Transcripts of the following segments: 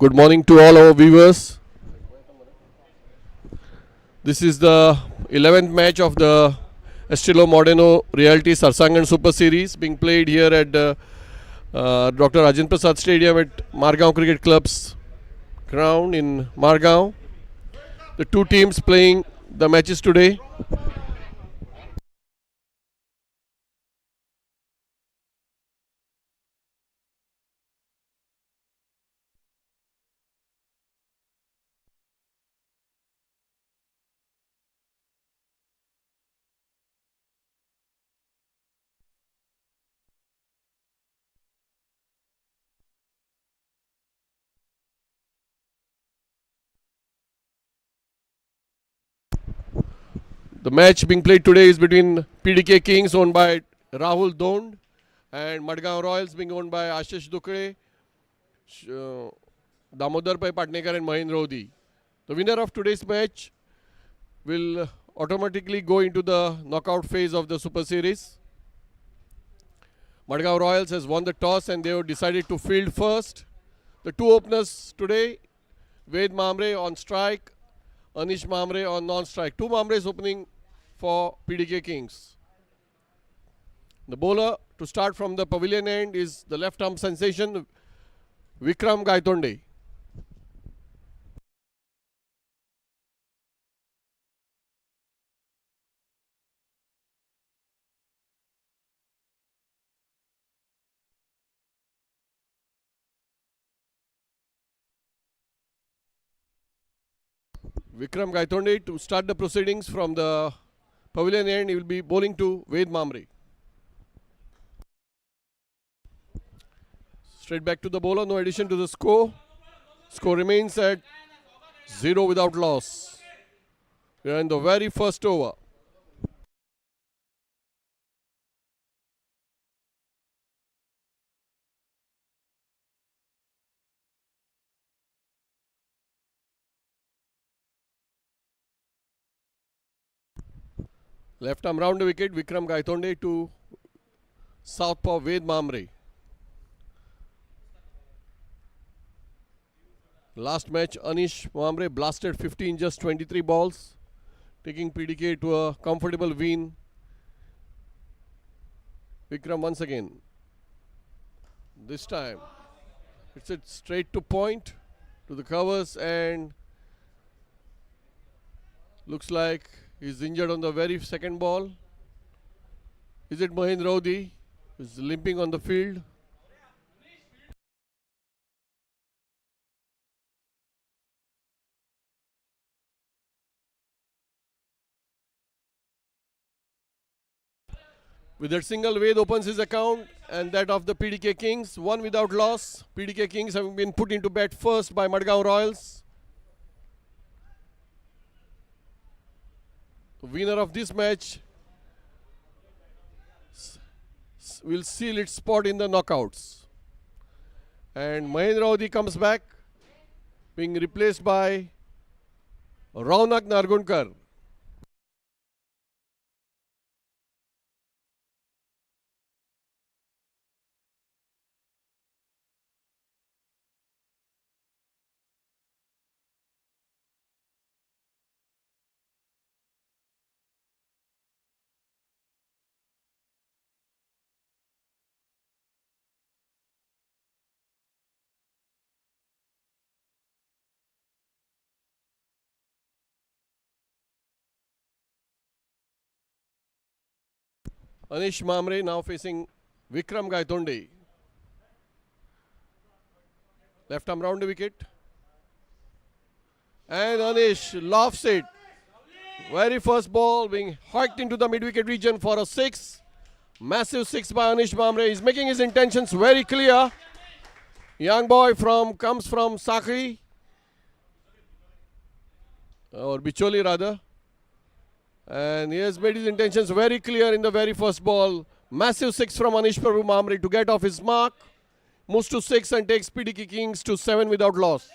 Good morning to all our viewers. This is the 11th match of the Estilo Modeno Realty Sarsangan Super Series being played here at Dr. Rajendra Prasad Stadium at Madgao Cricket Club's ground in Madgao. The two teams playing the matches today. The match being played today is between PDK Kings owned by Rahul Dond and Madgao Royals being owned by Ashish Dukre, Damodar Pai Patnekar and Mahendra Odi. The winner of today's match will automatically go into the knockout phase of the Super Series. Madgao Royals has won the toss and they have decided to field first. The two openers today, Ved Mamre on strike, Anish Mamre on non-strike. Two Mamres opening for PDK Kings. The bowler to start from the pavilion end is the left-arm sensation Vikram Gaitonde. Vikram Gaitonde to start the proceedings from the pavilion end. He will be bowling to Ved Mamre. Straight back to the bowler, no addition to the score. Score remains at 0 without loss. We are in the very first over. Left arm round the wicket, Vikram Gaitonde to southpaw Ved Mamre. Last match, Anish Mamre blasted 50 in just 23 balls, taking PDK to a comfortable win. Vikram once again. This time, it's it straight to point to the covers and looks like he's injured on the very second ball. Is it Mahendra Odi? Is limping on the field. With that single, Ved opens his account and that of the PDK Kings. One without loss. PDK Kings having been put into bat first by Madgao Royals. The winner of this match will seal its spot in the knockouts. And Mahendra Odi comes back, being replaced by Raunak Nargunkar. Anish Mamre now facing Vikram Gaitonde. Left arm round the wicket. And Anish lofts it. Very first ball being hiked into the mid-wicket region for a 6. Massive 6 by Anish Mamre. He's making his intentions very clear. Young boy comes from Sakhi. Or Bicholi rather. And he has made his intentions very clear in the very first ball. Massive 6 from Anish Prabhu Mamre to get off his mark. Moves to 6 and takes PDK Kings to 7 without loss.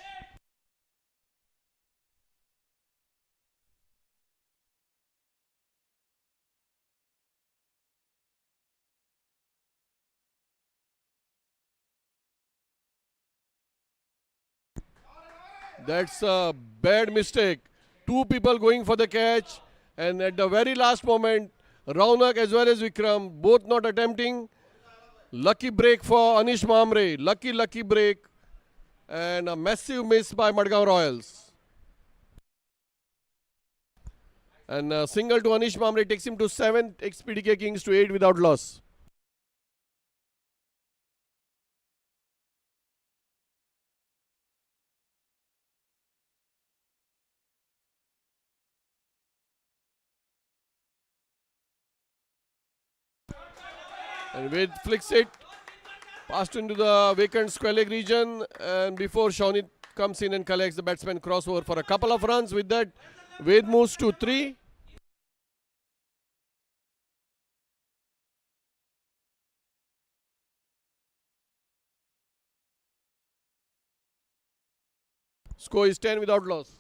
That's a bad mistake. Two people going for the catch, and at the very last moment, Raunak as well as Vikram both not attempting. Lucky break for Anish Mamre. Lucky break, and a massive miss by Madgao Royals. And a single to Anish Mamre takes him to 7, takes PDK Kings to 8 without loss. And Ved flicks it past into the vacant square leg region, and before Shawnit comes in and collects, the batsman crossover for a couple of runs. With that, Ved moves to 3. Score is 10 without loss.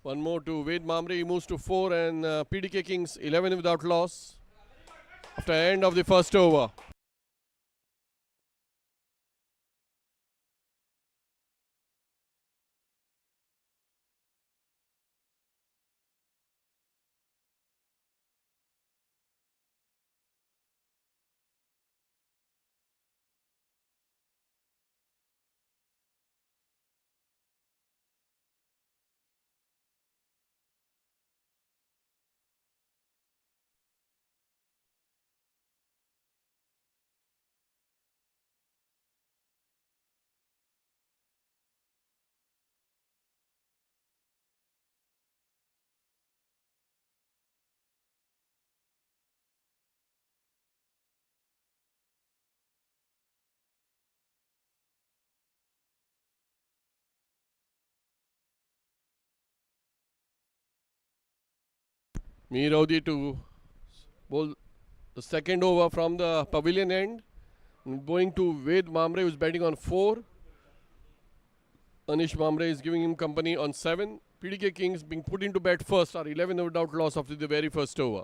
One more to Ved Mamre, he moves to 4, and PDK Kings 11 without loss after end of the first over. Meeraudi to bowl the second over from the pavilion end. Going to Ved Mamre, who's batting on 4. Anish Mamre is giving him company on 7. PDK Kings being put into bat first are 11 without loss after the very first over.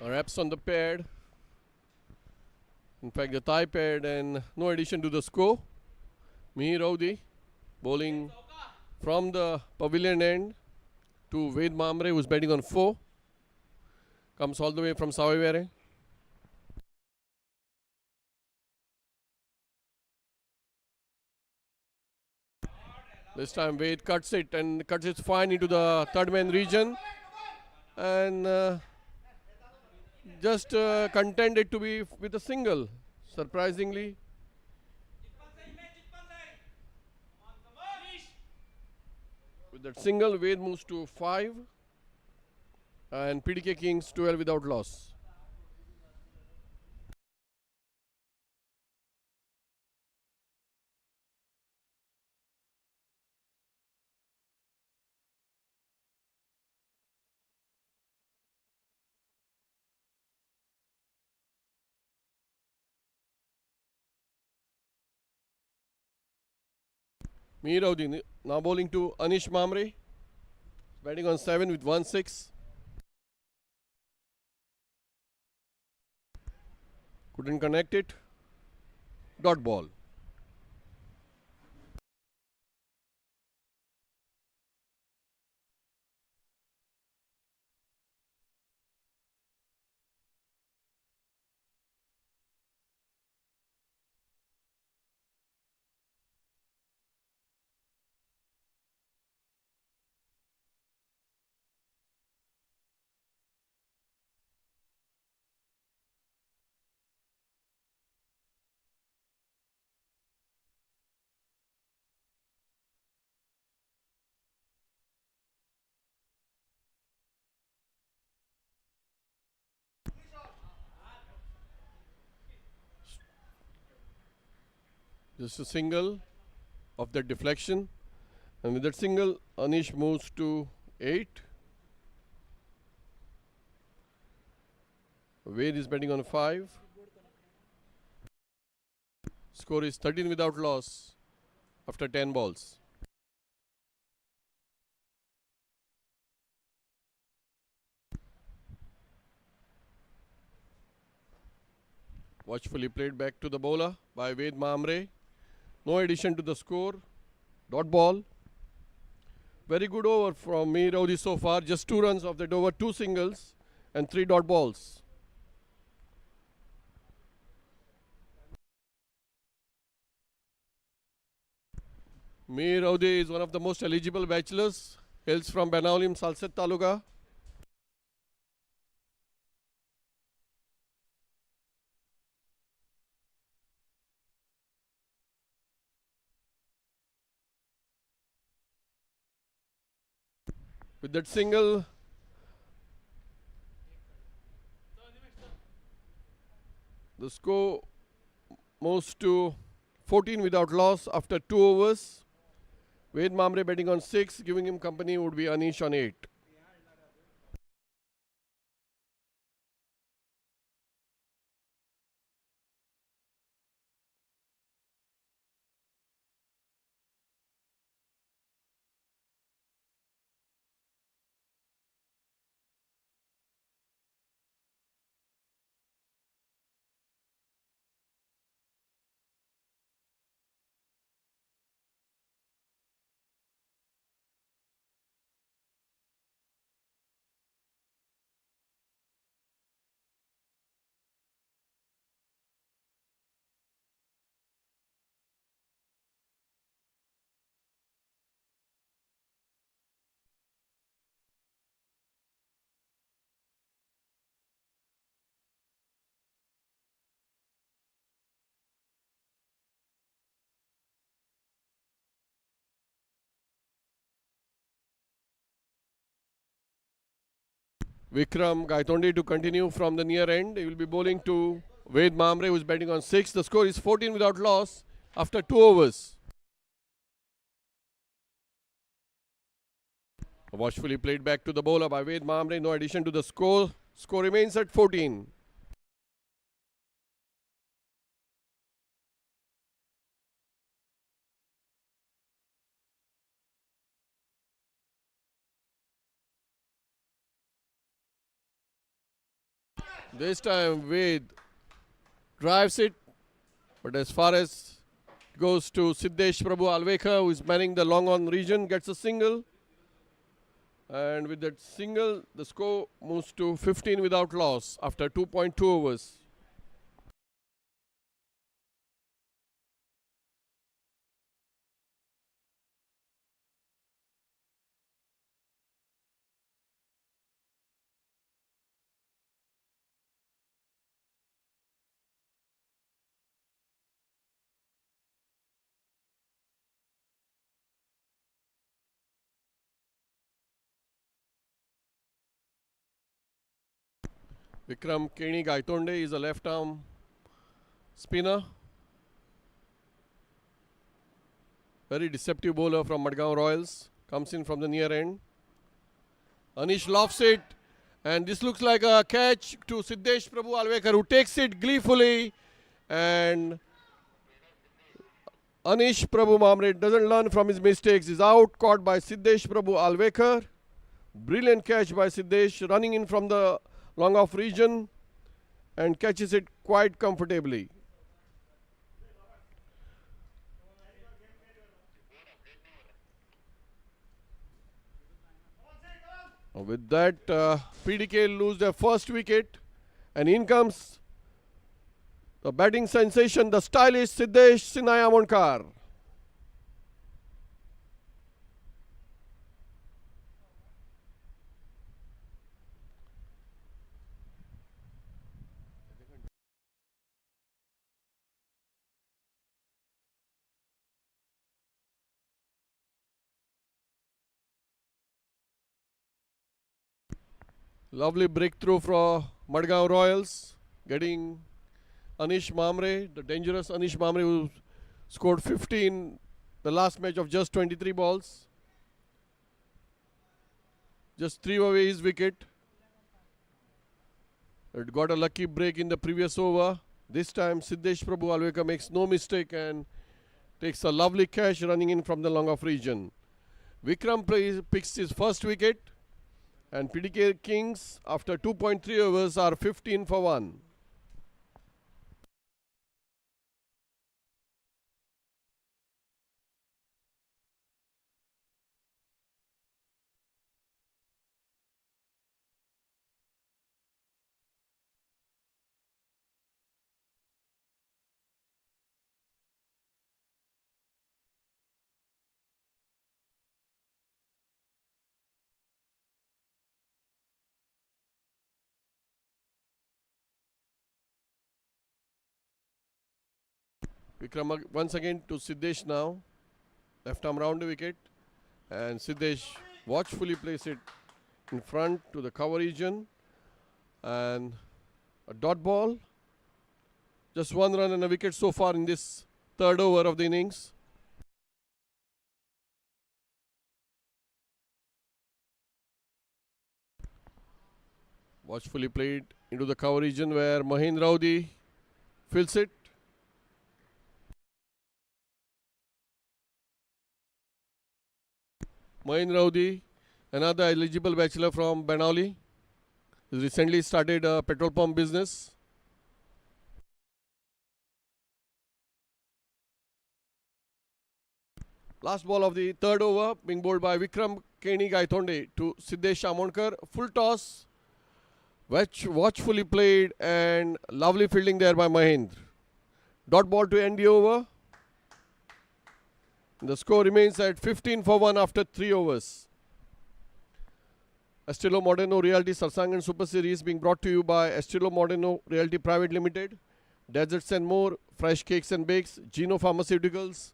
Reps on the pad. In fact, the thigh pad, and no addition to the score. Meeraudi bowling from the pavilion end to Ved Mamre, who's batting on 4. Comes all the way from Savivere. This time Ved cuts it, and cuts it fine into the third man region, and just contended to be with a single. Surprisingly, with that single, Ved moves to 5, and PDK Kings 12 without loss. Meeraudi now bowling to Anish Mamre, batting on 7 with 1-6. Couldn't connect it. Dot ball. Just a single of that deflection. And with that single, Anish moves to 8. Wade is betting on 5. Score is 13 without loss after 10 balls. Watchfully played back to the bowler by Ved Mamre. No addition to the score. Dot ball. Very good over from Mir Audi so far. Just 2 runs of that over, 2 singles and 3 dot balls. Mir Audi is one of the most eligible bachelors. Hails from Banaulim, Salset Taluka. With that single, the score moves to 14 without loss after 2 overs. Ved Mamre betting on 6, giving him company would be Anish on 8. Vikram Gaitonde to continue from the near end. He will be bowling to Ved Mamre, who is betting on 6. The score is 14 without loss after 2 overs. Watchfully played back to the bowler by Ved Mamre. No addition to the score. Score remains at 14. This time Ved drives it, but as far as it goes to Siddesh Prabhu Alvekar, who is manning the long on region, gets a single. And with that single, the score moves to 15 without loss after 2.2 overs. Vikram Keni Gaitonde is a left arm spinner. Very deceptive bowler from Madgao Royals. Comes in from the near end. Anish lofts it. And this looks like a catch to Siddesh Prabhu Alvekar, who takes it gleefully. And Anish Prabhu Mamre doesn't learn from his mistakes. Is out, caught by Siddesh Prabhu Alvekar. Brilliant catch by Siddesh, running in from the long off region and catches it quite comfortably. With that, PDK lose their first wicket, and in comes the batting sensation, the stylish Siddesh Sinaya Monkar. Lovely breakthrough for Madgao Royals, getting Anish Mamre, the dangerous Anish Mamre, who Scored 15 the last match of just 23 balls. Just 3 away his wicket. It got a lucky break in the previous over. This time Siddesh Prabhu Alvekar makes no mistake and takes a lovely catch running in from the long off region. Vikram picks his first wicket and PDK Kings after 2.3 overs are 15 for 1. Vikram once again to Siddesh now. Left arm round the wicket. And Siddesh watchfully places it in front to the cover region. And a dot ball. Just 1 run and a wicket so far in this third over of the innings. Watchfully played into the cover region where Mahendra Raudi fills it. Mahendra Raudi, another eligible bachelor from Banauli, has recently started a petrol pump business. Last ball of the third over being bowled by Vikram Keni Gaitonde to Siddesh Amonkar. Full toss, watchfully played and lovely fielding there by Mahendra. Dot ball to end the over. The score remains at 15 for 1 after 3 overs. Estilo Moderno Realty Sarsangan Super Series being brought to you by Estilo Moderno Realty Private Limited, Deserts and More, Fresh Cakes and Bakes, Geno Pharmaceuticals,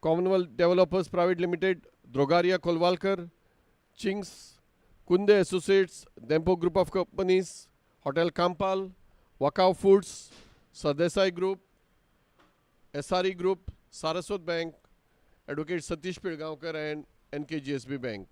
Commonwealth Developers Private Limited, Drogaria Kolvalkar, Chinks, Kunde Associates, Dempo Group of Companies, Hotel Kampal, Wakao Foods, Sadesai Group, SRE Group, Saraswat Bank, Advocate Satish Pilgaonkar and NKGSB Bank.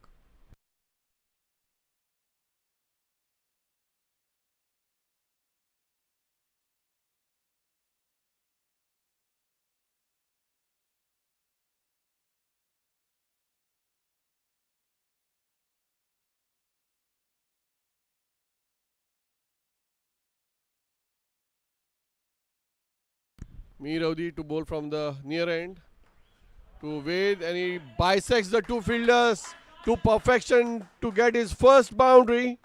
Raudi to bowl from the near end to Ved, and he bisects the two fielders to perfection to get his first boundary.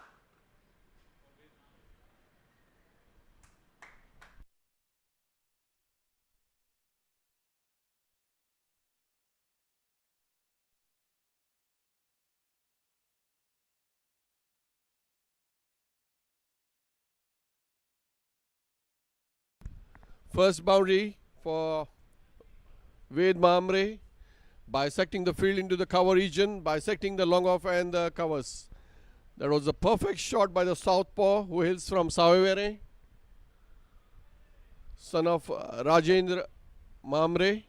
First boundary for Ved Mamre, bisecting the field into the cover region, bisecting the long off and the covers. That was a perfect shot by the southpaw who hails from Savevere, son of Rajendra Mamre.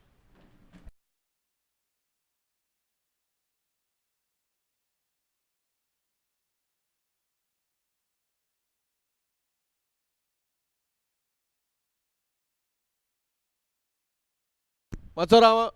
Mathurama.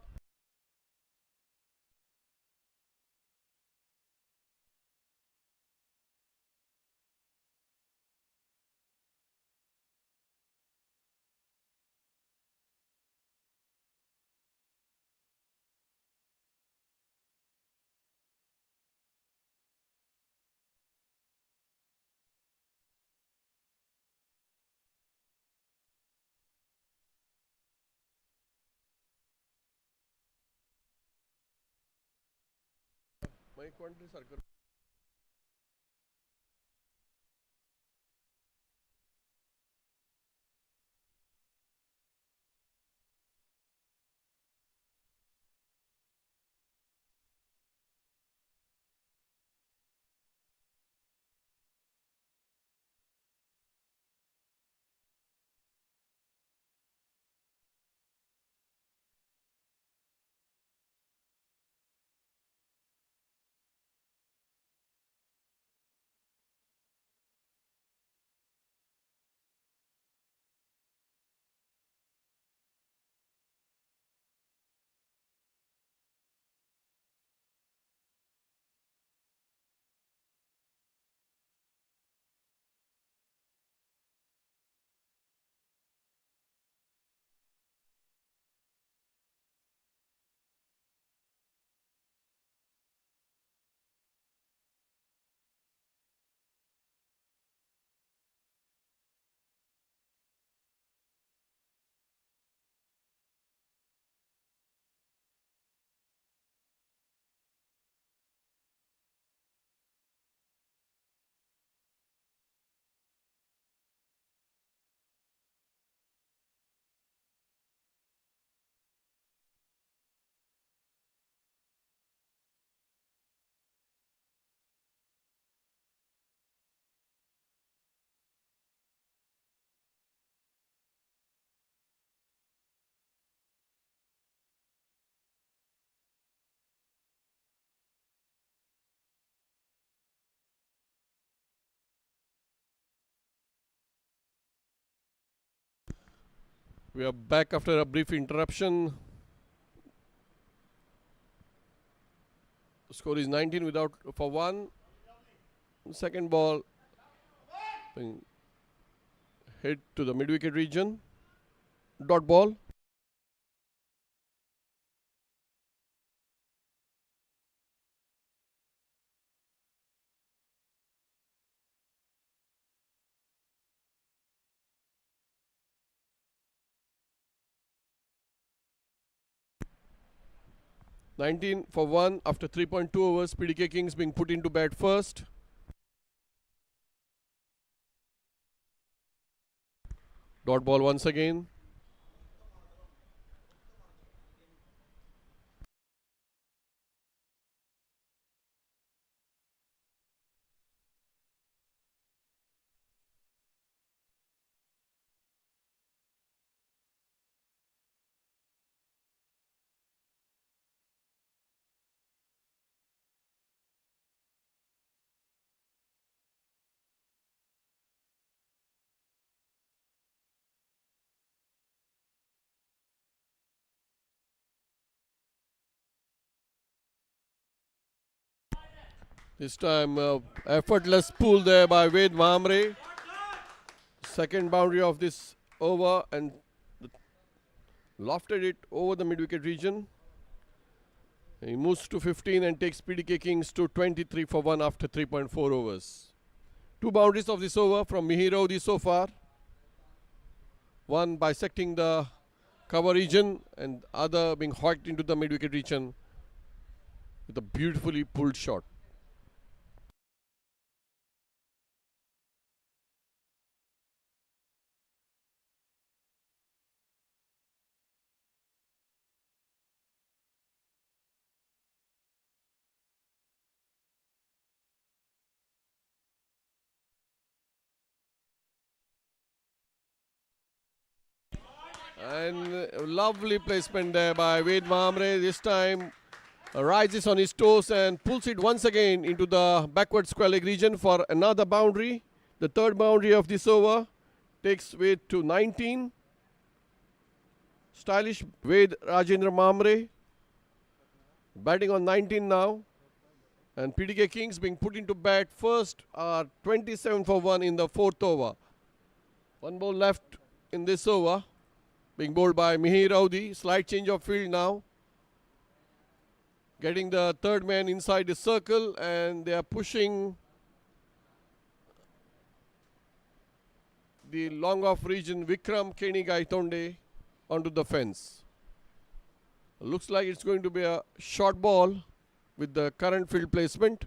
We are back after a brief interruption. The score is 19 without for 1. Second ball being hit to the mid-wicket region. Dot ball. (19 for 1) after 3.2 overs. PDK Kings being put into bat first. Dot ball once again. This time effortless pull there by Ved Mamre. Second boundary of this over and lofted it over the mid-wicket region. He moves to 15 and takes PDK Kings to 23 for 1 after 3.4 overs. 2 boundaries of this over from Mihir Audi so far. One bisecting the cover region and other being hoiked into the mid-wicket region with a beautifully pulled shot. And lovely placement there by Ved Mamre. This time rises on his toes and pulls it once again into the backward square leg region for another boundary. The third boundary of this over takes Ved to 19. Stylish Ved Rajendra Mamre batting on 19 now. And PDK Kings being put into bat first are 27 for 1 in the fourth over. One ball left in this over. Being bowled by Mihir Audi. Slight change of field now. Getting the third man inside the circle and they are pushing the long off region Vikram Keni Gaitonde onto the fence. Looks like it's going to be a short ball with the current field placement.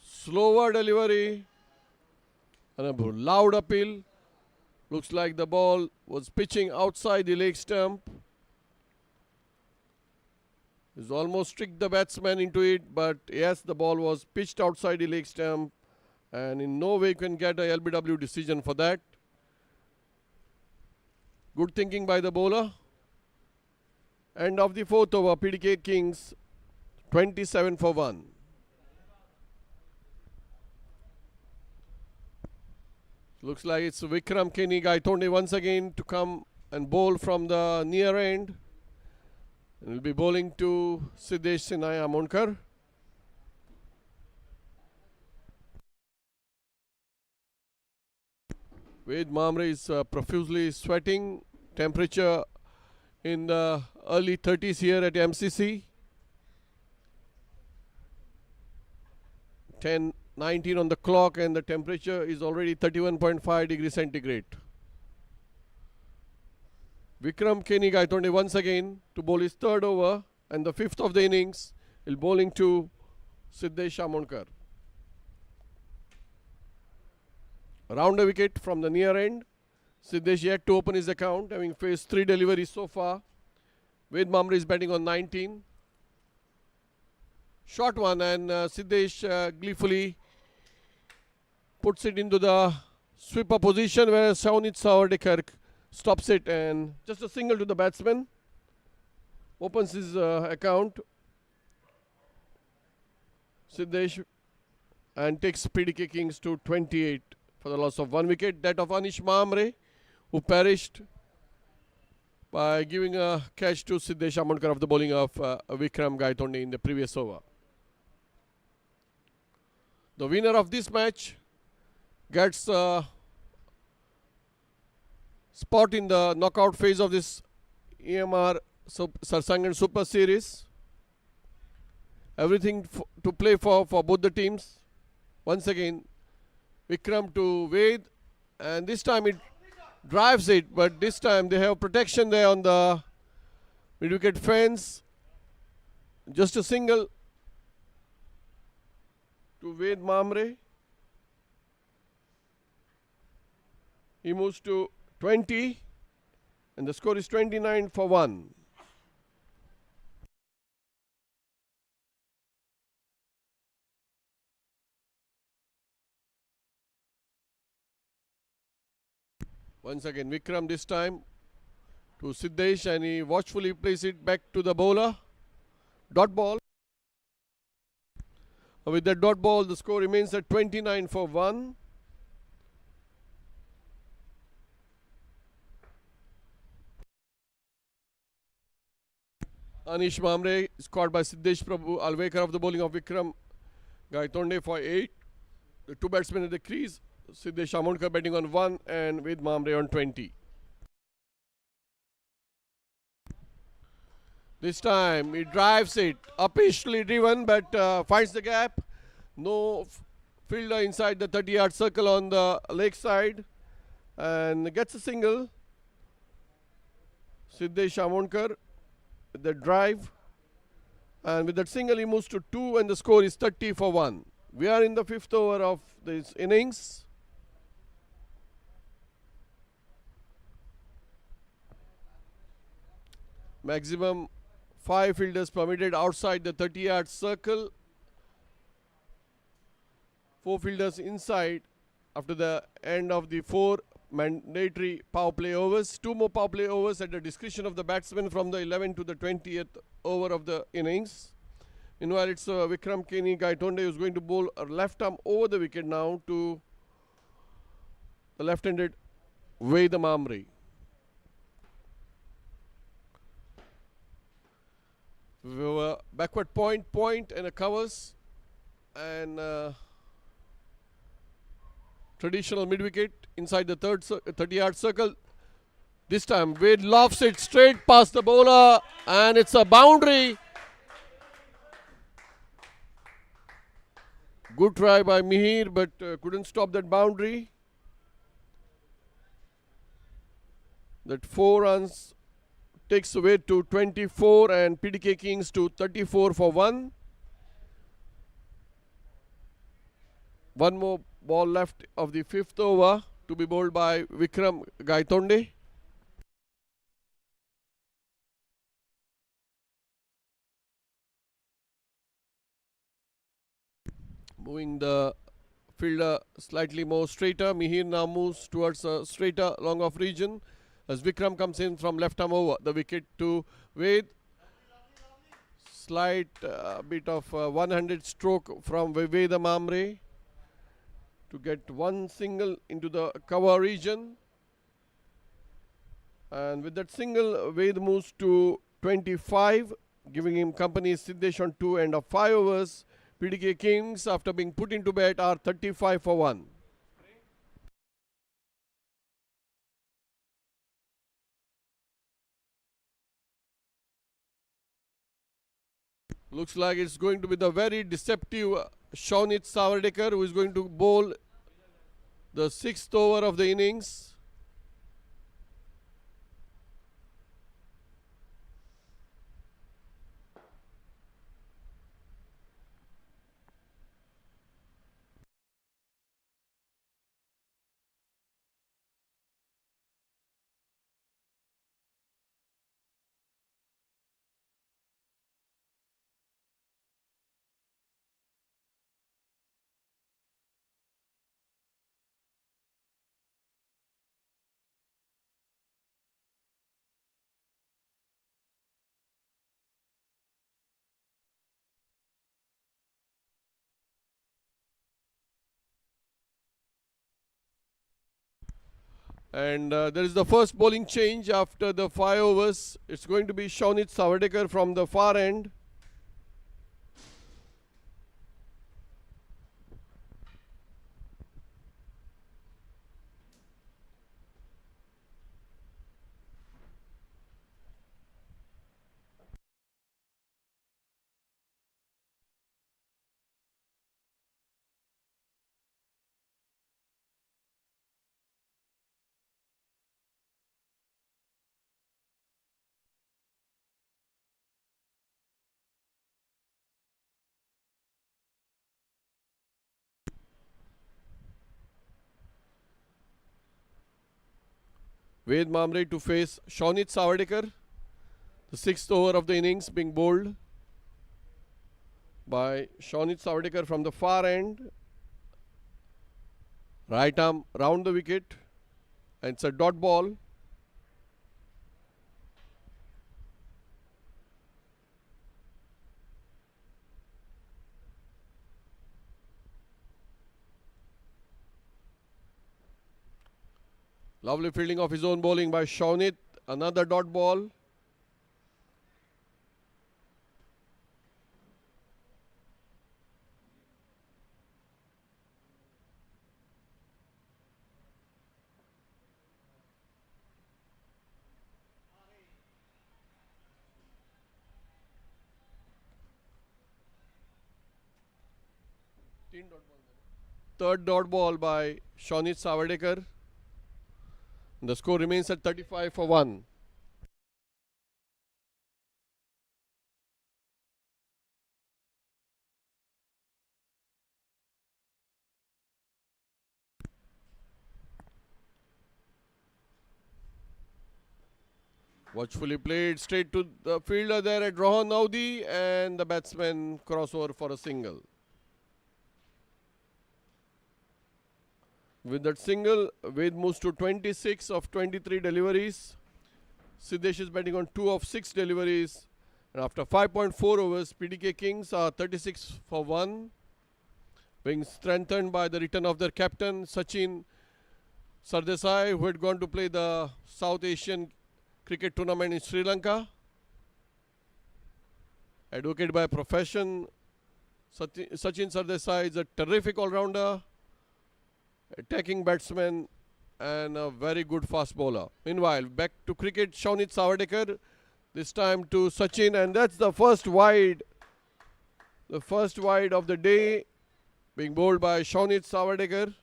Slower delivery. And a loud appeal. Looks like the ball was pitching outside the leg stump. He's almost tricked the batsman into it, but yes, the ball was pitched outside the leg stump, and in no way can get a LBW decision for that. Good thinking by the bowler. End of the fourth over, PDK Kings 27 for 1. Looks like it's Vikram Keni Gaitonde once again to come and bowl from the near end. And will be bowling to Siddesh Sinai Amonkar. Ved Mamre is profusely sweating. Temperature in the early 30s here at MCC. 10:19 on the clock and the temperature is already 31.5 degrees centigrade. Vikram Keni Gaitonde once again to bowl his third over and the fifth of the innings. He'll bowling to Siddesh Amonkar. Around a wicket from the near end. Siddesh yet to open his account, having faced 3 deliveries so far. Ved Mamre is batting on 19. Short one and Siddesh gleefully puts it into the sweeper position where Saunit Savardekark stops it and just a single to the batsman. Opens his account. Siddesh and takes PDK Kings to 28 for the loss of 1 wicket, that of Anish Mamre, who perished by giving a catch to Siddesh Amankar of the bowling of Vikram Gaitonde in the previous over. The winner of this match gets a spot in the knockout phase of this EMR Sarsangan Super Series. Everything to play for both the teams. Once again, Vikram to Ved, and this time it drives it, but this time they have protection there on the mid-wicket fence. Just a single to Ved Mamre. He moves to 20, and the score is 29 for 1. Once again, Vikram this time to Siddesh, and he watchfully plays it back to the bowler. Dot ball. With that dot ball, the score remains at 29 for 1. Anish Mamre is caught by Siddesh Prabhu Alvekar of the bowling of Vikram Gaitonde for 8. The two batsmen at the crease. Siddesh Amankar batting on 1 and Ved Mamre on 20. This time he drives it, upishly driven, but finds the gap. No fielder inside the 30-yard circle on the leg side, and gets a single. Siddesh Amankar with the drive, and with that single he moves to 2, and the score is 30 for 1. We are in the 5th over of this innings. Maximum 5 fielders permitted outside the 30-yard circle. 4 fielders inside after the end of the 4 mandatory power play overs. 2 more power play overs at the discretion of the batsman from the 11th to the 20th over of the innings. Meanwhile, it's Vikram Kenny Gaitonde who's going to bowl a left arm over the wicket now to the left-handed Ved Mamre. We have a backward point and a covers, and traditional mid-wicket inside the 30-yard circle. This time Ved lofts it straight past the bowler, and it's a boundary. Good try by Mihir, but couldn't stop that boundary. That 4 runs takes away to 24, and PDK Kings to 34 for 1. One more ball left of the 5th over to be bowled by Vikram Gaitonde. Moving the fielder slightly more straighter. Mihir now moves towards a straighter long off region as Vikram comes in from left arm over the wicket to Ved. Slight bit of 100 stroke from Ved Mamre to get one single into the cover region. And with that single, Ved moves to 25, giving him company. Siddesh on 2 and of 5 overs. PDK Kings, after being put into bat, are 35 for 1. Looks like it's going to be the very deceptive Shaunit Savardekar who is going to bowl the 6th over of the innings. And there is the first bowling change after the 5 overs. It's going to be Shaunit Savadekar from the far end. Ved Mamre to face Shaunit Savadekar. The 6th over of the innings being bowled by Shaunit Savadekar from the far end. Right arm round the wicket. And it's a dot ball. Lovely fielding of his own bowling by Shaunit. Another dot ball. Third dot ball by Shaunit Savadekar. The score remains at 35 for 1. Watchfully played straight to the fielder there at Rohan Naudi, and the batsman crossover for a single. With that single, Ved moves to 26 of 23 deliveries. Siddesh is batting on 2 of 6 deliveries. And after 5.4 overs, PDK Kings are 36 for 1. Being strengthened by the return of their captain, Sachin Sardesai, who had gone to play the South Asian cricket tournament in Sri Lanka. Advocate by profession, Sachin Sardesai is a terrific all-rounder, attacking batsman and a very good fast bowler. Meanwhile, back to cricket, Shaunit Savadekar, this time to Sachin, and that's the first wide. The first wide of the day being bowled by Shaunit Savadekar.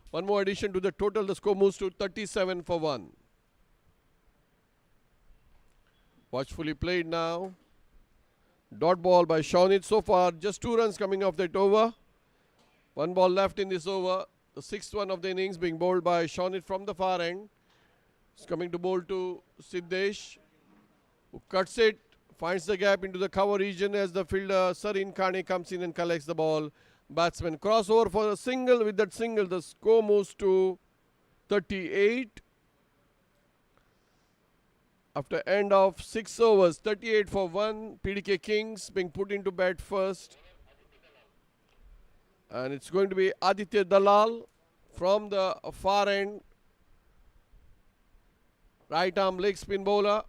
One more addition to the total, the score moves to 37 for 1. Watchfully played now. Dot ball by Shaunit. So far, just 2 runs coming off that over. 1 ball left in this over. The 6th one of the innings being bowled by Shaunit from the far end. It's coming to bowl to Siddesh, who cuts it, finds the gap into the cover region as the fielder Sarin Kane comes in and collects the ball. Batsman crossover for a single. With that single, the score moves to 38. After end of 6 overs, 38 for 1. PDK Kings being put into bat first. And it's going to be Aditya Dalal from the far end. Right arm leg spin bowler.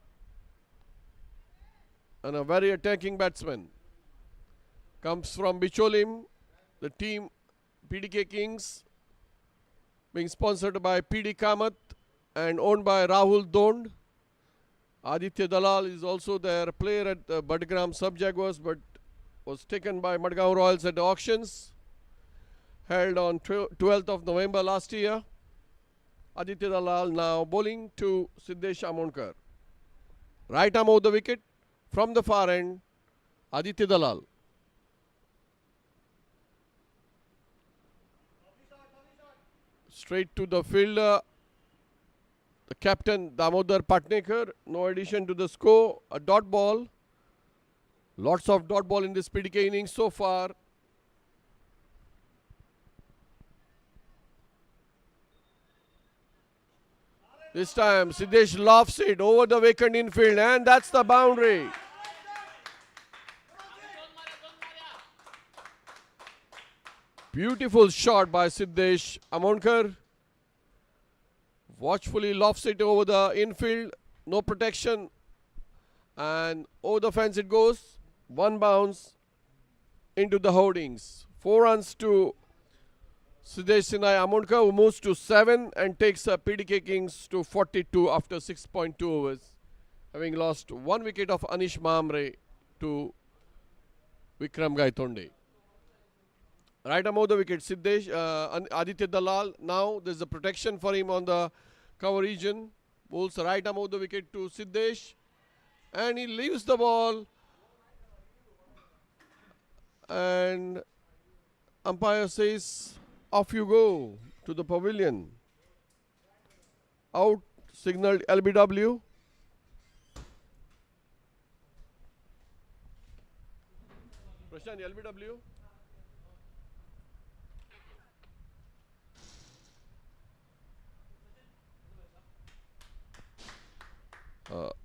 And a very attacking batsman. Comes from Bicholim. The team PDK Kings being sponsored by PD Kamath and owned by Rahul Dond. Aditya Dalal is also their player at the Badgram Sub-Jaguars, but was taken by Madgao Royals at the auctions held on 12th of November last year. Aditya Dalal now bowling to Siddesh Amonkar. Right arm over the wicket from the far end, Aditya Dalal. Straight to the fielder, the captain Damodar Patnekar. No addition to the score. A dot ball. Lots of dot ball in this PDK innings so far. This time Siddesh lofts it over the vacant infield, and that's the boundary. Beautiful shot by Siddesh Amonkar. watchfully lofts it over the infield, no protection, and over the fence it goes. One bounce into the holdings. 4 runs to Siddesh Sinai Amonkar, who moves to 7 and takes PDK Kings to 42 after 6.2 overs, having lost 1 wicket of Anish Mamre to Vikram Gaitonde. Right above the wicket, Siddesh, Aditya Dalal. Now there's a protection for him on the cover region. Bowls right above the wicket to Siddesh, and he leaves the ball. And umpire says, off you go to the pavilion. Out, signaled LBW. Prashant, LBW.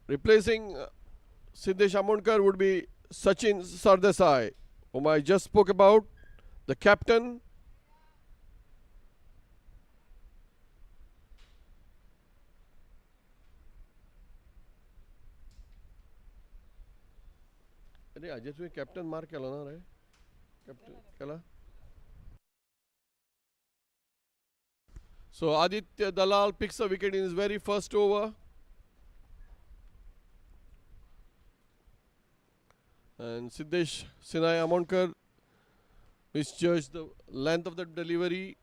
Replacing Siddesh Amonkar would be Sachin Sardesai, whom I just spoke about, the captain. अरे अजय तुम्ही captain mark केला ना रे captain केला So Aditya Dalal picks a wicket in his very first over. And Siddesh Sinai Amonkar misjudged the length of the delivery,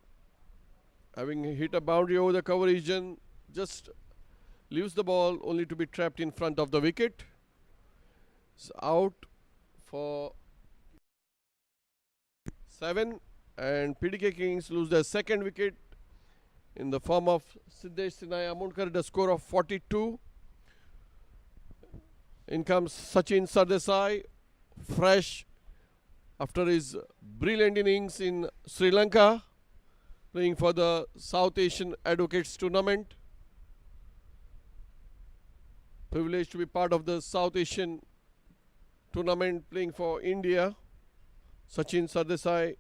having hit a boundary over the cover region, just leaves the ball only to be trapped in front of the wicket. It's out for 7, and PDK Kings lose their second wicket in the form of Siddesh Sinai Amonkar at a score of 42. In comes Sachin Sardesai, fresh after his brilliant innings in Sri Lanka, playing for the South Asian Advocates Tournament. Privileged to be part of the South Asian Tournament, playing for India. Sachin Sardesai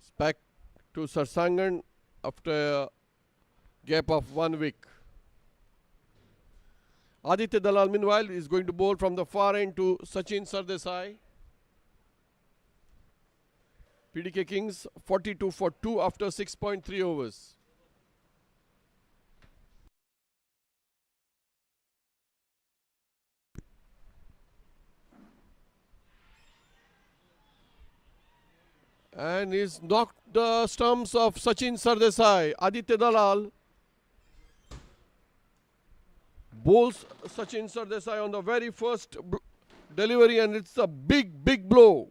is back to Sarsangan after a gap of 1 week. Aditya Dalal, meanwhile, is going to bowl from the far end to Sachin Sardesai. PDK Kings 42 for 2 after 6.3 overs. And he's knocked the stumps of Sachin Sardesai. Aditya Dalal bowls Sachin Sardesai on the very first delivery, and it's a big blow.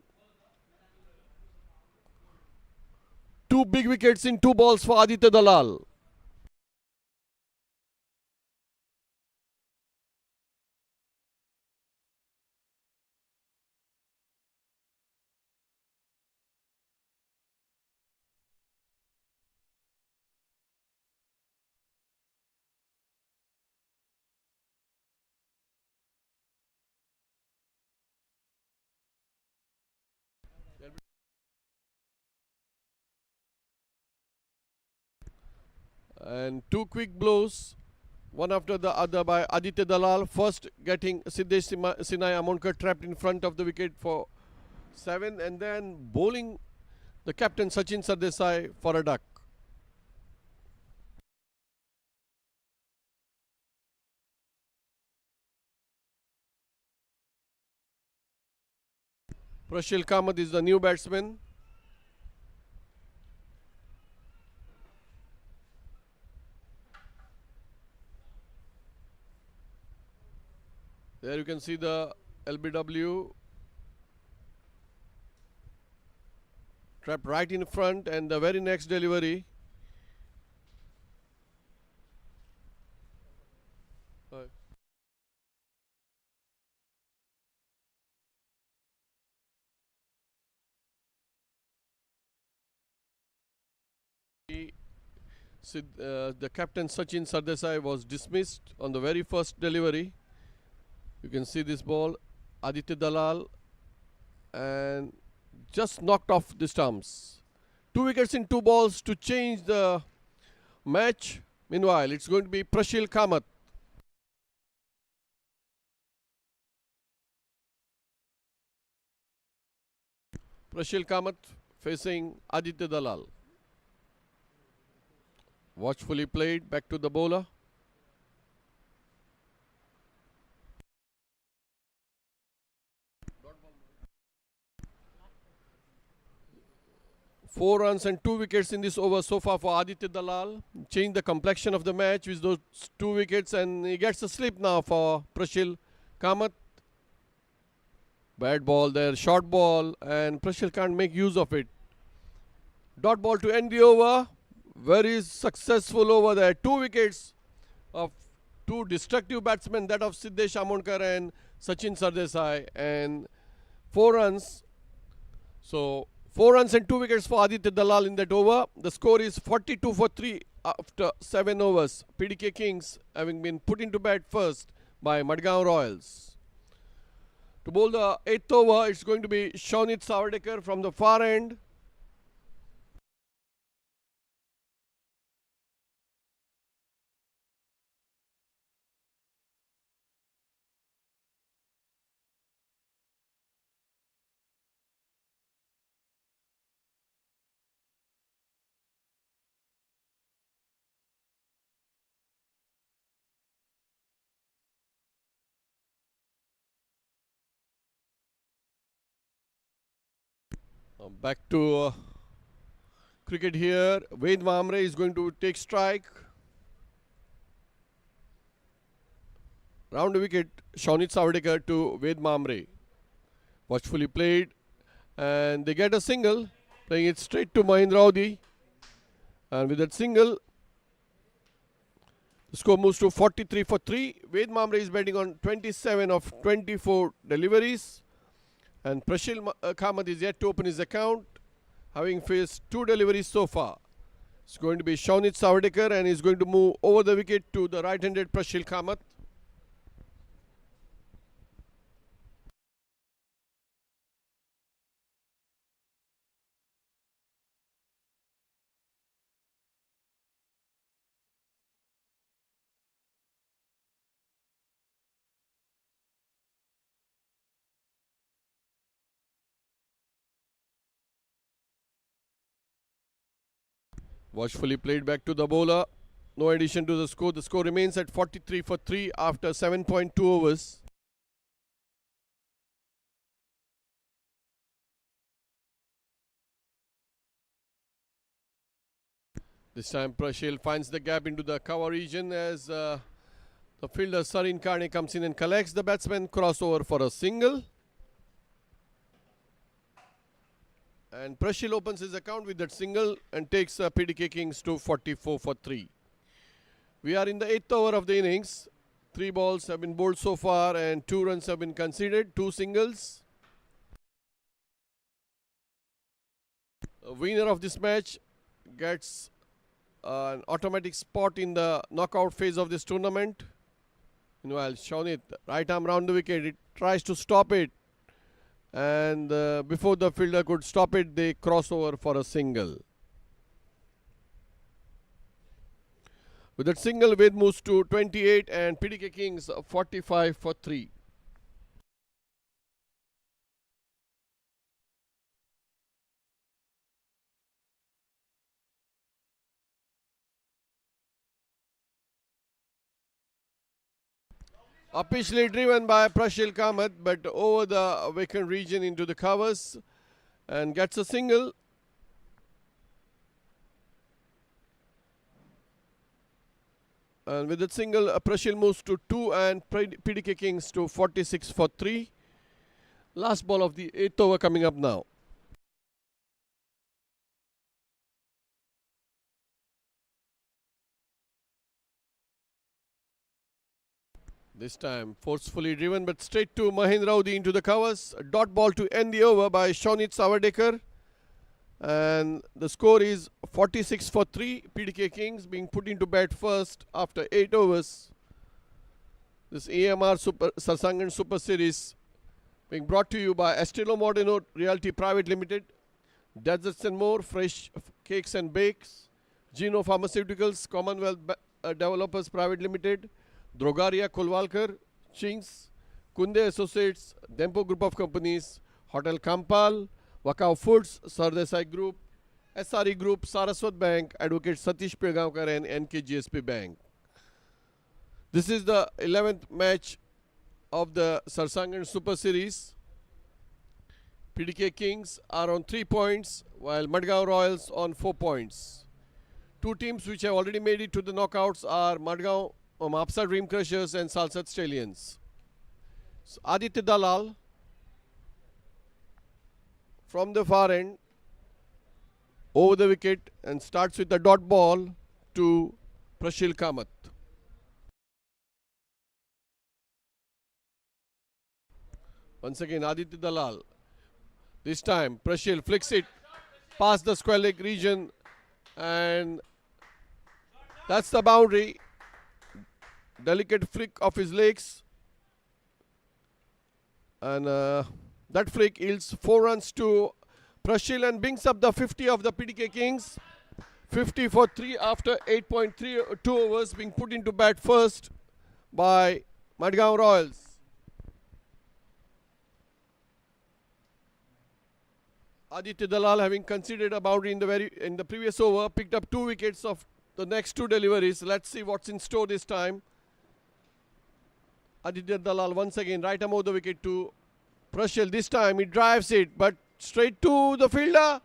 2 big wickets in 2 balls for Aditya Dalal. And 2 quick blows, one after the other by Aditya Dalal. First getting Siddesh Sinai Amonkar trapped in front of the wicket for 7, and then bowling the captain Sachin Sardesai for a duck. Prashil Kamath is the new batsman. There you can see the LBW trapped right in front, and the very next delivery. The captain Sachin Sardesai was dismissed on the very first delivery. You can see this ball, Aditya Dalal, and just knocked off the stumps. 2 wickets in 2 balls to change the match. Meanwhile, it's going to be Prashil Kamath. Prashil Kamath facing Aditya Dalal. Watchfully played, back to the bowler. Four runs and 2 wickets in this over so far for Aditya Dalal. Changed the complexion of the match with those 2 wickets, and he gets a slip now for Prashil Kamath. Bad ball there, short ball, and Prashil can't make use of it. Dot ball to end the over. Very successful over there. 2 wickets of 2 destructive batsmen, that of Siddesh Amonkar and Sachin Sardesai, and 4 runs. So 4 runs and 2 wickets for Aditya Dalal in that over. The score is 42 for 3 after 7 overs. PDK Kings having been put into bat first by Madgao Royals. To bowl the 8th over, it's going to be Shaunit Savadekar from the far end. Back to cricket here. Ved Mamre is going to take strike. Round the wicket, Shaunit Savadekar to Ved Mamre. Watchfully played, and they get a single, playing it straight to Mahindra Odi. And with that single, the score moves to 43 for 3. Ved Mamre is batting on 27 of 24 deliveries. And Prashil Kamath is yet to open his account, having faced 2 deliveries so far. It's going to be Shaunit Savadekar, and he's going to move over the wicket to the right-handed Prashil Kamath. Watchfully played back to the bowler. No addition to the score. The score remains at 43 for 3 after 7.2 overs. This time Prashil finds the gap into the cover region as the fielder Sarin Karne comes in and collects the batsman. Crossover for a single. And Prashil opens his account with that single and takes PDK Kings to 44 for 3. We are in the 8th over of the innings. 3 balls have been bowled so far and 2 runs have been conceded, 2 singles. The winner of this match gets an automatic spot in the knockout phase of this tournament. Meanwhile, Shaunit, right arm round the wicket, it tries to stop it. And before the fielder could stop it, they cross over for a single. With that single, Ved moves to 28 and PDK Kings 45 for 3. Upishly driven by Prashil Kamath, but over the vacant region into the covers and gets a single. And with that single, Prashil moves to 2 and PDK Kings to 46 for 3. Last ball of the 8th over coming up now. This time forcefully driven but straight to Mahindra Odi into the covers. A dot ball to end the over by Shaunit Savadekar. And the score is 46 for 3. PDK Kings being put into bat first after 8 overs. This AMR Sarsangan Super Series being brought to you by Estilo Modeno Realty Private Limited. Desserts and more, fresh cakes and bakes. Geno Pharmaceuticals, Commonwealth Developers Private Limited, Drogaria Kolwalkar, Chings, Kunde Associates, Dempo Group of Companies, Hotel Kampal, Wakao Foods, Sardesai Group, SRE Group, Saraswat Bank, Advocate Satish Pirgaonkar and NKGSP Bank. This is the 11th match of the Sarsangan Super Series. PDK Kings are on 3 points while Madgao Royals on 4 points. Two teams which have already made it to the knockouts are Madgao Mapsa Dream Crushers and Salsat Stallions. So Aditya Dalal from the far end over the wicket and starts with the dot ball to Prashil Kamath. Once again Aditya Dalal. This time Prashil flicks it past the square leg region and that's the boundary. Delicate flick of his legs. And that flick yields 4 runs to Prashil and brings up the 50 of the PDK Kings. 50 for 3 after 8.32 overs being put into bat first by Madgao Royals. Aditya Dalal, having conceded a boundary in the previous over, picked up 2 wickets of the next 2 deliveries. Let's see what's in store this time. Aditya Dalal once again right arm over the wicket to Prashil. This time he drives it, but straight to the fielder.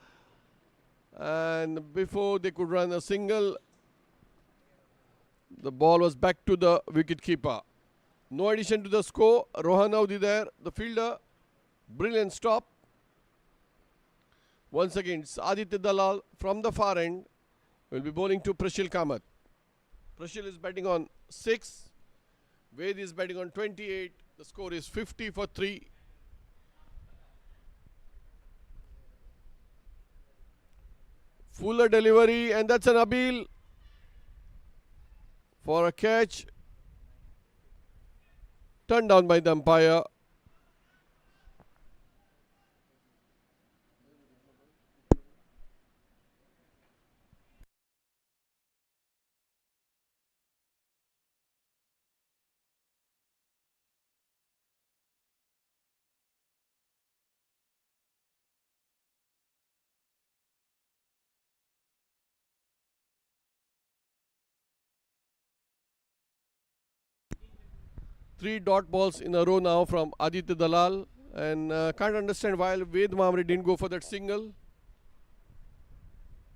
And before they could run a single, the ball was back to the wicket keeper. No addition to the score. Rohan Audi there, the fielder. Brilliant stop. Once again, it's Aditya Dalal from the far end will be bowling to Prashil Kamath. Prashil is batting on 6. Ved is batting on 28. The score is 50 for 3. Fuller delivery, and that's an Abil for a catch. Turned down by the umpire. Three dot balls in a row now from Aditya Dalal, and can't understand why Ved Mamre didn't go for that single.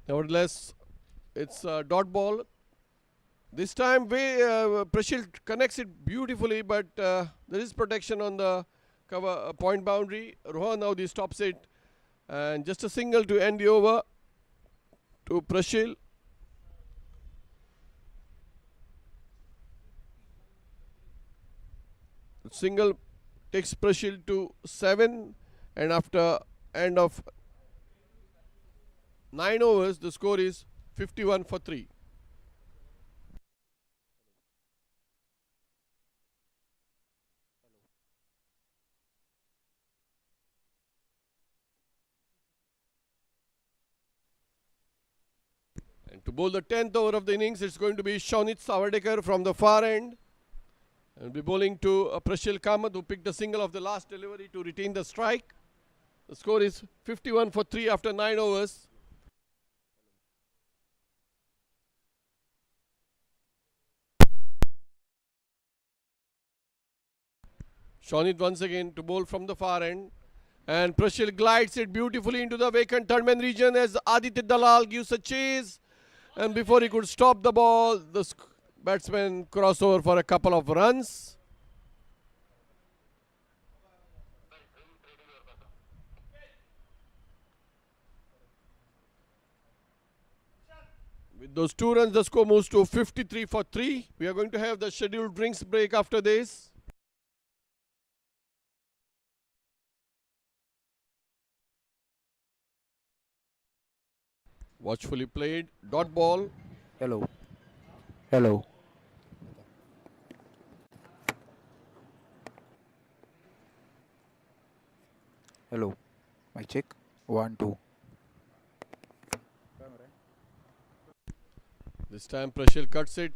Nevertheless, it's a dot ball. This time Prashil connects it beautifully, but there is protection on the cover point boundary. Rohan now stops it, and just a single to end the over to Prashil. Single takes Prashil to 7, and after end of 9 overs, the score is 51 for 3. And to bowl the 10th over of the innings, it's going to be Shonit Savadekar from the far end. And be bowling to Prashil Kamath, who picked the single of the last delivery to retain the strike. The score is 51 for 3 after 9 overs. Shonit once again to bowl from the far end. And Prashil glides it beautifully into the vacant third man region as Aditya Dalal gives a chase. And before he could stop the ball, the batsman crossover for a couple of runs. With those 2 runs, the score moves to 53 for 3. We are going to have the scheduled drinks break after this. Watchfully played. Dot ball. Hello. Hello. Hello. My check. 1, 2. This time Prashil cuts it.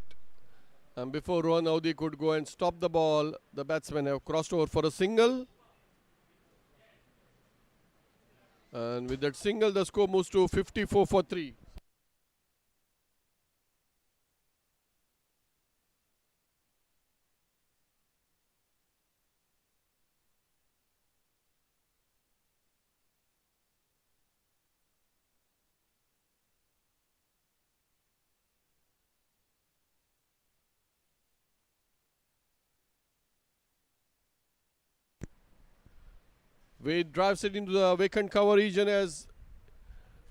And before Rohan Audi could go and stop the ball, the batsmen have crossed over for a single. And with that single, the score moves to 54 for 3. Wade drives it into the vacant cover region as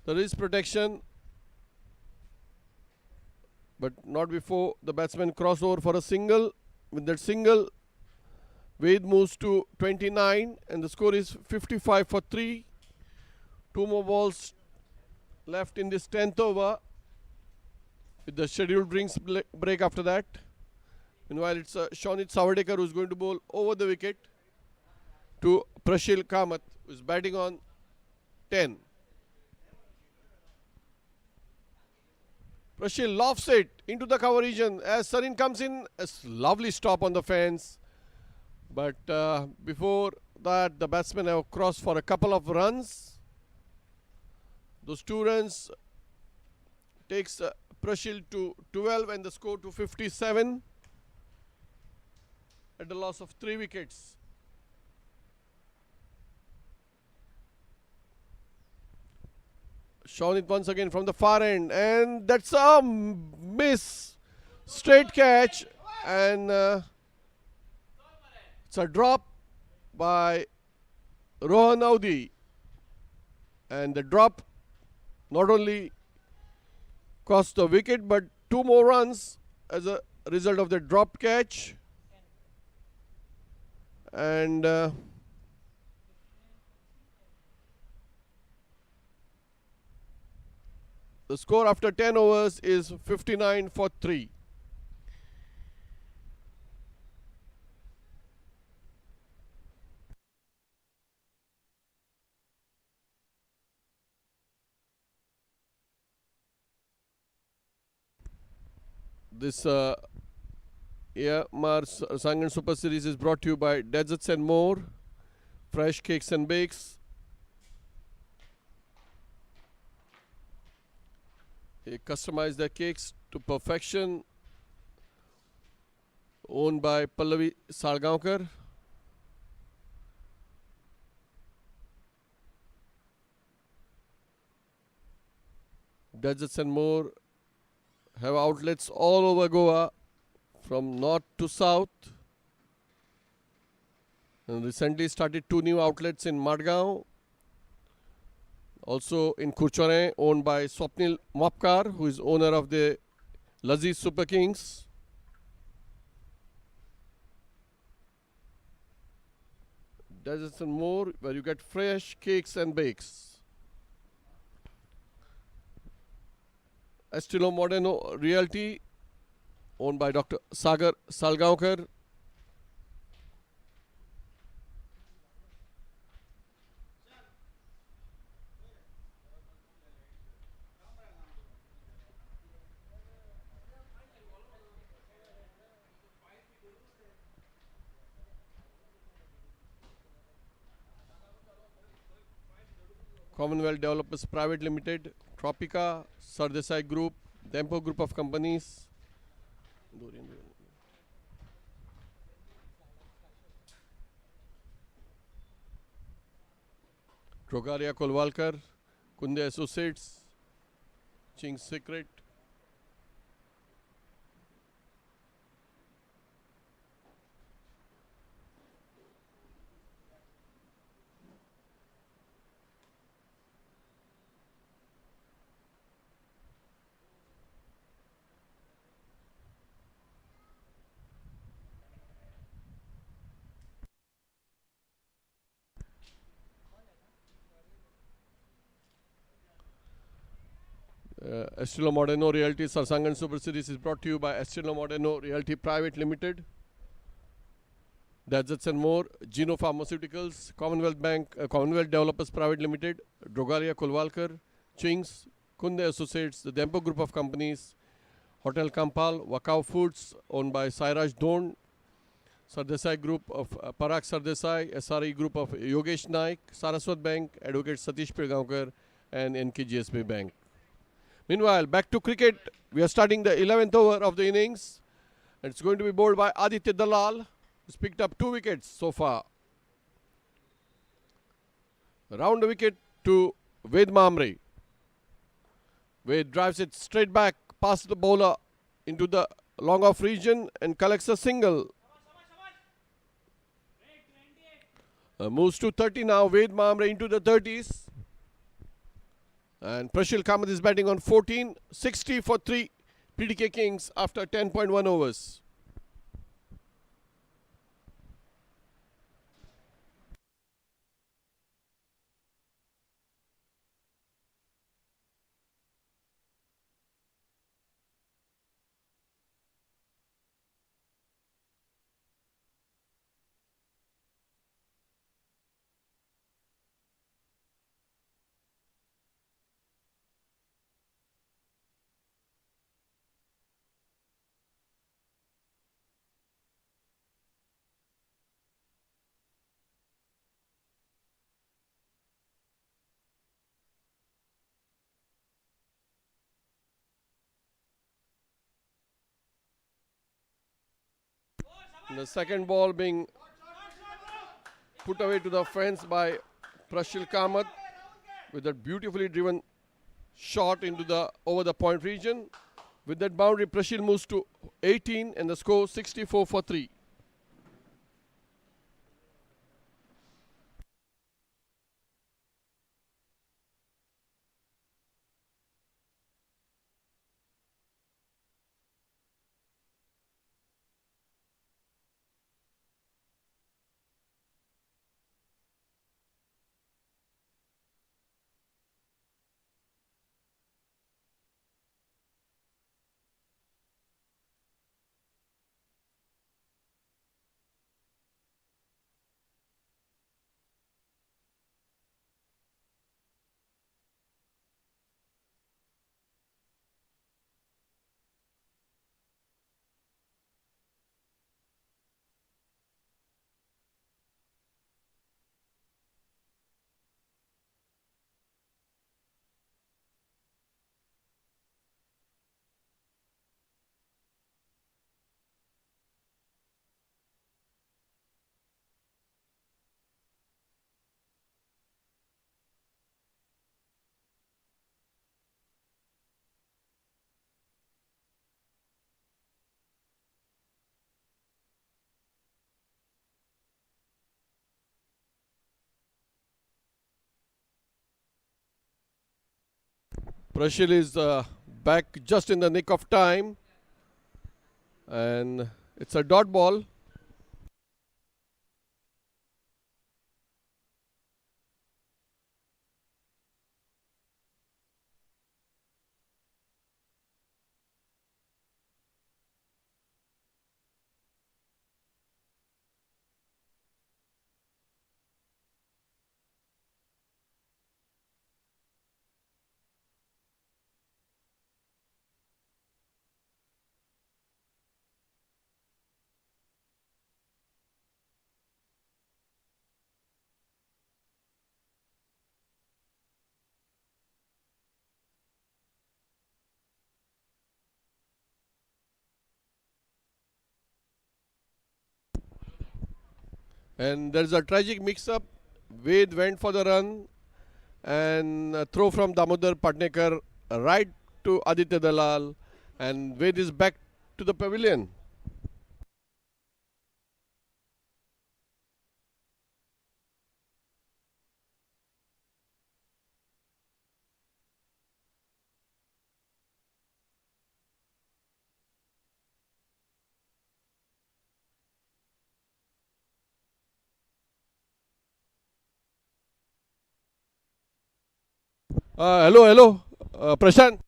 there is protection, but not before the batsman cross over for a single. With that single, Wade moves to 29 and the score is 55 for 3. 2 more balls left in this 10th over with the scheduled drinks break after that. Meanwhile, it's Shonit Savadekar who's going to bowl over the wicket to Prashil Kamath, who is batting on 10. Prashil lofts it into the cover region as Sarin comes in. A lovely stop on the fence. But before that, the batsmen have crossed for a couple of runs. Those 2 runs takes Prashil to 12 and the score to 57 at the loss of 3 wickets. Shonit once again from the far end, and that's a miss. Straight catch, and it's a drop by Rohan Audi. And the drop not only cost the wicket, but 2 more runs as a result of the drop catch. And the score after 10 overs is 59 for 3. This Sarsangan Super Series is brought to you by Desserts and More, Fresh Cakes and Bakes. They customize their cakes to perfection. Owned by Pallavi Salgaonkar. Desserts and More have outlets all over Goa, from north to south. And recently started 2 new outlets in Madgao. Also in Kurchone, owned by Swapnil Mapkar, who is owner of the Laziz Super Kings. Desserts and More, where you get fresh cakes and bakes. Estilo Moderno Realty, owned by Dr. Sagar Salgaonkar. Commonwealth Developers Private Limited, Tropica, Sardesai Group, Dempo Group of Companies. Drogaria Kolwalkar, Kunde Associates, Ching's Secret. Estilo Moderno Realty Sarsangan Super Series is brought to you by Estilo Moderno Realty Private Limited. Desserts and More, Geno Pharmaceuticals, Commonwealth Bank, Commonwealth Developers Private Limited, Drogaria Kolwalkar, Ching's, Kunde Associates, the Dempo Group of Companies, Hotel Kampal, Wakao Foods, owned by Sairaj Don, Sardesai Group of Parag Sardesai, SRE Group of Yogesh Naik, Saraswat Bank, Advocate Satish Pirgaonkar, and NKGSB Bank. Meanwhile, back to cricket. We are starting the 11th over of the innings. And it's going to be bowled by Aditya Dalal, who's picked up 2 wickets so far. Round the wicket to Ved Mamre. Ved drives it straight back past the bowler into the long off region and collects a single. Moves to 30 now. Ved Mamre into the 30s. And Prashil Kamath is batting on 14. 60 for 3 PDK Kings after 10.1 overs. The second ball being put away to the fence by Prashil Kamath with that beautifully driven shot into the over the point region. With that boundary, Prashil moves to 18 and the score 64 for 3. Prashil is back just in the nick of time, and it's a dot ball. And there's a tragic mix-up. Ved went for the run and a throw from Damodar Patnekar right to Aditya Dalal, and Ved is back to the pavilion. Hello, Prashant.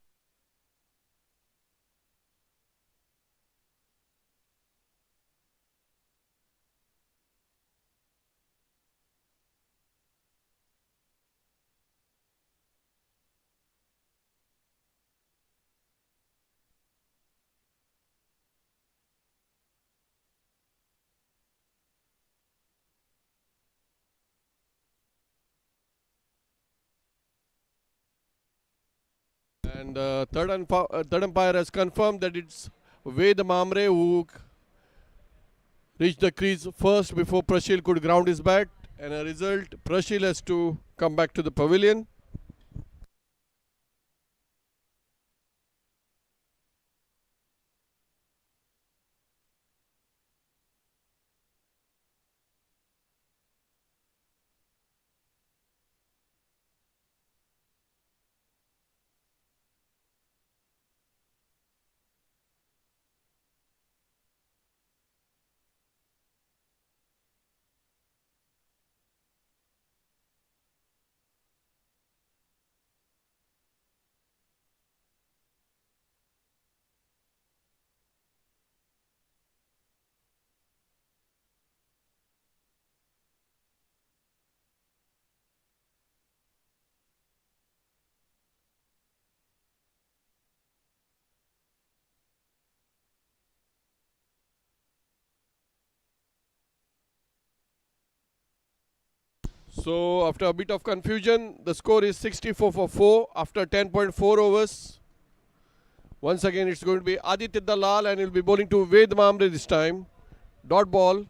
And third umpire has confirmed that it's Ved Mamre who reached the crease first before Prashil could ground his bat. And a result, Prashil has to come back to the pavilion. So after a bit of confusion, the score is 64 for 4 after 10.4 overs. Once again, it's going to be Aditya Dalal and he'll be bowling to Ved Mamre this time. Dot ball.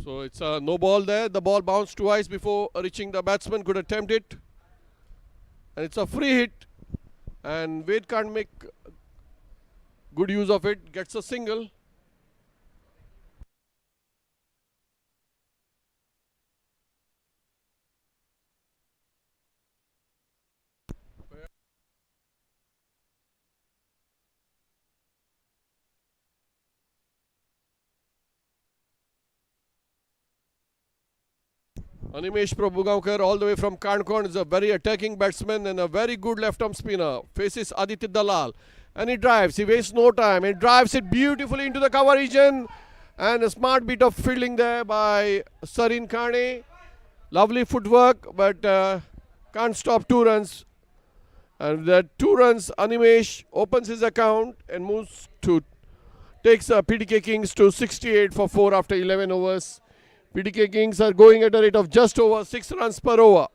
So it's a no ball there. The ball bounced twice before reaching the batsman, could attempt it. And it's a free hit. And Ved can't make good use of it. Gets a single. Animesh Prabhugaonkar all the way from Karnkon is a very attacking batsman and a very good left-arm spinner. Faces Aditya Dalal and he drives. He wastes no time. He drives it beautifully into the cover region. And a smart bit of fielding there by Sarin Kane. Lovely footwork, but can't stop 2 runs. And that 2 runs, Animesh opens his account and moves to takes PDK Kings to 68 for 4 after 11 overs. PDK Kings are going at a rate of just over 6 runs per over.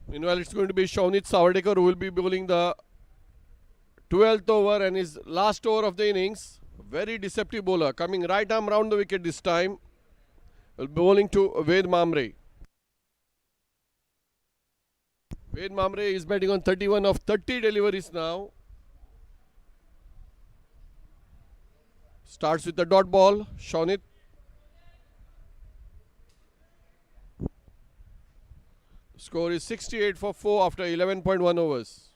Meanwhile, it's going to be Shaunit Savadekar who will be bowling the 12th over and his last over of the innings. Very deceptive bowler, coming right arm round the wicket this time. Will be bowling to Ved Mamre. Ved Mamre is batting on 31 of 30 deliveries now. Starts with the dot ball, Shaunit. Score is 68 for 4 after 11.1 overs.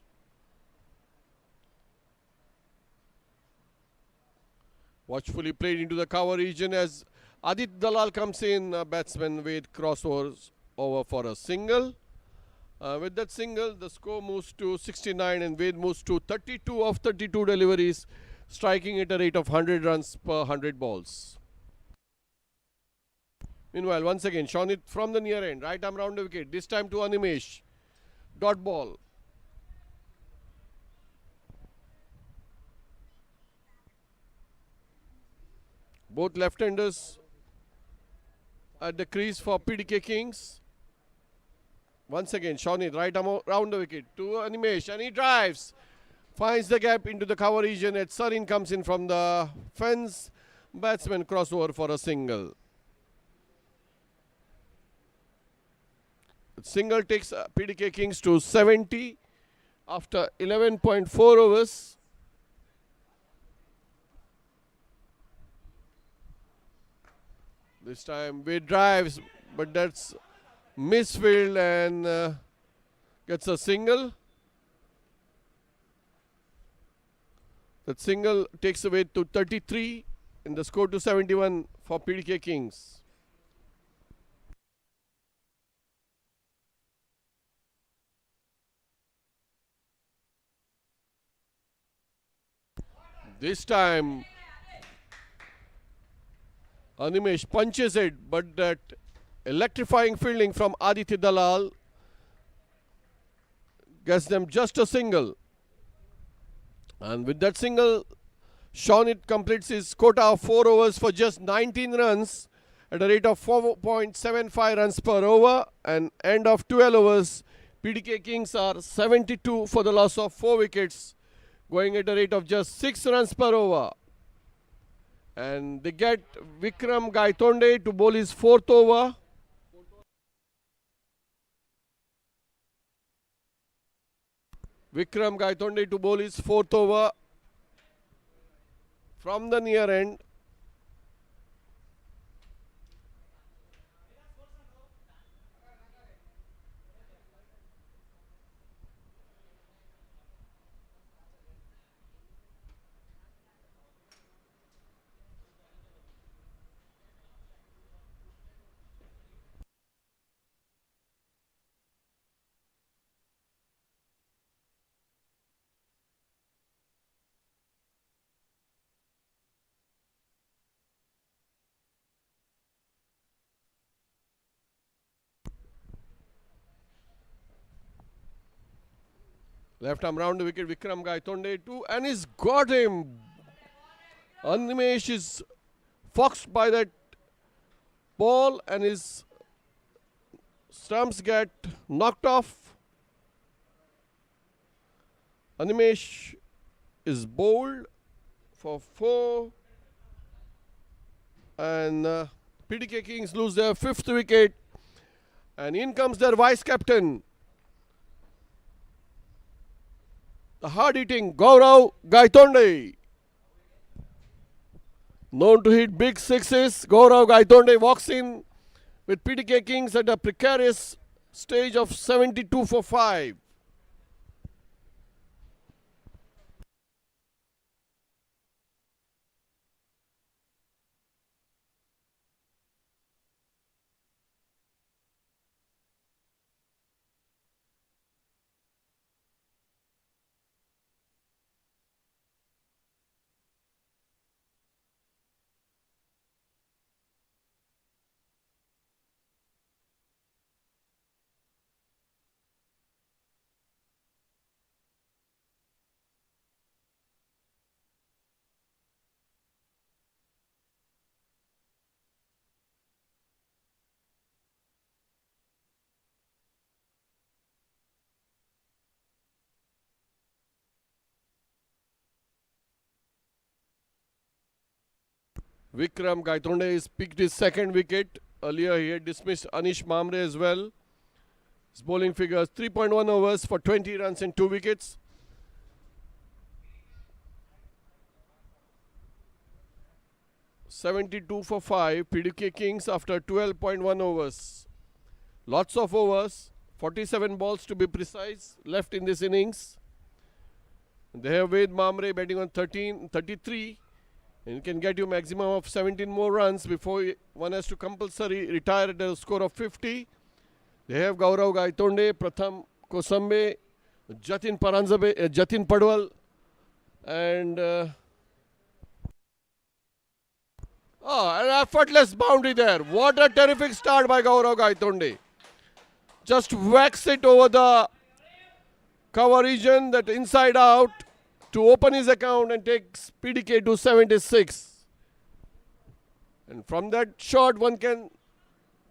Watchfully played into the cover region as Aditya Dalal comes in, batsman with crossovers. over for a single. With that single, the score moves to 69 and Ved moves to 32 of 32 deliveries, striking at a rate of 100 runs per 100 balls. Meanwhile, once again, Shonit from the near end, right arm round the wicket, this time to Animesh. Dot ball. Both left-handers at the crease for PDK Kings. Once again, Shonit right arm round the wicket to Animesh, and he drives. Finds the gap into the cover region. Ed Sarin comes in from the fence. Batsman crossover for a single. The single takes PDK Kings to 70 after 11.4 overs. This time Wade drives, but that's misfield and gets a single. That single takes away to 33 in the score to 71 for PDK Kings. This time Animesh punches it, but that electrifying fielding from Aditya Dalal gets them just a single. And with that single, Shonit completes his quota of 4 overs for just 19 runs at a rate of 4.75 runs per over. And end of 12 overs, PDK Kings are 72 for the loss of 4 wickets, going at a rate of just 6 runs per over. And they get Vikram Gaitonde to bowl his 4th over. Vikram Gaitonde to bowl his 4th over from the near end. Left arm round the wicket, Vikram Gaitonde too, and he's got him. Animesh is foxed by that ball and his stumps get knocked off. Animesh is bowled for 4 and PDK Kings lose their 5th wicket, and in comes their vice captain, the hard-hitting Gaurav Gaitonde. Known to hit big sixes, Gaurav Gaitonde walks in with PDK Kings at a precarious stage of 72 for 5. Vikram Gaitonde has picked his 2nd wicket. Earlier he had dismissed Anish Mamre as well. His bowling figures 3.1 overs for 20 runs and 2 wickets. (72 for 5). PDK Kings after 12.1 overs. Lots of overs, 47 balls to be precise, left in this innings. They have Ved Mamre batting on 33. And it can get you maximum of 17 more runs before one has to compulsory retire at a score of 50. They have Gaurav Gaitonde, Pratham Kosambe, Jatin Padwal, and an effortless boundary there. What a terrific start by Gaurav Gaitonde. Just whacks it over the cover region, that inside out, to open his account and takes PDK to 76. And from that shot, one can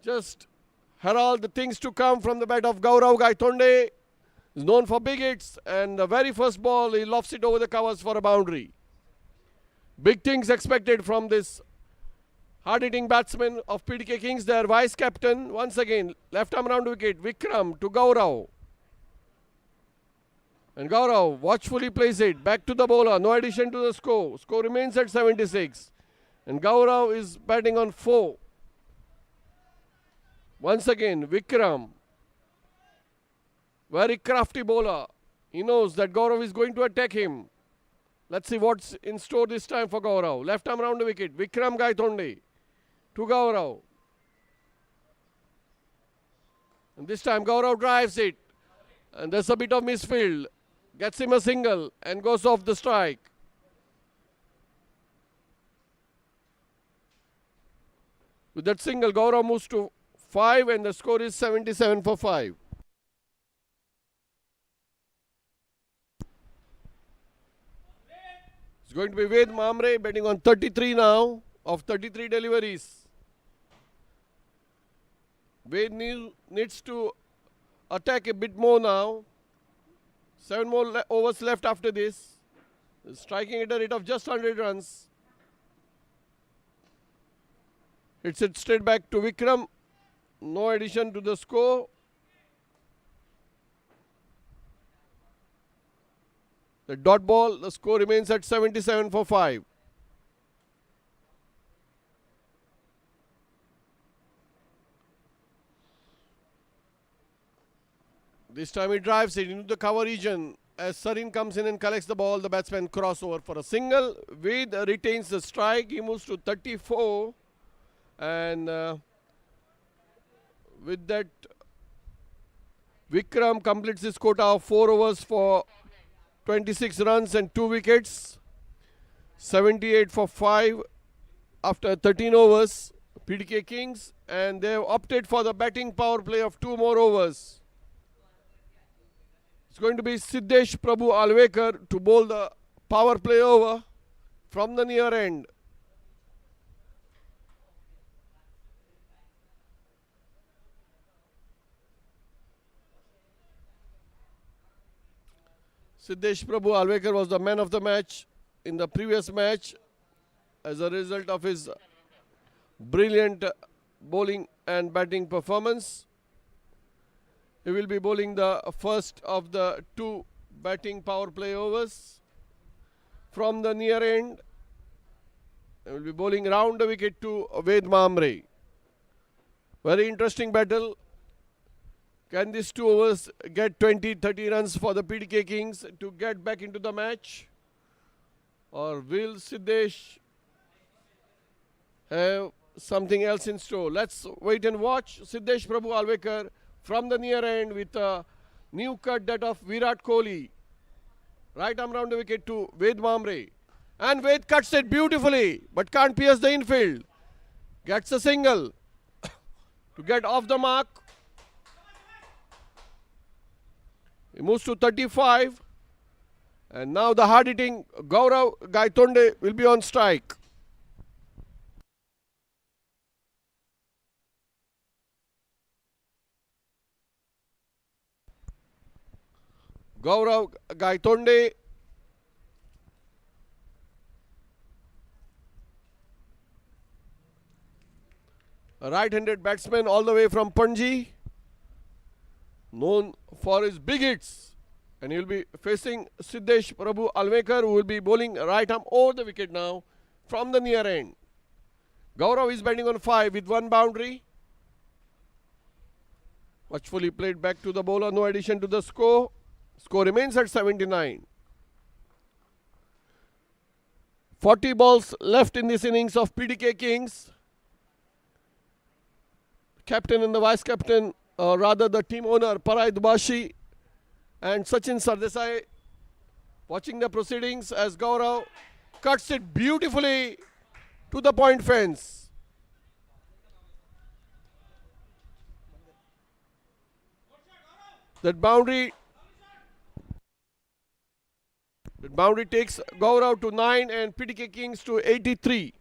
just herald the things to come from the bat of Gaurav Gaitonde. Is known for big hits, and the very first ball he lofts it over the covers for a boundary. Big things expected from this hard-hitting batsman of PDK Kings. Their vice captain, once again, left arm round wicket, Vikram to Gaurav. And Gaurav watchfully plays it back to the bowler. No addition to the score. Score remains at 76. And Gaurav is batting on 4. Once again, Vikram. Very crafty bowler. He knows that Gaurav is going to attack him. Let's see what's in store this time for Gaurav. Left arm round the wicket. Vikram Gaitonde to Gaurav. And this time Gaurav drives it. And there's a bit of misfield. Gets him a single and goes off the strike. With that single, Gaurav moves to 5 and the score is 77 for 5. It's going to be Ved Mamre batting on 33 now of 33 deliveries. Ved needs to attack a bit more now. 7 more overs left after this. Striking at a rate of just 100 runs. Hits it straight back to Vikram. No addition to the score. The dot ball, the score remains at 77 for 5. This time he drives it into the cover region. As Sarin comes in and collects the ball, the batsman crossover for a single. Ved retains the strike. He moves to 34. And with that, Vikram completes his quota of 4 overs for 26 runs and 2 wickets. 78 for 5 after 13 overs. PDK Kings, and they have opted for the batting power play of 2 more overs. It's going to be Siddesh Prabhu Alvekar to bowl the power play over from the near end. Siddesh Prabhu Alvekar was the man of the match in the previous match as a result of his brilliant bowling and batting performance. He will be bowling the first of the 2 batting power play overs from the near end. He will be bowling round the wicket to Ved Mamre. Very interesting battle. Can these 2 overs get 20-30 runs for the PDK Kings to get back into the match? Or will Siddesh have something else in store? Let's wait and watch. Siddesh Prabhu Alvekar from the near end with a new cut, that of Virat Kohli. Right arm round the wicket to Ved Mamre. And Ved cuts it beautifully but can't pierce the infield. Gets a single to get off the mark. He moves to 35. And now the hard-hitting Gaurav Gaitonde will be on strike. Gaurav Gaitonde. A right-handed batsman all the way from Panji. Known for his big hits. And he will be facing Siddesh Prabhu Alvekar, who will be bowling right arm over the wicket now from the near end. Gaurav is batting on 5 with 1 boundary. Watchfully played back to the bowler, no addition to the score. Score remains at 79. 40 balls left in this innings of PDK Kings. Captain and the vice captain rather the team owner Parai Dubashi and Sachin Sardesai watching the proceedings as Gaurav cuts it beautifully to the point fence. That boundary takes Gaurav to 9 and PTK Kings to 83.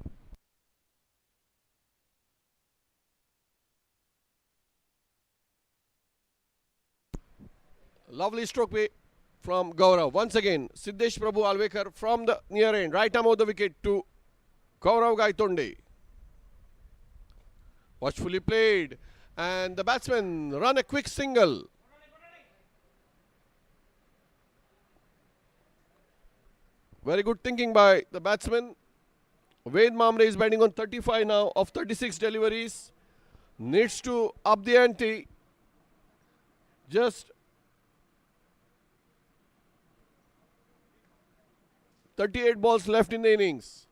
Lovely stroke play from Gaurav. Once again, Siddesh Prabhu Alvekar from the near end, right arm of the wicket to Gaurav Gaitonde. Watchfully played, and the batsmen run a quick single. Very good thinking by the batsman. Ved Mamre is batting on 35 now of 36 deliveries. Needs to up the ante. Just 38 balls left in the innings.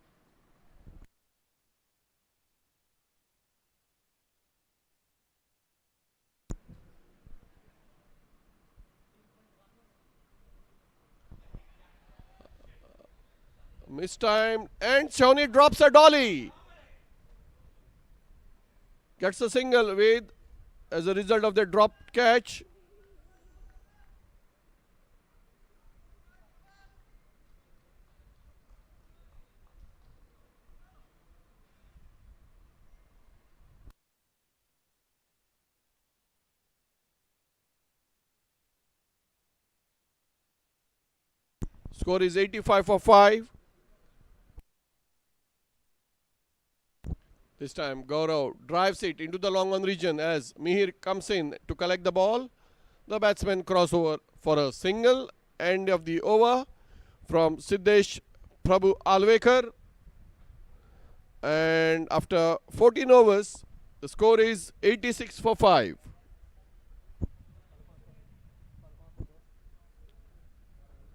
Mistimed, and Shawnee drops a dolly. Gets a single with as a result of the dropped catch. Score is 85 for 5. This time Gaurav drives it into the long on region as Mihir comes in to collect the ball. The batsman crossover for a single. End of the over from Siddesh Prabhu Alvekar. And after 14 overs, the score is 86 for 5.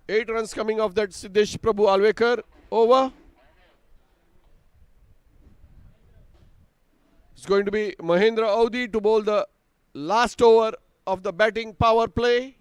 Eight runs coming off that Siddesh Prabhu Alvekar over. It's going to be Mahendra Audi to bowl the last over of the batting power play.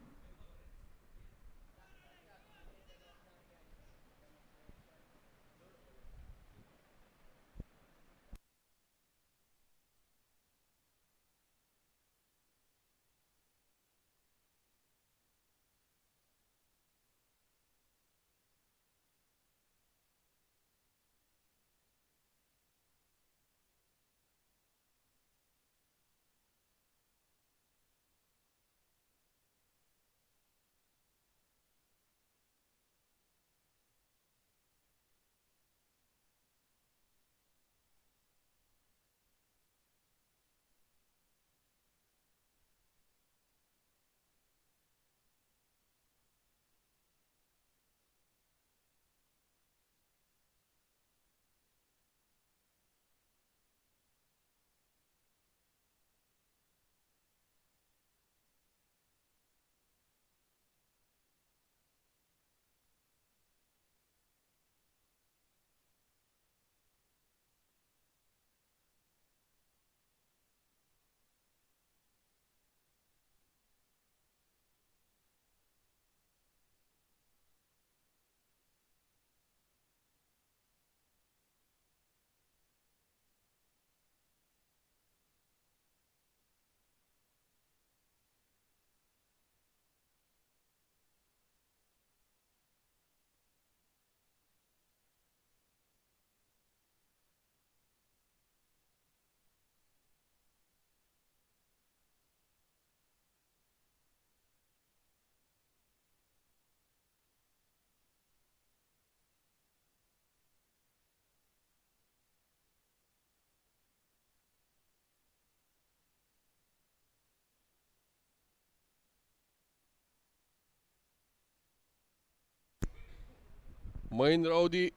Mahendra Audi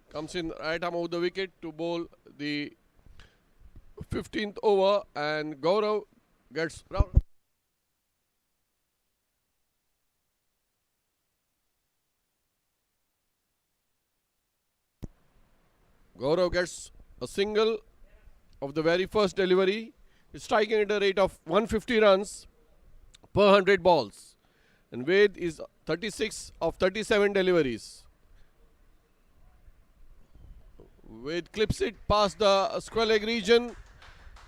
comes in right arm of the wicket to bowl the 15th over, and Gaurav gets a single of the very first delivery. striking at a rate of 150 runs per 100 balls. And Ved is 36 of 37 deliveries. Ved clips it past the square leg region,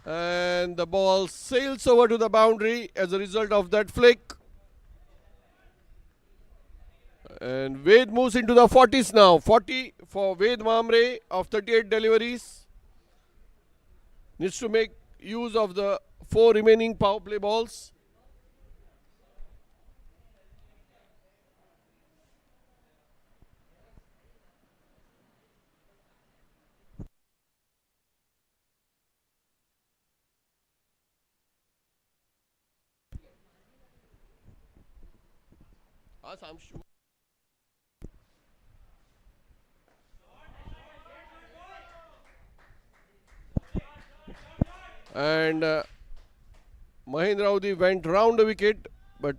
and the ball sails over to the boundary as a result of that flick. And Ved moves into the 40s now. 40 for Ved Mamre of 38 deliveries. Needs to make use of the 4 remaining power play balls. I'm sure. And Mahendra Audi went round the wicket, but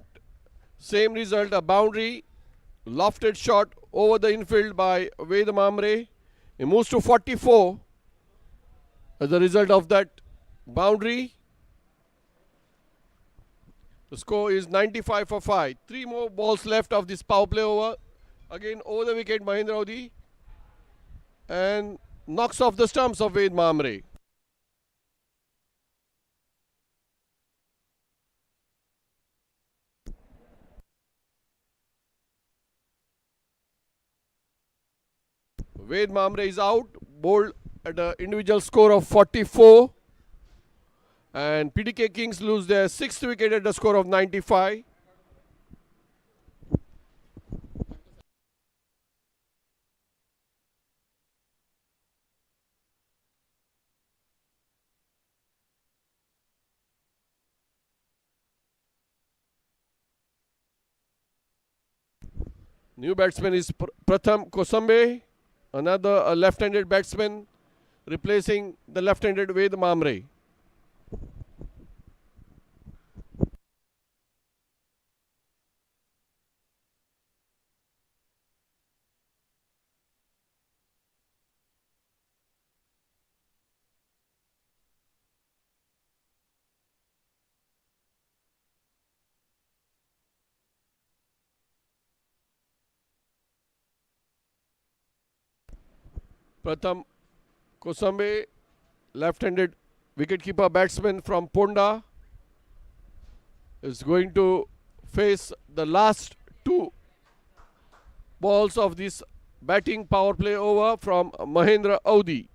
same result, a boundary, lofted shot over the infield by Ved Mamre. He moves to 44 as a result of that boundary. The score is 95 for 5. 3 more balls left of this power play over. Again over the wicket, Mahendra Audi, and knocks off the stumps of Ved Mamre. Ved Mamre is out, bowled at an individual score of 44. And PDK Kings lose their 6th wicket at a score of 95. New batsman is Pratham Kosambe, another left-handed batsman replacing the left-handed Ved Mamre. Pratham Kosambe, left-handed wicketkeeper batsman from Ponda, is going to face the last 2 balls of this batting power play over from Mahendra Audi.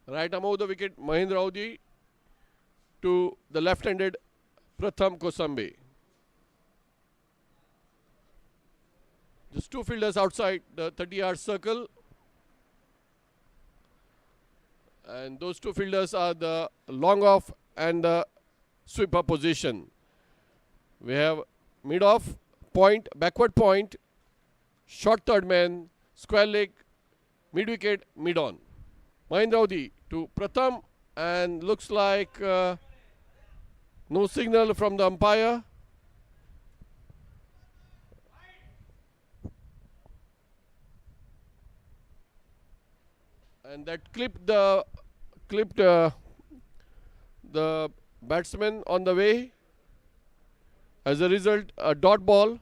Right above the wicket, Mahendra Audi to the left-handed Pratham Kosambe. Just 2 fielders outside the 30-yard circle. And those 2 fielders are the long off and the sweeper position. We have mid off, point, backward point, short third man, square leg, mid wicket, mid on. Mahendra Audi to Pratham, and looks like no signal from the umpire. And that clipped the batsman on the way. As a result, a dot ball.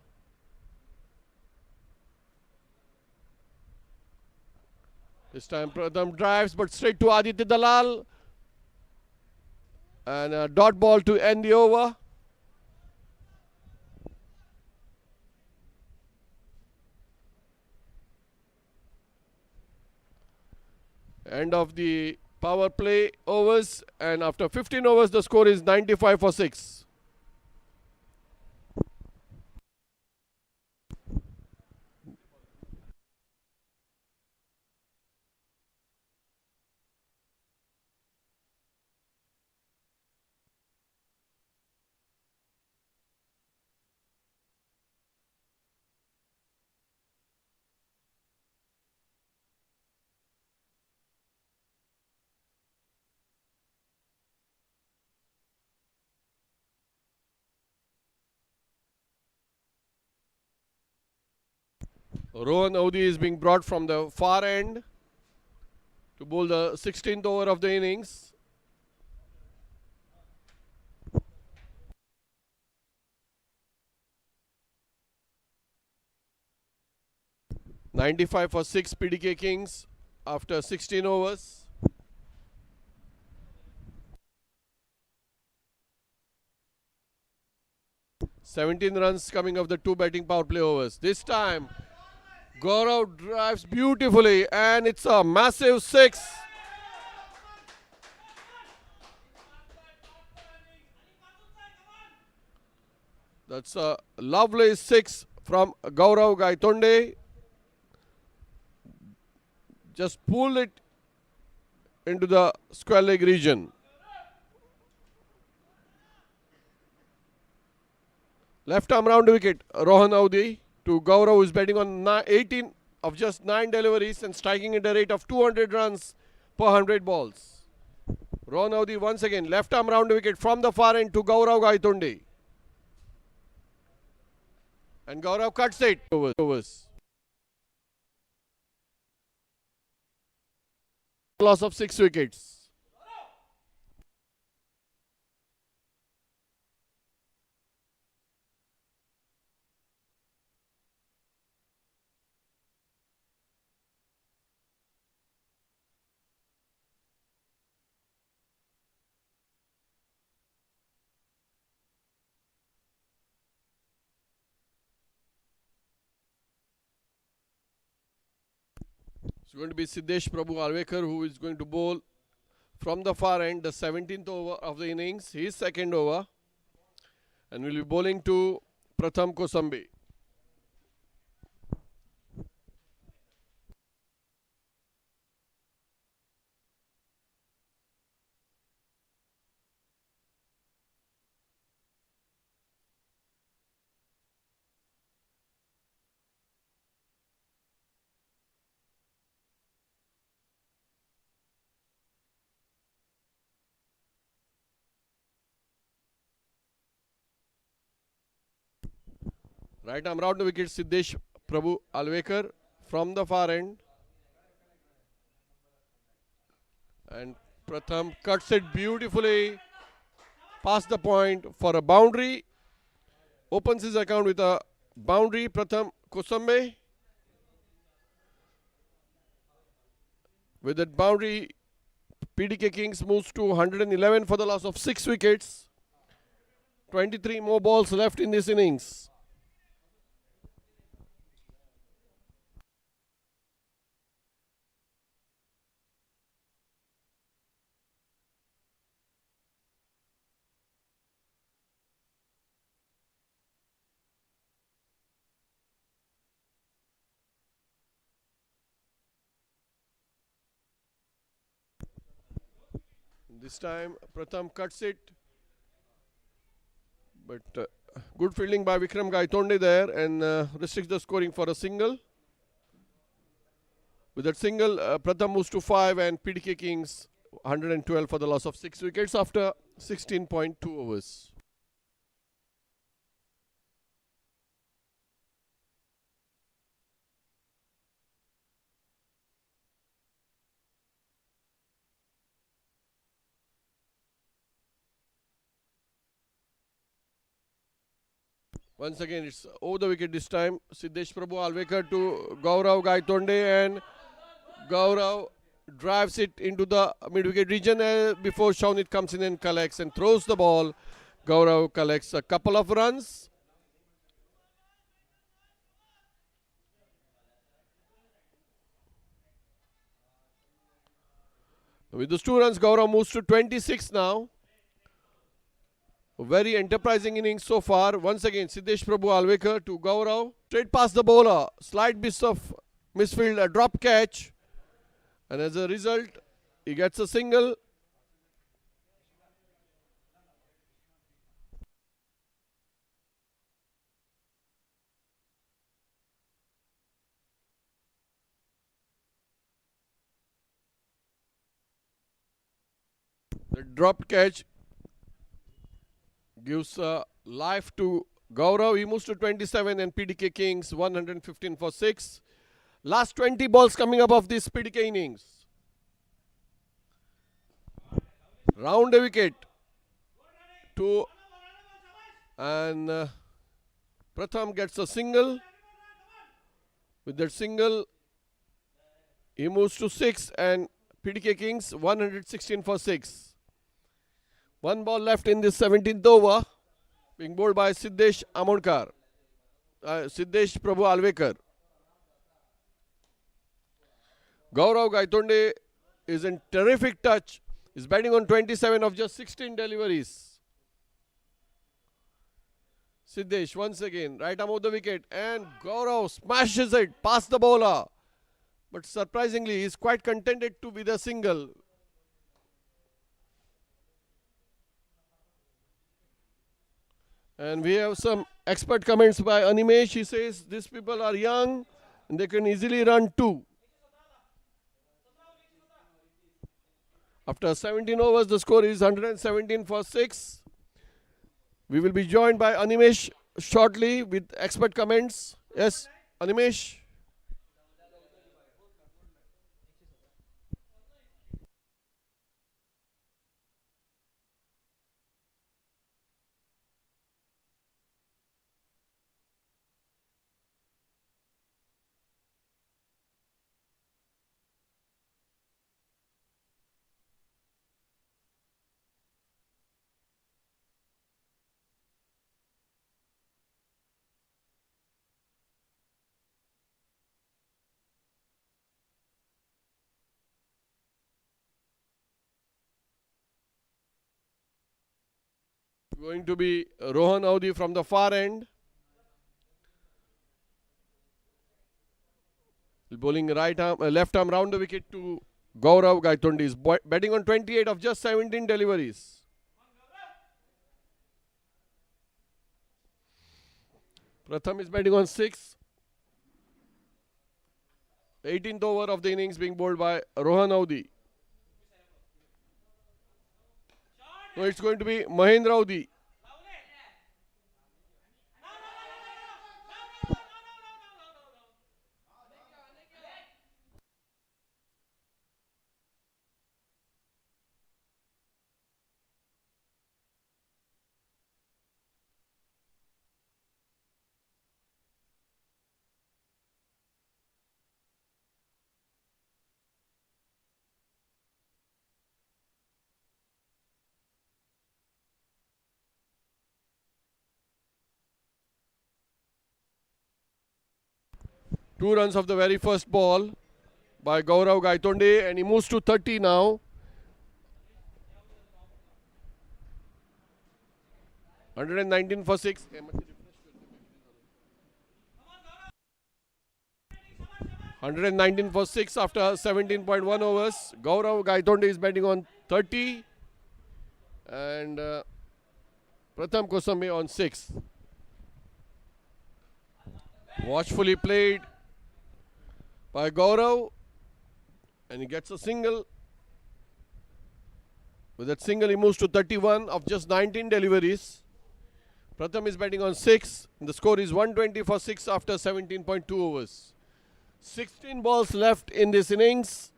This time Pratham drives, but straight to Aditya Dalal. And a dot ball to end the over. End of the power play overs, and after 15 overs the score is 95 for 6. Rohan Audi is being brought from the far end to bowl the 16th over of the innings. .95 for 6 PDK Kings after 16 overs. .17 runs coming of the 2 batting power play overs. This time Gaurav drives beautifully and it's a massive 6. That's a lovely 6 from Gaurav Gaitonde. Just pulled it into the square leg region. Left arm round wicket, Rohan Audi to Gaurav, who is batting on 18 of just 9 deliveries and striking at a rate of 200 runs per 100 balls. Rohan Audi once again, left arm round wicket from the far end to Gaurav Gaitonde. And Gaurav cuts it. Overs. Loss of 6 wickets. It's going to be Siddesh Prabhu Alvekar who is going to bowl from the far end, the 17th over of the innings, his second over, and will be bowling to Pratham Kosambi. Right arm round the wicket, Siddesh Prabhu Alvekar from the far end. And Pratham cuts it beautifully past the point for a boundary. Opens his account with a boundary, Pratham Kosambe. With that boundary, PDK Kings moves to 111 for the loss of 6 wickets. 23 more balls left in this innings. This time Pratham cuts it, but good fielding by Vikram Gaitonde there and restricts the scoring for a single. With that single, Pratham moves to 5 and PDK Kings 112 for the loss of 6 wickets after 16.2 overs. Once again, it's over the wicket this time. Siddesh Prabhu Alvekar to Gaurav Gaitonde, and Gaurav drives it into the mid-wicket region before Shaunit comes in and collects and throws the ball. Gaurav collects a couple of runs. With those 2 runs, Gaurav moves to 26 now. A very enterprising innings so far. Once again, Siddesh Prabhu Alvekar to Gaurav. Straight past the bowler. Slight bit of misfield, a drop catch. And as a result, he gets a single. The drop catch gives life to Gaurav, he moves to 27 and PDK Kings 115 for 6. Last 20 balls coming up of this PDK innings. Round a wicket. Two. And Pratham gets a single. With that single, he moves to 6 and PDK Kings 116 for 6. One ball left in this 17th over. Being bowled by Siddesh Amodkar. Siddesh Prabhu Alvekar. Gaurav Gaitonde is in terrific touch. He's batting on 27 of just 16 deliveries. Siddesh once again, right arm of the wicket, and Gaurav smashes it past the bowler. But surprisingly, he's quite contented to with a single. And we have some expert comments by Animesh. He says these people are young and they can easily run 2. After 17 overs, the score is 117 for 6. We will be joined by Animesh shortly with expert comments. Yes, Animesh. Going to be Rohan Audi from the far end. Bowling left arm round the wicket to Gaurav Gaitonde. Is batting on 28 of just 17 deliveries. Pratham is batting on 6. 18th over of the innings being bowled by Rohan Audi. So it's going to be Mahendra Audi. Two runs of the very first ball by Gaurav Gaitonde, and he moves to 30 now. 119 for 6. 119 for 6 after 17.1 overs. Gaurav Gaitonde is batting on 30. And Pratham Kosame on 6. Watchfully played by Gaurav. And he gets a single. With that single, he moves to 31 of just 19 deliveries. Pratham is batting on 6. And the score is 120 for 6 after 17.2 overs. 16 balls left in this innings.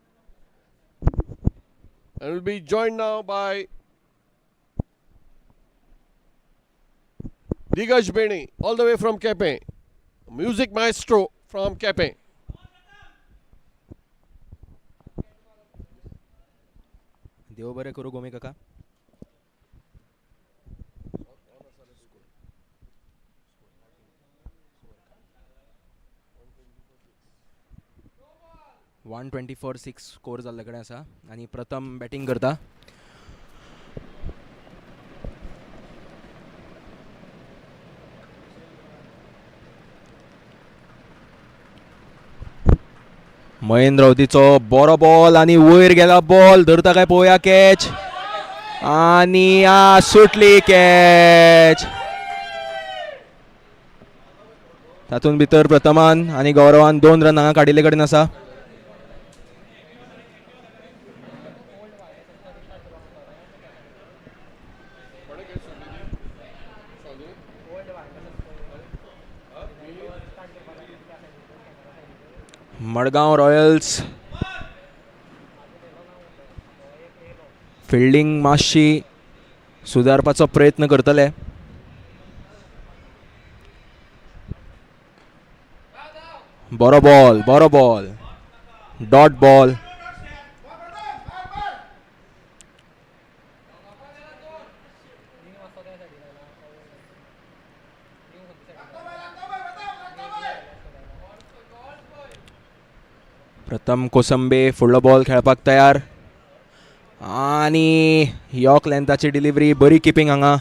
And will be joined now by Digaj Beni, all the way from Kepe. Music maestro from Kepe. देव बरे करू गोमे काका. One 24-6 score जाल्ले कडेन आसा आनी प्रथम batting करता. महेंद्र अवधीचो बरो बॉल आनी वयर गेला बॉल. धरता काय पळोवया कॅच आनी सुटली कॅच. तातूंत भितर प्रथमान आनी गौरवान 2 रन हांगा काडिल्ले कडेन आसा. मडगांव रॉयल्स फिल्डिंग मातशी सुदारपाचो प्रयत्न करतले. बरो बॉल डॉट बॉल. प्रथम कोसंबे फुडलो बॉल खेळपाक तयार आणि यॉक लेंथाची डिलिव्हरी बरी किपिंग हांगा.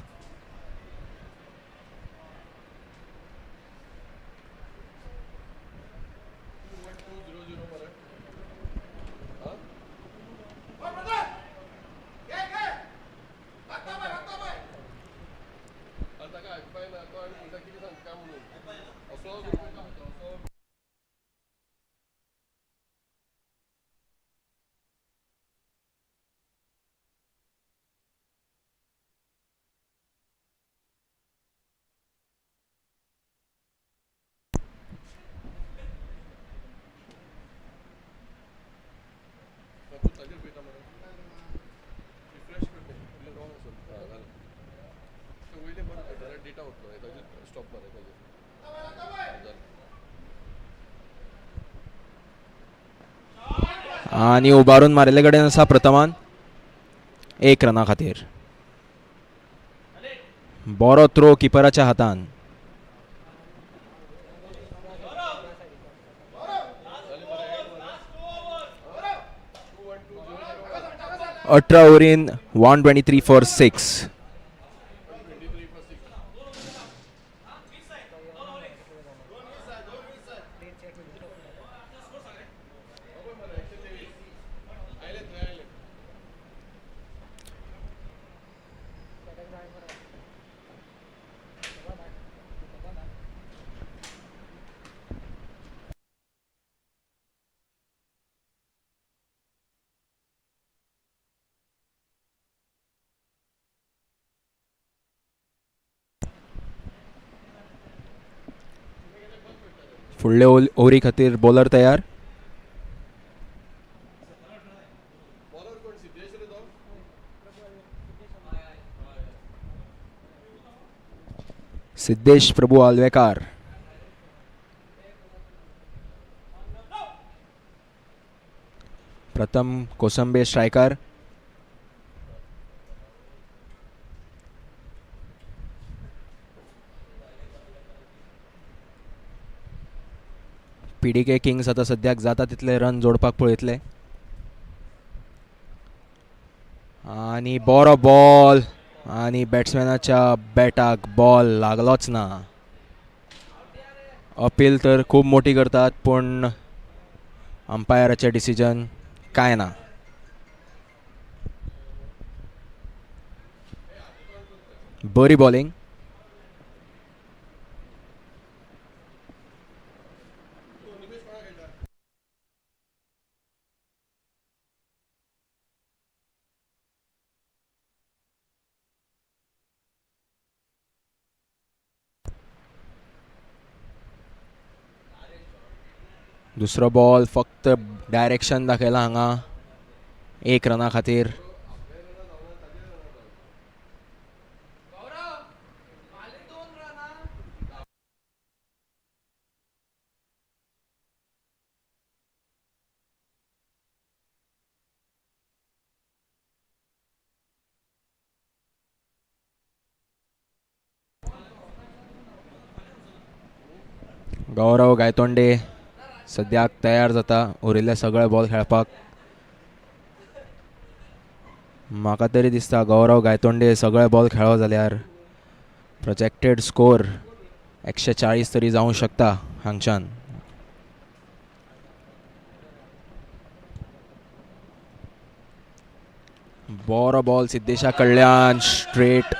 आणि उबारून मारिल्ले कडेन आसा प्रथमान 1 रना खातीर. बरो थ्रो किपराच्या हातान. अठरा ओव्हरीन 123 फॉर 6. फुडले ओव्हरी खातीर बॉलर तयार. सिद्धेश प्रभू आलवेकार. प्रथम कोसंबे स्ट्रायकर. पीडीके किंग्स आता सद्याक जाता तितले रन जोडपाक पळयतले. आणि बरो बॉल आणि बॅट्समॅनाच्या बॅटाक बॉल लागलोच ना. अपील तर खूब मोठी करतात पूण अंपायराचे डिसिजन काय ना. बरी बॉलिंग. दुसरो बॉल फक्त डायरेक्शन दाखयला हांगा 1 रना खातीर. गौरव गायतोंडे सद्याक तयार जाता उरिल्ले सगळे बॉल खेळपाक. म्हाका तरी दिसता गौरव गायतोंडे सगळे बॉल खेळो जाल्यार प्रोजेक्टेड स्कोर 140 तरी जावंक शकता हांगच्यान. बरो बॉल सिद्धेशा कडल्यान स्ट्रेट.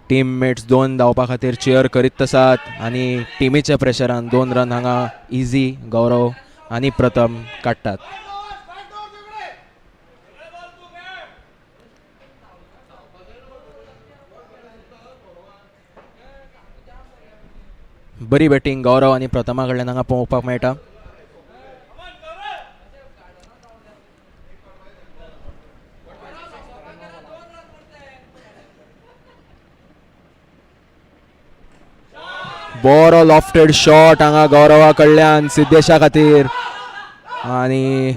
टीममेट्स 2 धांवपा खातीर चेअर करीत आसात आणि टिमीच्या प्रेशरान 2 रन हांगा इजी गौरव आणि प्रथम काडटात. बरी बॅटिंग गौरव आणि प्रथमा कडल्यान हांगा पळोवपाक मेळटा. बरो लॉफ्टेड शॉट हांगा गौरवा कडल्यान सिद्धेशा खातीर आणि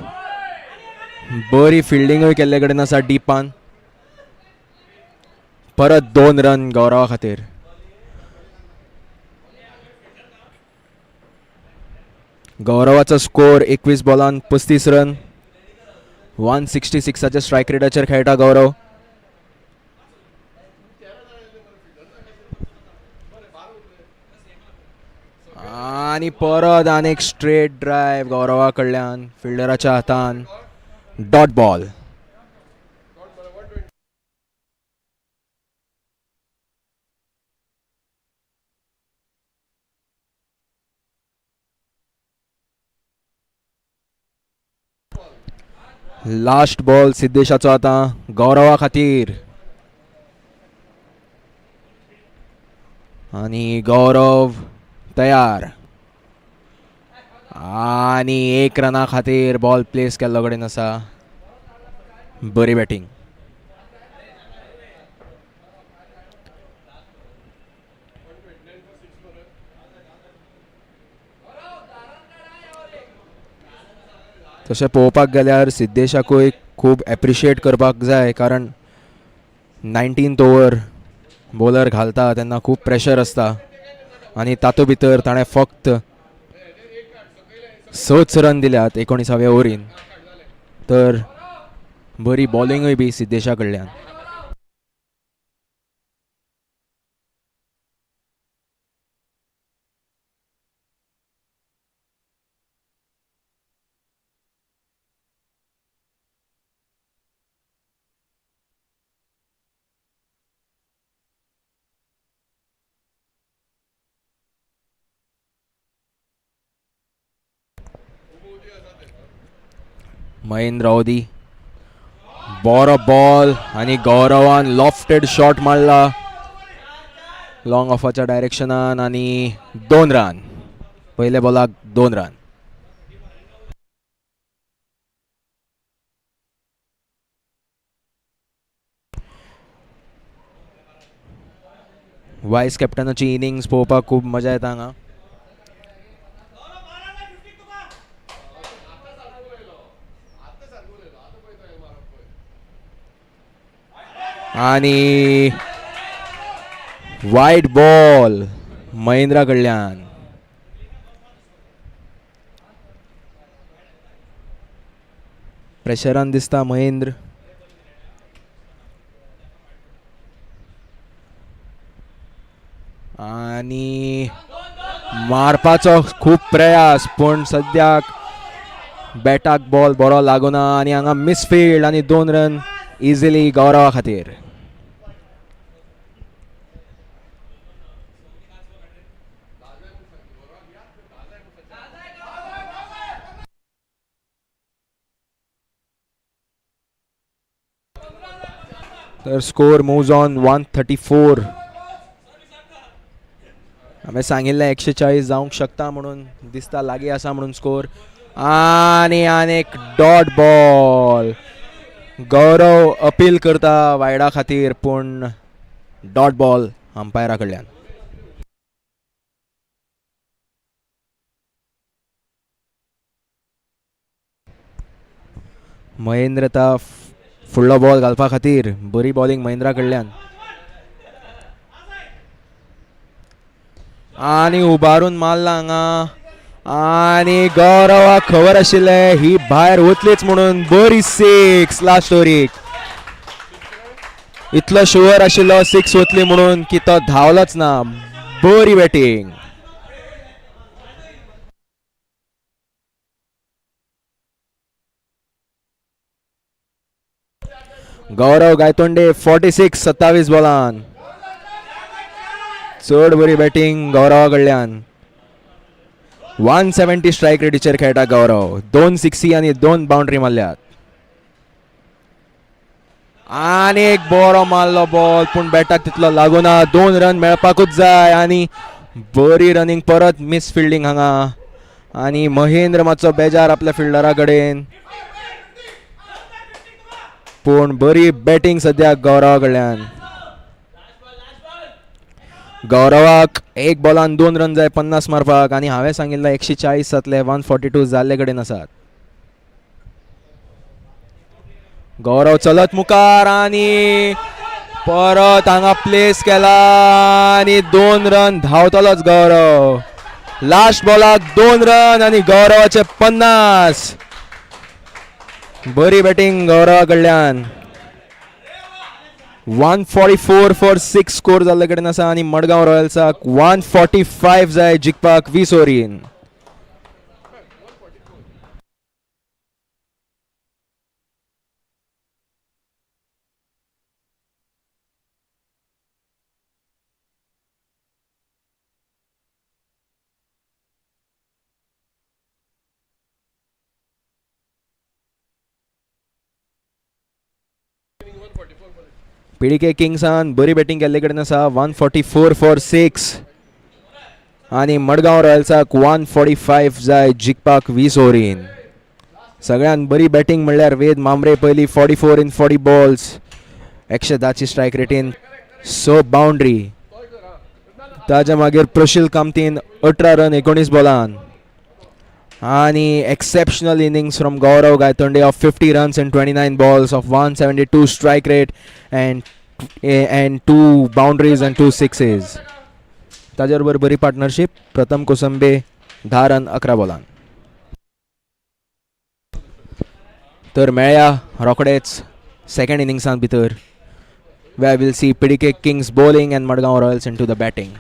बरी फिल्डिंगूय केल्ले कडेन आसा डीपान. परत 2 रन गौरवा खातीर. गौरवाचो स्कोर 21 बॉलान 35 रन. 166च्या स्ट्रायक रेटाचेर खेळटा गौरव. आणि परत अनेक स्ट्रेट ड्राइव गौरवा कडल्यान फिल्डराच्या हातान. Dot ball. लास्ट बॉल सिद्धेशाचो आता गौरवा खातीर आणि गौरव तयार आणि 1 रना खातीर बॉल प्लेस केल्लो कडेन आसा. बरी बॅटिंग. तशें पळोवपाक गेल्यार सिद्धेशाकूय खूब एप्रिशिएट करपाक जाय कारण 19th ओवर बॉलर घालता तेन्ना खूब प्रेशर आसता आणि तातूंत भितर ताणें फक्त 6 रन दिल्यात 19व्या ओव्हरीन. तर बरी बॉलिंगूय बी सिद्धेशा कडल्यान. महेंद्र अवधी बरो बॉल आणि गौरवान लॉफ्टेड शॉट मारला लॉंग ऑफाच्या डायरेक्शनान आणि 2 रन. पयले बॉलाक 2 रन. वायस कॅप्टनाची इनिंग्स पळोवपाक खूब मजा येता हांगा. आणि वाईट बॉल महेंद्रा कडल्यान. प्रेशरान दिसता महेंद्र. आणि मारपाचो खूब प्रयास पण सद्याक बॅटाक बॉल बरो लागुना आणि हांगा मिसफिल्ड आणि 2 रन इजिली गौरवा खातीर. तर स्कोर मूव्स ऑन 134. हांवें सांगिल्लें 140 जावंक शकता म्हणून दिसता लागीं आसा म्हणून स्कोर. आणि आनीक डॉट बॉल. गौरव अपील करता वायडा खातीर पूण डॉट बॉल अंपायरा कडल्यान. महेंद्र आता फुडलो बॉल घालपा खातीर. बरी बॉलिंग महेंद्रा कडल्यान. आणि उबारून मारला हांगा आणि गौरवाक खबर आशिल्लें ही भायर वतलीच म्हणून. बरी 6 लास्ट ओव्हरीक. इतलो शुअर आशिल्लो 6 वतली म्हणून की तो धांवलोच ना. बरी बॅटिंग. गौरव गायतोंडे 46 27 बॉलान. चड बरी बॅटिंग गौरवा कडल्यान. 170 स्ट्रायक रेटीचेर खेळटा गौरव. 2 सिक्सी आणि 2 बाउंड्री मारल्यात. आणि एक बरो मारलो बॉल पूण बॅटाक तितलो लागुना. 2 रन मेळपाकूच जाय आणि बरी रनिंग परत मिस फिल्डिंग हांगा आणि महेंद्र मातसो बेजार आपल्या फिल्डरा कडेन पूण बरी बॅटिंग सद्या गौरवा कडल्यान गौरवाक एक बॉलान 2 रन जाय 50 मारपाक आणि हांवें सांगिल्लें 140 जातले 142 जाल्ले कडेन आसात गौरव चलत मुखार आणि परत हांगा प्लेस केला आणि 2 रन धांवतलोच गौरव लास्ट बॉलाक 2 रन आणि गौरवाचे 50 बरी बॅटिंग गौरवा कडल्यान 144 फॉर 6 स्कोर जाल्ले कडेन आसा आणि मडगांव रॉयल्साक 145 जाय जिखपाक 20 ओव्हरीन पीडीके किंग्सान बरी बॅटिंग केल्ले कडेन आसा 144 फॉर 6 आणि मडगांव रॉयल्साक 145 जाय जिखपाक 20 ओव्हरीन सगळ्यान बरी बॅटिंग म्हणल्यार वेद मांबरे पयली 44 इन 40 बॉल्स 110 स्ट्रायक रेटीन सो बाउंड्री ताच्या मागीर प्रशील कामतीन 18 रन 19 बॉलान आणि exceptional innings from Gaurav Gaitonde of 50 runs in 29 balls of 172 strike rate and 2 boundaries and 2 sixes ताजे बरोबर बरी पार्टनरशिप प्रथम कोसंबे 10 रन 11 बॉलान तर मेळया रोखडेच सेकंड इनिंग्सान भितर where we'll see PDK Kings bowling and Madgao Royals into the batting.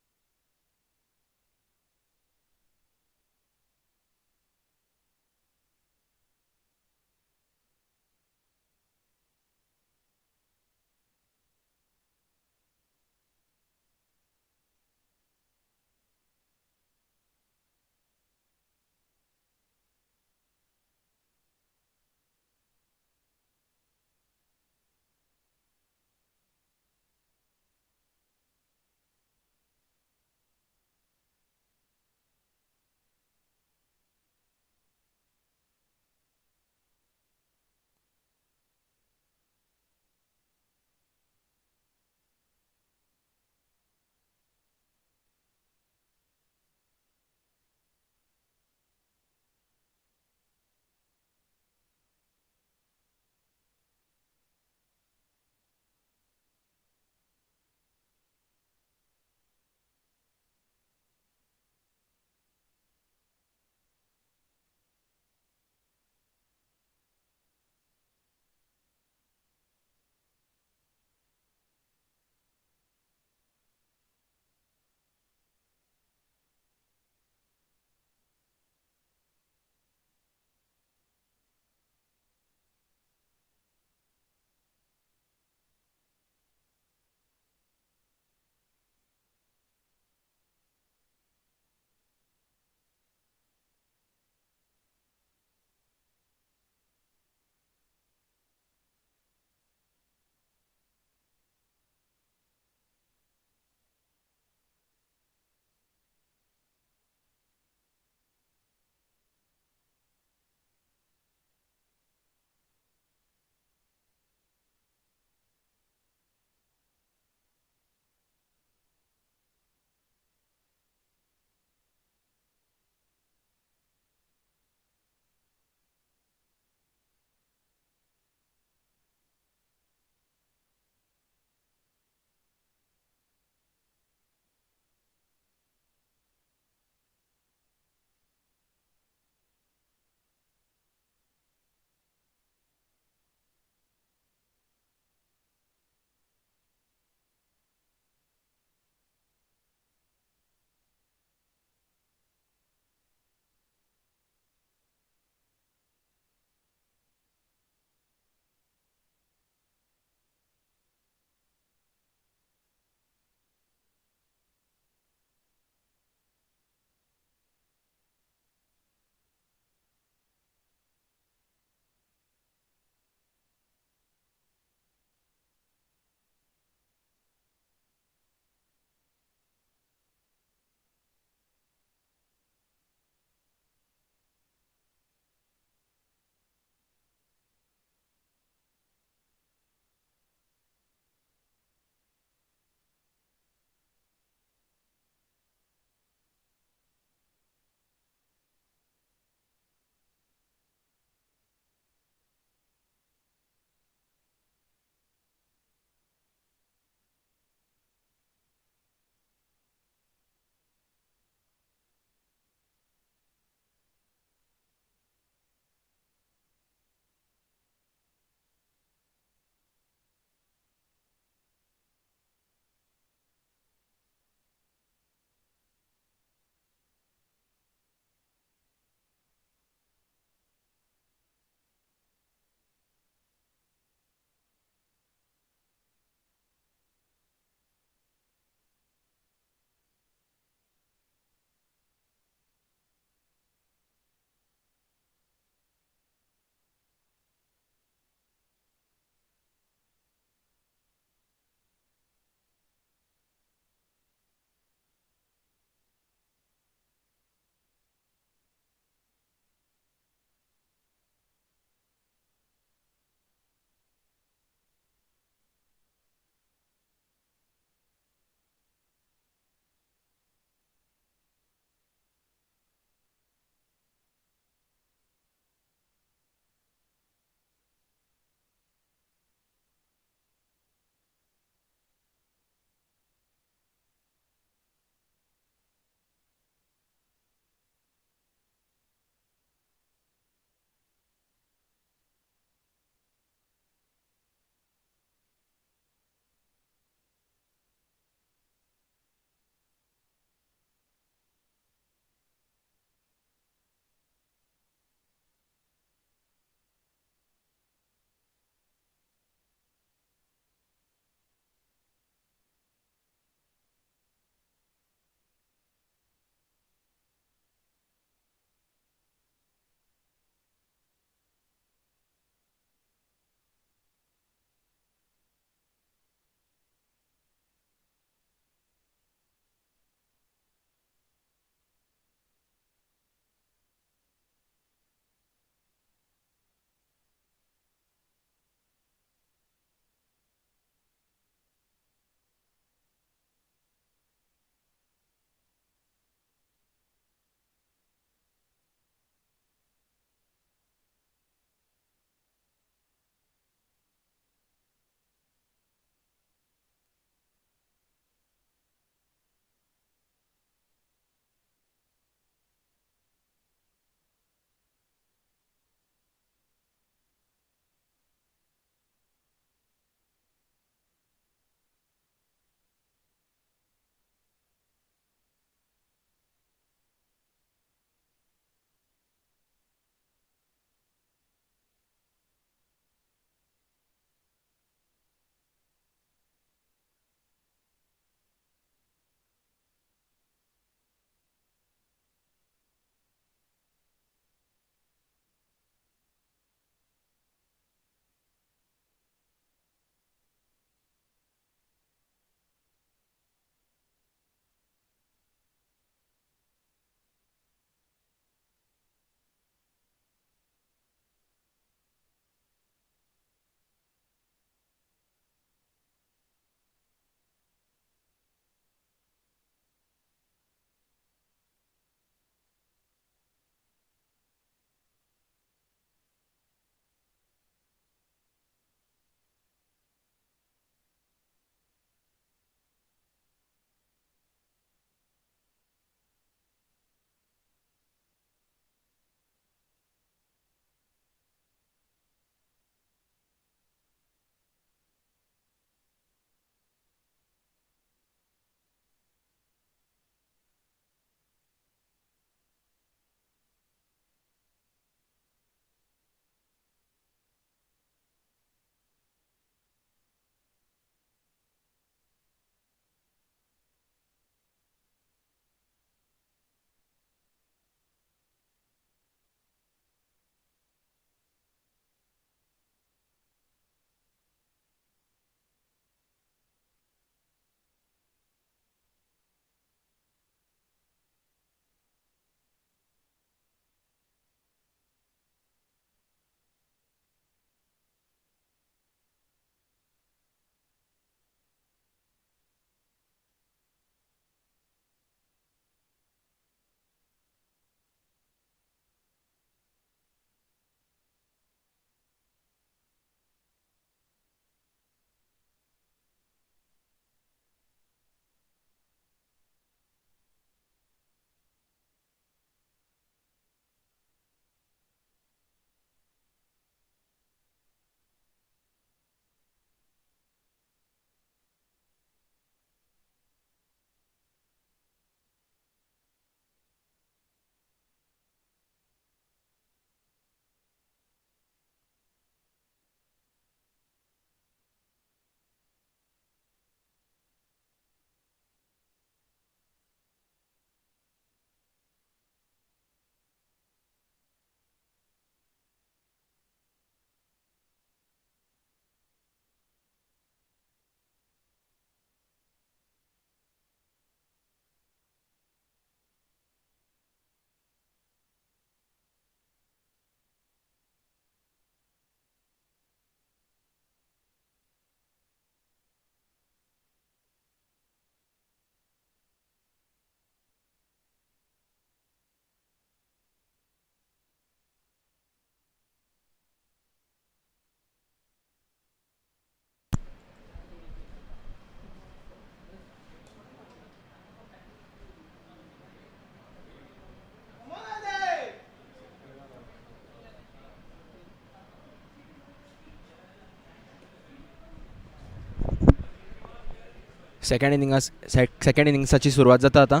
Second इनिंग्साची सुरवात जाता आता.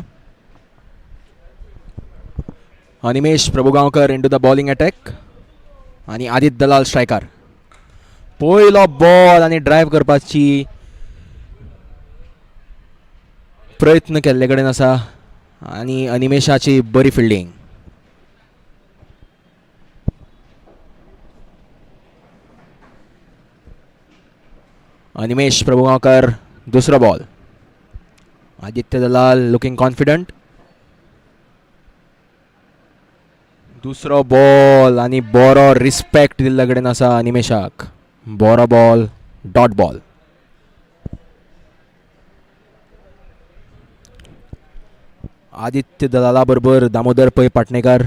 Animesh Prabhugaonkar into the bowling attack आणि आदित्य दलाल स्ट्रायकार. पयलो बॉल आणि ड्रायव्ह करपाची प्रयत्न केल्ले कडेन आसा आणि अनिमेशाची बरी फिल्डिंग. अनिमेश प्रभुगांवकर दुसरो बॉल. आदित्य दलाल लुकिंग कॉन्फिडंट. दुसरो बॉल आणि बरो रिस्पेक्ट दिल्ले कडेन आसा अनिमेशाक. बरो बॉल, डॉट बॉल. आदित्य दलाला बरोबर दामोदर पै पाटणेकर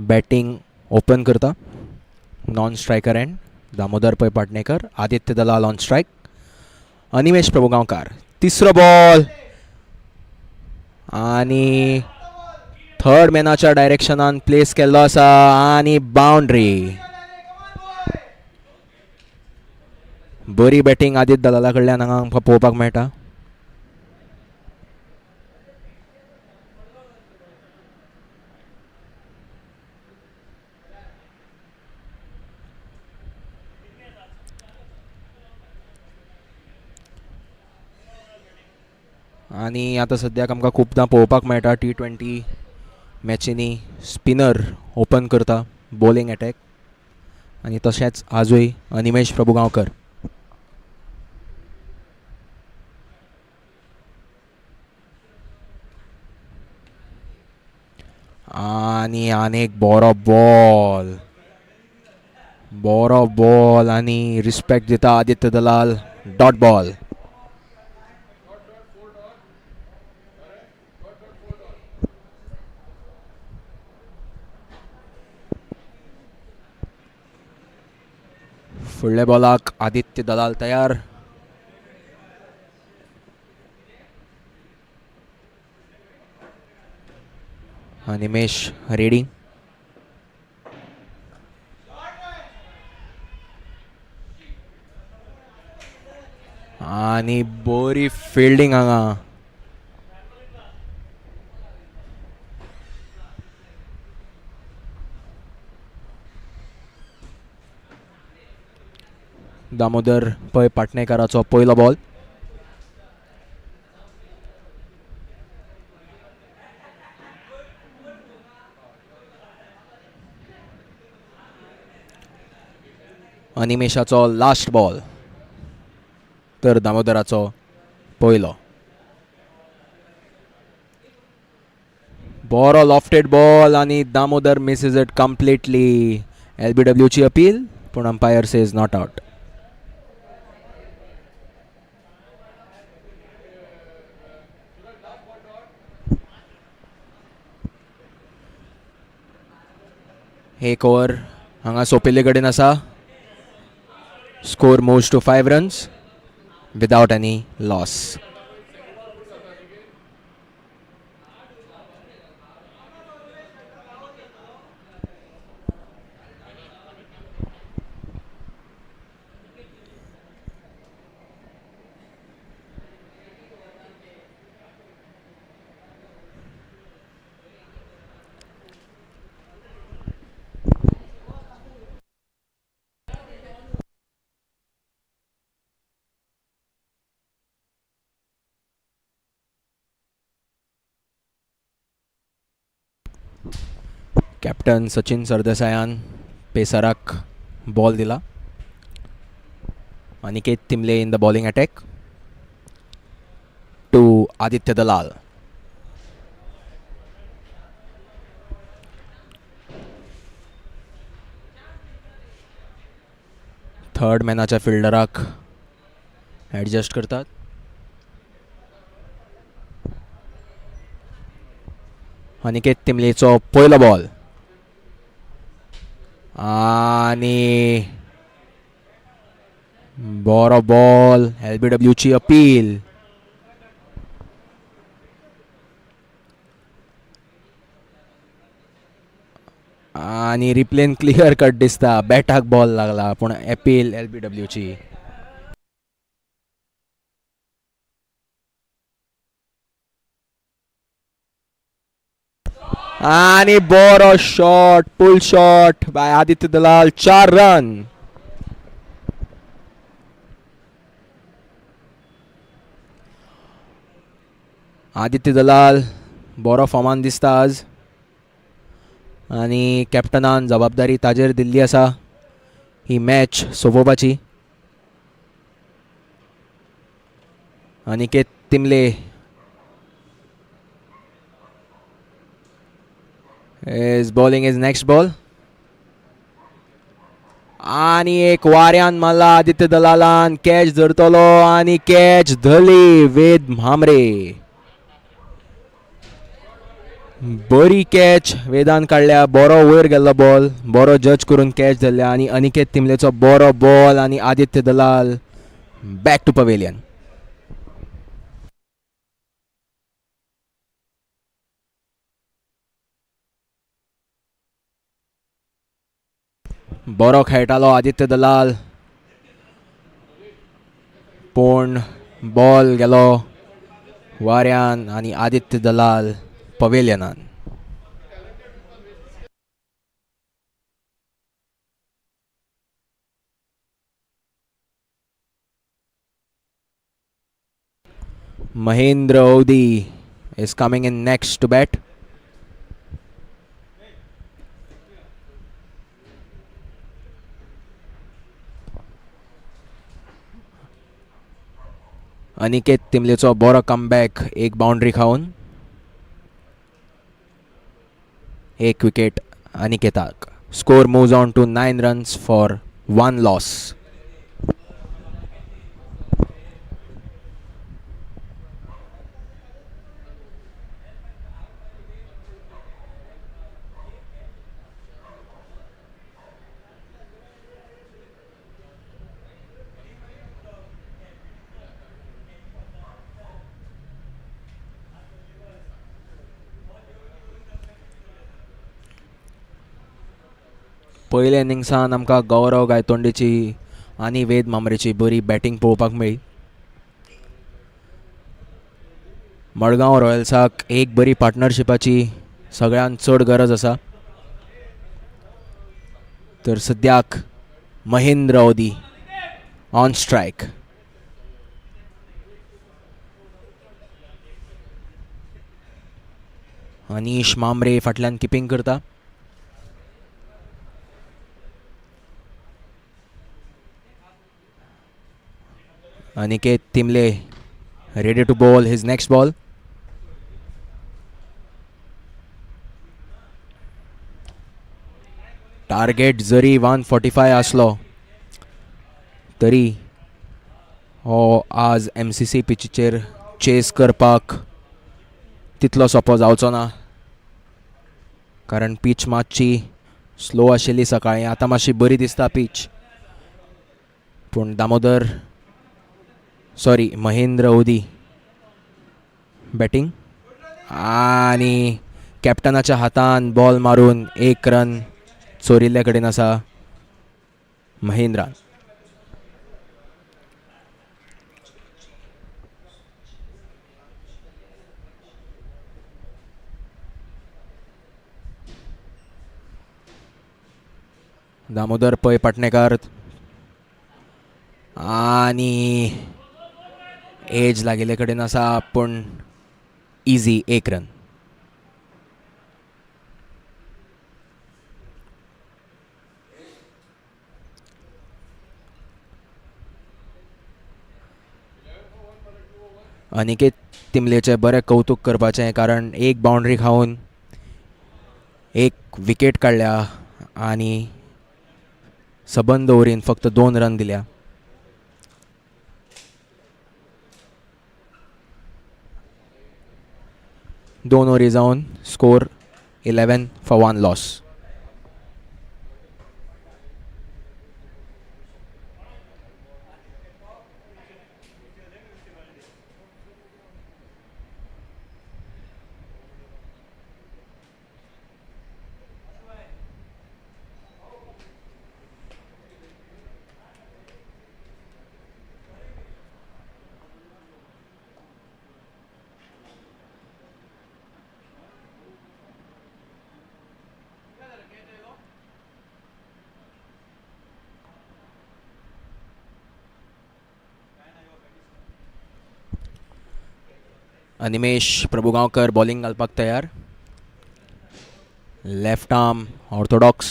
बॅटिंग ओपन करता. Non striker and Damodar Pai Patnekar, Aditya Dalal on strike. Animesh Prabhugaonkar तिसरो बॉल आणि थर्ड मॅनाच्या डायरेक्शनान प्लेस केल्लो आसा आणि बाउंड्री. बरी बॅटिंग आदित्य दलाला कडल्यान हांगा आमकां पळोवपाक मेळटा. आणि आता सद्याक आमकां खुबदां पळोवपाक मेळटा T20 मॅचींनी स्पिनर ओपन करता बॉलिंग अटॅक आणि तशेंच आजूय अनिमेश प्रभुगांवकर. आणि अनेक बरो बॉल आणि रिस्पेक्ट दिता आदित्य दलाल. Dot ball. फुडल्या बॉलाक आदित्य दलाल तयार. अनिमेश रेडी. आणि बरी फिल्डिंग हांगा. दामोदर पै पाटणेकराचो पयलो बॉल. अनिमेशाचो लास्ट बॉल तर दामोदराचो पयलो. बरो लॉफ्टेड बॉल आणि Damodar misses it completely. LBW ची अपील पण अंपायर सेज नॉट आउट. एक ओव्हर हांगा सोंपिल्ले कडेन आसा. Score moves to 5 runs without any loss. Captain Sachin सरदेसायान पेसराक बॉल दिला. Aniket Timle in the bowling attack to Aditya Dalal. Third मॅनाच्या फिल्डराक ॲडजस्ट करतात. अनिकेत तिमलेचो पयलो बॉल आणि बरो बॉल. LBW ची अपील. आणि रिप्लेन क्लियर कट दिसता. बॅटाक बॉल लागला पण अपील LBW ची. आणि बरो shot, pull shot by Aditya Dalal. 4 run. Aditya Dalal बरो फॉर्मान दिसता आज आणि कॅप्टनान जबाबदारी ताजेर दिल्ली आसा ही मॅच सोपोवपाची. Aniket Timle is bowling his next ball. आणि एक वाऱ्यान मारला आदित्य दलालान. कॅच धरतलो आणि कॅच धरली वेद म्हामरे. बरी कॅच वेदान काडल्या. बरो वयर गेल्लो बॉल, बरो जज करून कॅच धरल्या आणि अनिकेत तिमलेचो बरो बॉल आणि आदित्य दलाल बॅक टू पवेलियन. बरो खेळटालो आदित्य दलाल पूण बॉल गेलो वाऱ्यान आणि आदित्य दलाल पवेलियनान. Mahendra Odi is coming in next to bat. Aniket तिमलेचो बरो कमबॅक. एक बाउंड्री खाऊन एक wicket अनिकेताक. Score moves on to 9 runs for 1 loss. पयल्या इनिंग्सान आमकां गौरव गायतोंडेची आनी वेद मामरेची बरी बॅटिंग पळोवपाक मेळ्ळी. मडगांव रॉयल्साक एक बरी पार्टनरशिपाची सगळ्यान चड गरज आसा. तर सद्याक महेंद्र ओदी ऑन स्ट्रायक. अनीश मामरे फाटल्यान किपिंग करता. Aniket Timle ready to bowl his next ball. Target जरी 145 आसलो तरी हो आज MCC पिचीचेर चेस करपाक तितलो सोंपो जावचो ना, कारण पीच मातशी स्लो आशिल्ली सकाळी. आतां मातशी बरी दिसता पीच. पूण महेंद्र ओदी बॅटिंग आणि कॅप्टनाच्या हातान बॉल मारून 1 रन चोरिल्ले कडेन आसा महेंद्रान. दामोदर पै पाटणेकार आणि एज लागिल्ले कडेन आसा पूण इजी 1 रन. अनिकेत तिमलेचे बरें कौतुक करपाचें, कारण एक बाउंड्री खाऊन एक विकेट काडल्या आणि सबंद ओव्हरीन फक्त 2 रन दिल्या. दोन ओव्हरी जावन score 11 for 1 loss. Animesh Prabhugaonkar bowling घालपाक तयार. Left arm orthodox.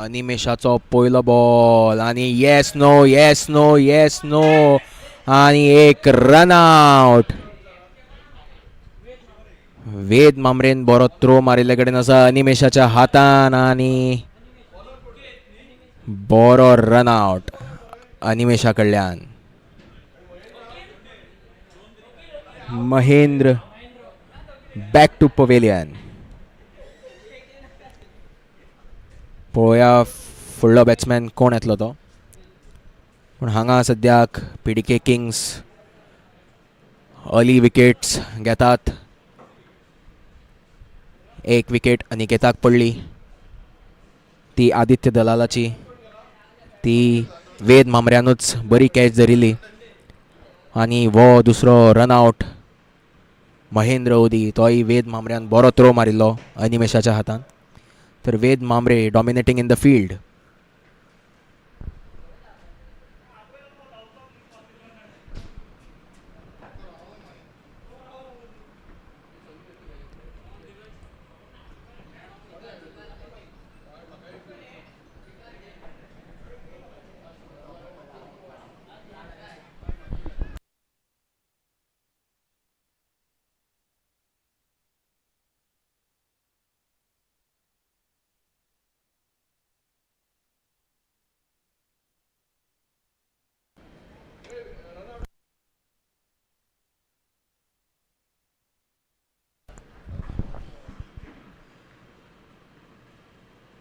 अनिमेशाचो पयलो बॉल आणि yes no yes no yes no आणि एक रन आउट. वेद मामरेन बरो थ्रो मारिल्ले कडेन आसा अनिमेशाच्या हातान आणि बरो रन आउट अनिमेशा कडल्यान. Mahendra back to pavilion. पळोवया फुडलो बॅट्समॅन कोण येतलो तो. पूण हांगा सद्याक पीडीके किंग्स अर्ली विकेट्स घेतात. एक विकेट अनिकेताक पडली, ती आदित्य दलालाची. ती वेद मामऱ्यानूच बरी कॅच धरिल्ली आणि वो दुसरो रन आउट महेंद्र ओदी, तोय वेद मामऱ्यान बरो थ्रो मारिल्लो अनिमेशाच्या हातान. तर Ved Mamre dominating in the field.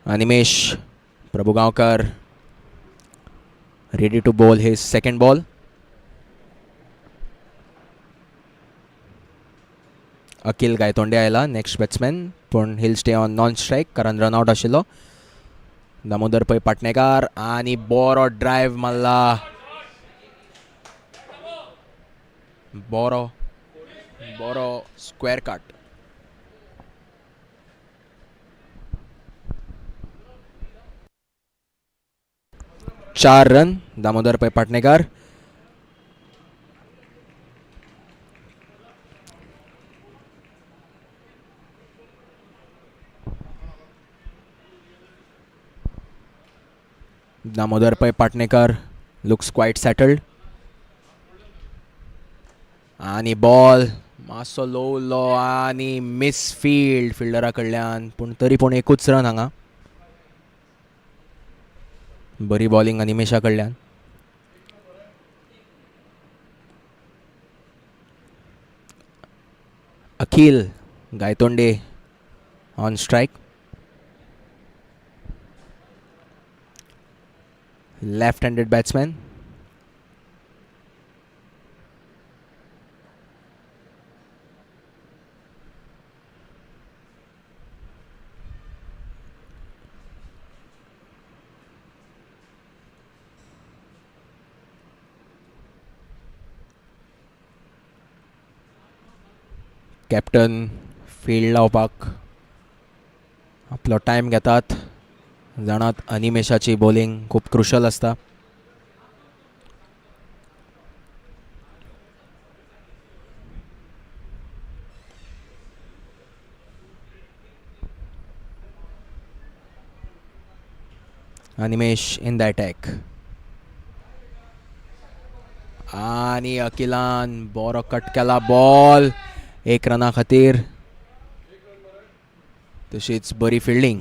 Animesh Prabhugaonkar ready to bowl his second ball. Akhil Gaitonde आयला नेक्स्ट बॅट्समॅन, पूण he'll stay on non strike कारण रनआउट आशिल्लो. दामोदर पै पाटणेकार आणि बरो ड्रायव्ह मारला. बरो बरो स्क्वेअर कट. चार run Damodar Pai Patnekar. Damodar Pai Patnekar looks quiet settled आणि बॉल मातसो लो उरलो आणि मिस फील्ड फिल्डरा कडल्यान, पूण तरी पूण एकूच रन हांगा. बरी बॉलिंग अनिमेशा कडल्यान. Akhil Gaitonde on strike. Left handed batsman. Captain field लावपाक आपलो टायम घेतात. जाणात अनिमेशाची बॉलिंग खूप क्रुशल आसता. अनिमेश इन द अटॅक आणि अखिलान बरो कट केला बॉल. एक रना खातीर. तशीच बरी फिल्डिंग.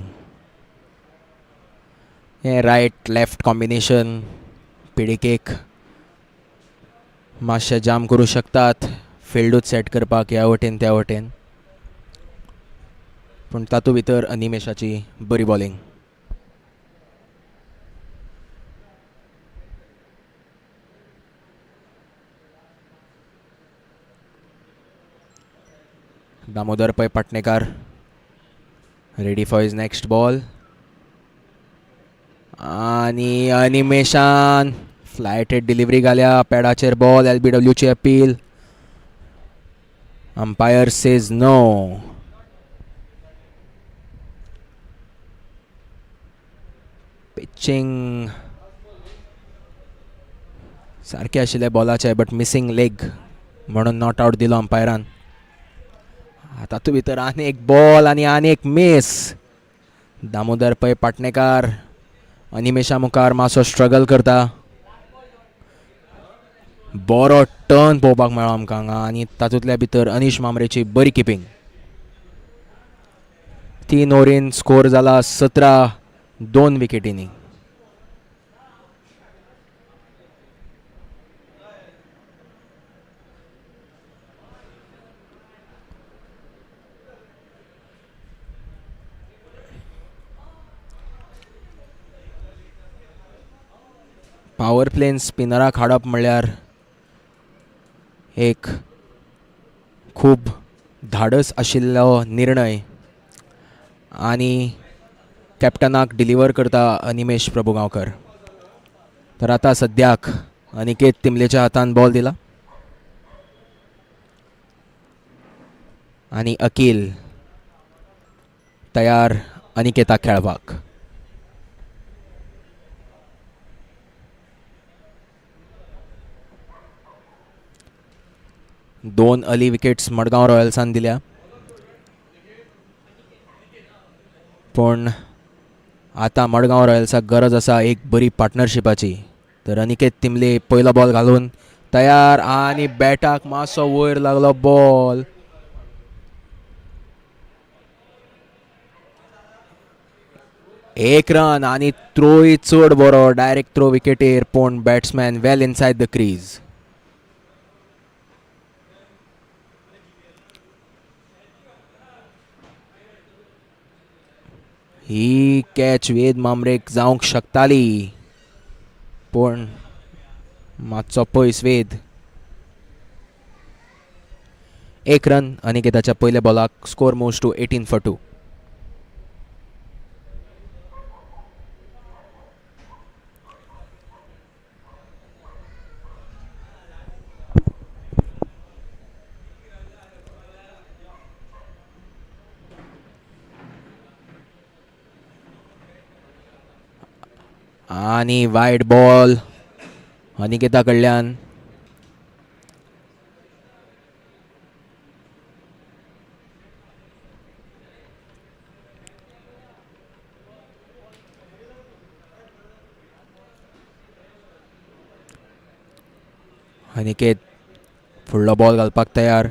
हे रायट लेफ्ट कॉम्बिनेशन पीडीकेक मातशें जाम करूं शकतात फिल्डूच सेट करपाक ह्या वटेन त्या वटेन, पूण तातूंत भितर अनिमेशाची बरी bowling. Damodar Pai Patnekar ready for his next ball आणि अनिमेशान फ्लायटेड डिलिव्हरी घाल्या पॅडाचेर बॉल. LBWची appeal. Umpire says no. Catching सारखे आशिल्ले बॉलाचे बट मिसिंग लेग म्हणून नॉट आउट दिलो अंपायरान. तातूंत भितर आनी एक बॉल आनी एक मिस. दामोदर पै पाटणेकार अनिमेशा मुखार मातसो स्ट्रगल करता. बरो टर्न पळोवपाक मेळ्ळो आमकां हांगा आनी तातूंतल्या भितर अनीश मामरेची बरी किपींग. 3 ओव्हरीन स्कोर जाला 17 2 विकेटींनी. पॉवर प्लेन स्पिनराक हाडप म्हणल्यार एक खूब धाडस आशिल्लो निर्णय आनी कॅप्टनाक डिलिव्हर करता अनिमेश प्रभुगांवकर. तर आतां सद्याक अनिकेत तिंबलेच्या हातान बॉल दिला आनी अकील तयार अनिकेताक खेळपाक. दोन अर्ली विकेट्स मडगांव रॉयल्सान दिल्या पण आतां मडगांव रॉयल्साक गरज आसा एक बरी पार्टनरशिपाची. तर अनिकेत तिंबले पयलो बॉल घालून तयार आनी बॅटाक मातसो वयर लागलो बॉल. एक रन आनी थ्रोय चड बरो डायरेक्ट थ्रो विकेटीर पूण batsman well inside the crease. ही कॅच वेद मामरेक जावंक शकताली पूण मातसो पयस वेद. एक रन अनिकेताच्या पयल्या बॉलाक. Score moves to 18 for 2. आनी वायड बॉल अनिकेता कडल्यान. अनिकेत फुडलो बॉल घालपाक तयार.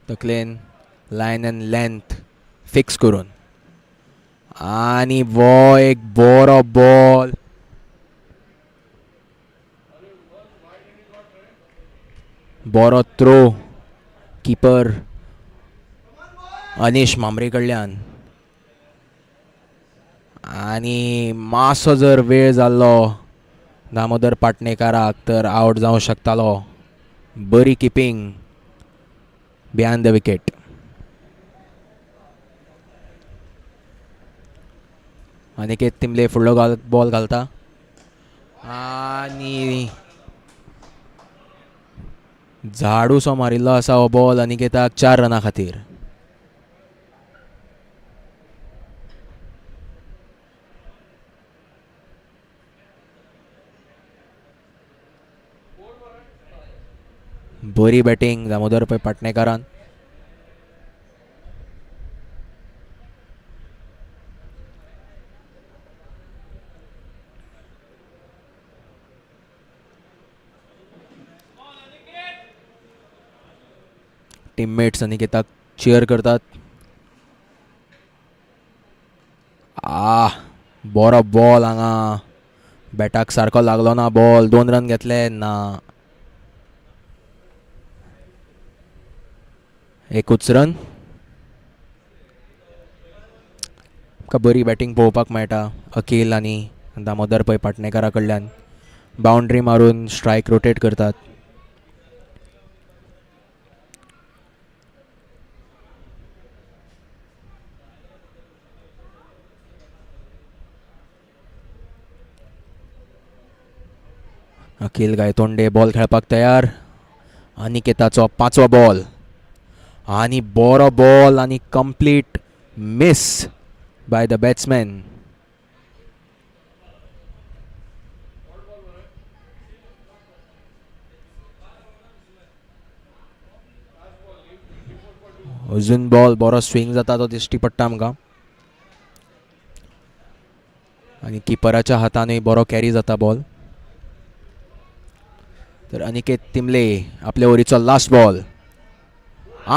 तकलेन लायन एंड लेंथ फिक्स करून आनी वो एक बरो बॉल. बरो थ्रो कीपर अनीश मामरे कडल्यान आनी मातसो जर वेळ जाल्लो दामोदर पाटणेकाराक तर आवट जावंक शकतालो. बरी keeping behind the wicket. Aniket Timble फुडलो बॉल घालता आनी झाडूसो मारिल्लो आसा हो बॉल अनिकेताक 4 रनां खातीर. बरी बॅटिंग दामोदर पै पाटणेकारान. टीममेट्स अनिकेताक चीयर करतात. बरो बॉल हांगा बॅटाक सारको लागलो ना बॉल. 2 रन घेतले ना. एकूच रन. बरी बॅटिंग पळोवपाक मेळटा अकील आनी दामोदर पै पाटणेकारा कडल्यान. बाउंड्री मारून स्ट्रायक रोटेट करतात. अकील गायतोंडे बॉल खेळपाक तयार. अनिकेताचो 5वो बॉल आनी बरो बॉल आनी complete miss by the batsman. अजून बॉल बरो स्विंग जाता तो दिश्टी पडटा आमकां आनी किपराच्या हातानूय बरो कॅरी जाता बॉल. तर अनिकेत तिमले आपल्या ओव्हरीचो लास्ट बॉल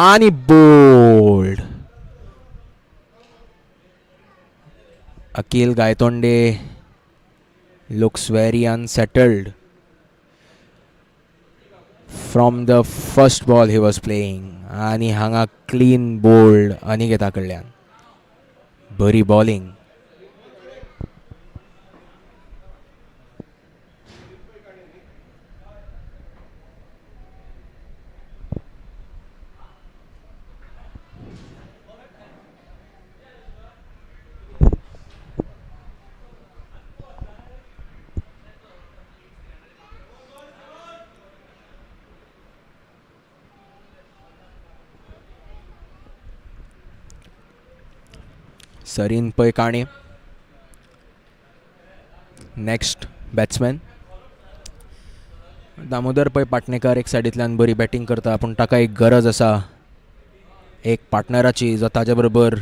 आणि bold. Akhil Gaitonde looks very unsettled from the first ball he was playing आणि हांगा क्लीन बोल्ड अनिकेता कडल्यान. बरी bowling. Sarin Pai Kane next batsman. Damodar Pai Patnekar एक सायडींतल्यान बरी बॅटिंग करता पूण ताका एक गरज आसा एक पार्टनराची जो ताजे बरोबर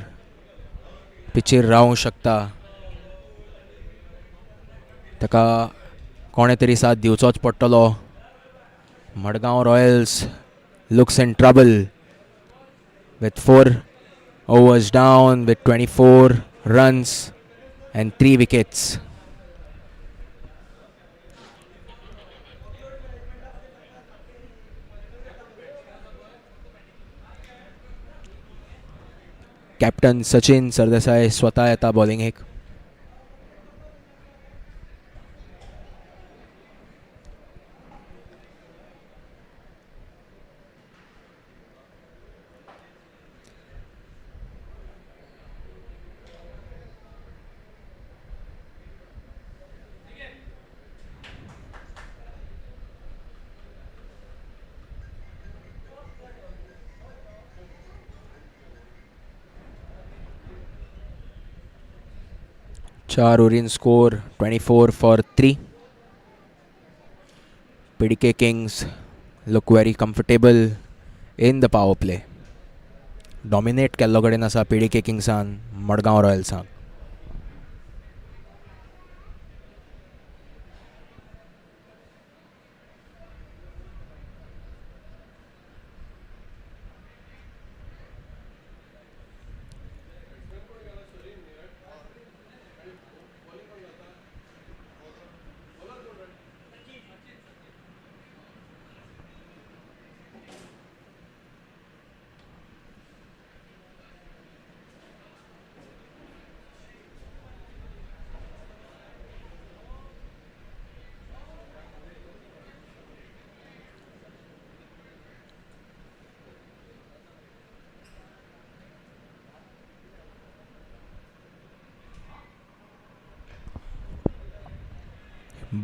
पिचेर रावूंक शकता. ताका कोणे तरी साथ दिवचोच पडटलो. Madgaon Royals looks in trouble with 4 overs down with 24 runs and 3 wickets. Captain Sachin Sardesai स्वतः येता बॉलिंगेक. चार ovarian score 24 for 3. PDK Kings look very comfortable in the power play. Dominate केल्लो कडेन आसा PDK Kingsan मडगांव रॉयल्सांक.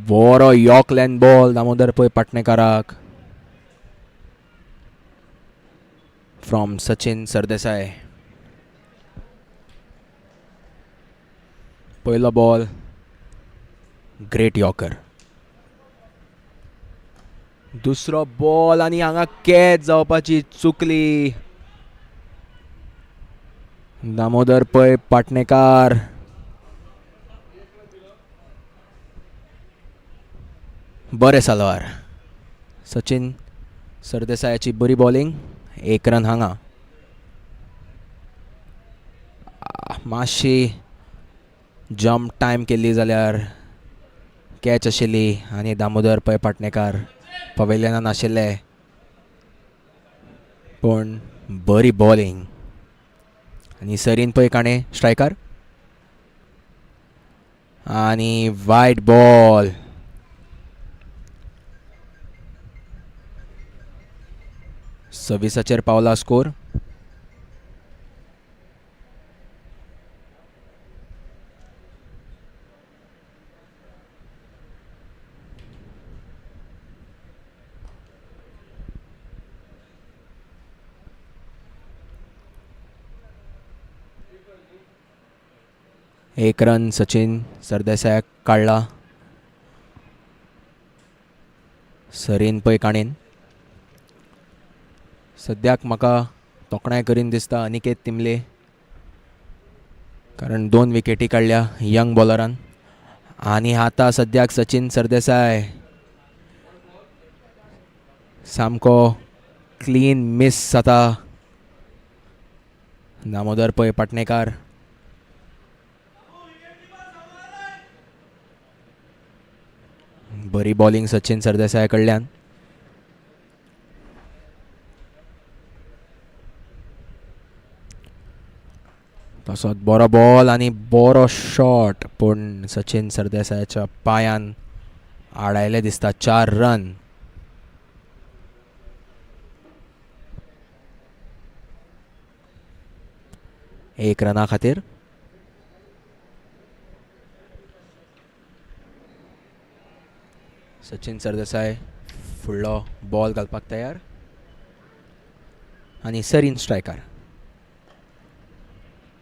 बरो यॉर्कलँड बॉल दामोदर पै पाटणेकाराक फ्रॉम सचिन सरदेसाय. पयलो बॉल ग्रेट यॉर्कर. दुसरो बॉल आनी हांगा कॅच जावपाची चुकली. दामोदर पै पाटणेकार बरे सालवार. सचिन सरदेसायाची बरी बॉलिंग. 1 रन हांगा. मातशी जम्प टायम केल्ली जाल्यार कॅच आशिल्ली आनी दामोदर पै पाटणेकार पवेलियनान आशिल्ले पूण बरी बॉलिंग. आनी सरीन पै काणे स्ट्रायकार आनी वायड बॉल. सव्वीसाचेर पावला स्कोर. एक रन सचिन सरदेसायाक काडला सरीन पै काणेन. सद्याक म्हाका तोखणाय करीन दिसता अनिकेत तिमले, कारण 2 विकेटी काडल्या यंग बॉलरान. आणि आता सद्याक सचिन सरदेसाय सामको क्लीन मिस जाता. दामोदर पै पाटणेकार बरी बॉलिंग सचिन सरदेसाय कडल्यान. तसोच बरो बॉल आणि बरो शॉट, पूण सचिन सरदेसायच्या पायान आडायले दिसता. 4 रन. एक रना खातीर सचिन सरदेसाय फुडलो बॉल घालपाक तयार आणि सरीन स्ट्रायकार.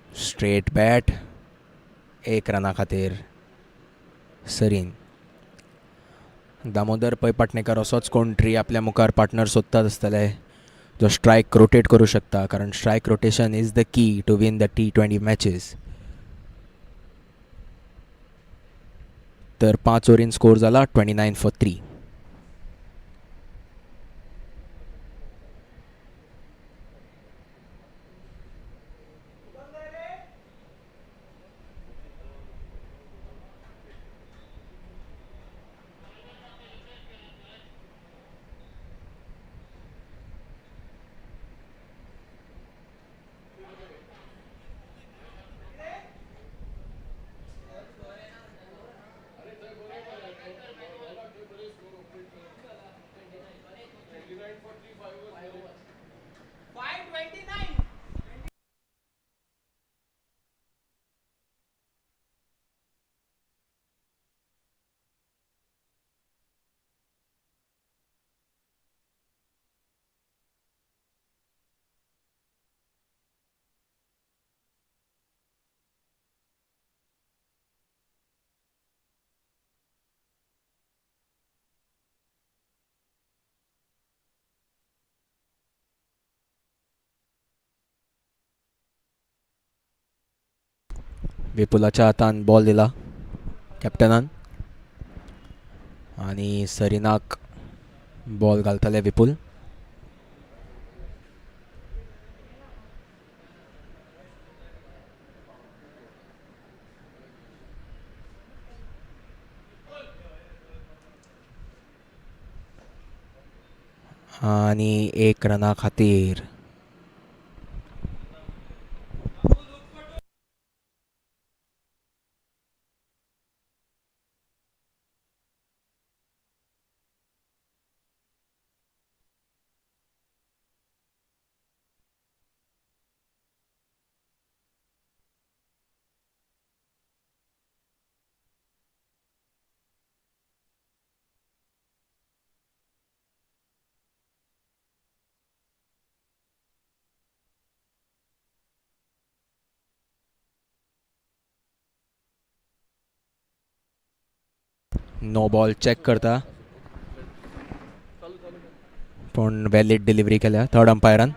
Straight bat. 1 रना खातीर सरीन. दामोदर पै पाटणेकर असोच कोण तरी आपल्या मुखार पार्टनर सोदतात आसतले जो स्ट्रायक रोटेट करू शकता, कारण strike rotation is the key to win the T20 matches. तर 5 ओव्हरीन स्कोर जाला 29 for 3. विपुलाच्या हातान बॉल दिला कॅप्टनान आणि सरीनाक बॉल घालतले विपुल. आणि 1 रना खातीर नो बॉल चेक करता, पण वॅलिड डिलिव्हरी केल्या थर्ड अंपायरान.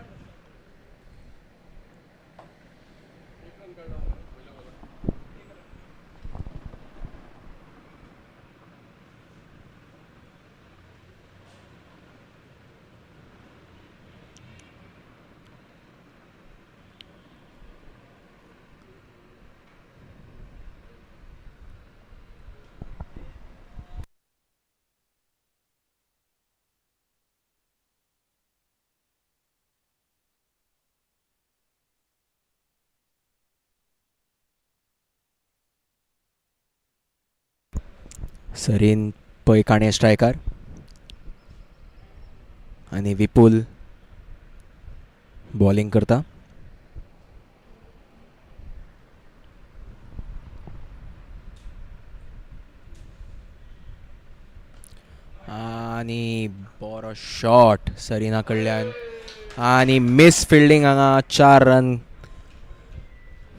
सरीन पै काणे स्ट्रायकर आणि विपुल बॉलिंग करता. आणि बरो शॉट सरीना कडल्यान आणि मिस फिल्डिंग. हांगा 4 रन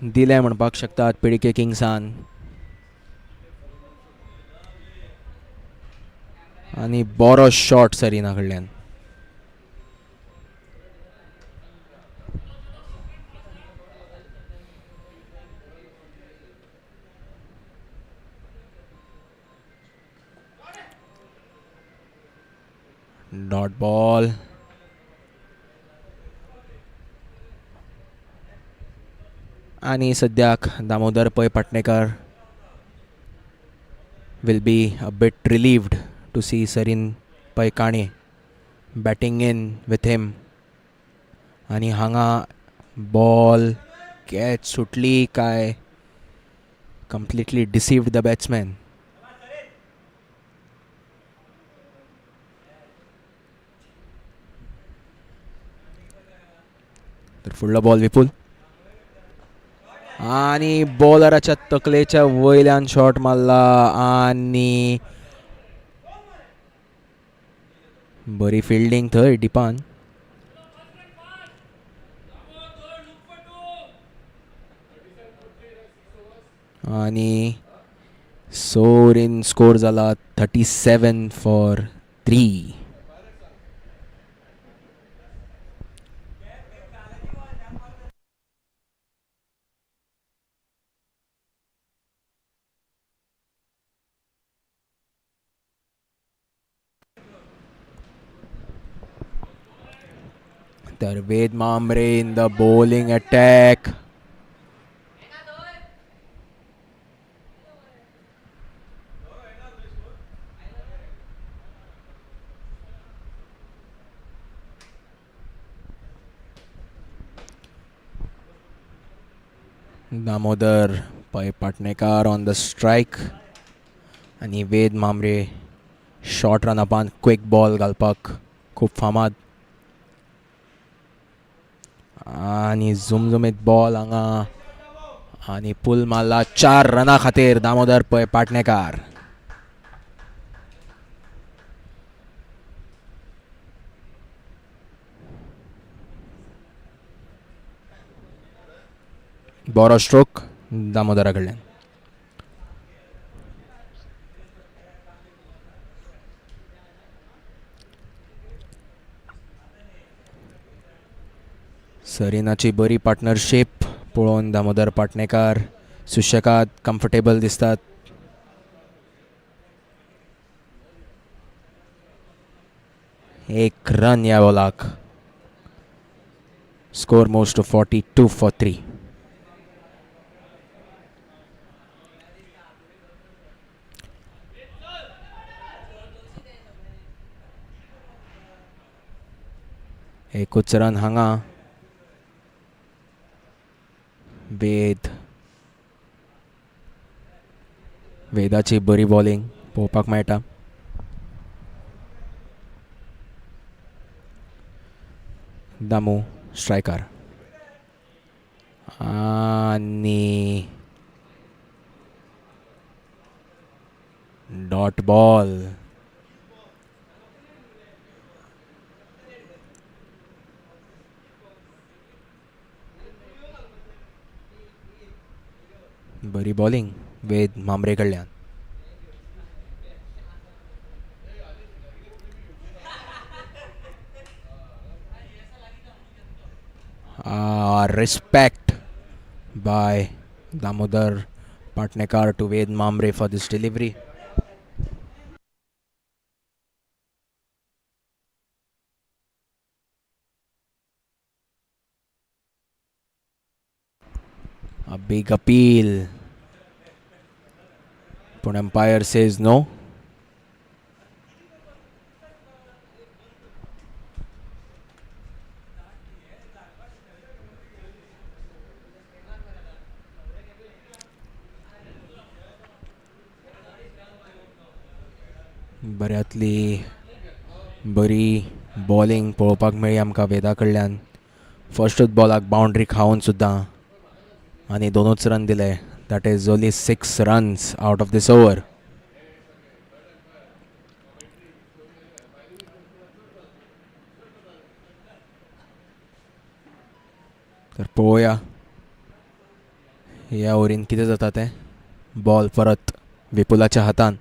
दिले म्हणपाक शकतात PDK किंग्सान. आणि बरो शॉट सरीना कडल्यान. Dot ball. आणि सद्याक Damodar Pai Patnekar will be a bit relieved to see Sarin Paikane batting in with him. आणि हांगा बॉल कॅच सुटली काय completely deceived the batsman. तर फुडलो बॉल विपुल आणि बॉलराच्या तकलेच्या वयल्यान शॉट मारला आणि बरी फिल्डिंग थंय डिपान. आणि सोरीन स्कोर जाला 37 for 3. तर Ved Mamre in the bowling attack. Damodar Pai Patnekar on the strike आणि वेद मामरे शॉर्ट रनअपान क्विक बॉल घालपाक खूब फामाद. आणि झुमझुमीत बॉल हांगा आणि पुल मारला 4 रना खातीर दामोदर पै पाटणेकर. बरो स्ट्रोक दामोदरा कडल्यान. सरिनाची बरी पार्टनरशिप पळोवन दामोदर पाटणेकर सुशेगाद कम्फर्टेबल दिसतात. एक रन या बॉलाक. Score moves to 42 for 3. एकूच रन हांगा. वेदाची बरी बॉलिंग पळोवपाक मेळटा. दामू स्ट्रायकर आणि डॉट बॉल. बरी बॉलिंग वेद मामरे कडल्यान. Respect by Damodar Patnekar to Ved Mamre for this delivery. A big appeal, but umpire says no. बऱ्यांतली बरी बॉलिंग पळोवपाक मेळ्ळी आमकां वेदा कडल्यान. फर्स्टूच बॉलाक बाउंड्री खावन सुद्दां आनी 2च रन दिले. That is only 6 runs out of this over. तर पळोवया ह्या ओव्हरीन कितें जाता तें. बॉल परत विपुलाच्या हातान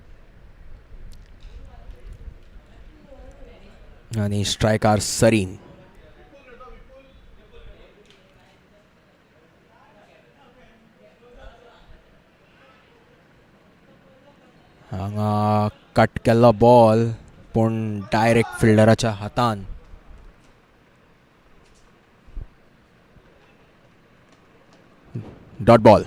आणि स्ट्रायकार सरीन. हांगा कट केल्लो बॉल पण डायरेक्ट फिल्डराच्या हातान डॉट बॉल.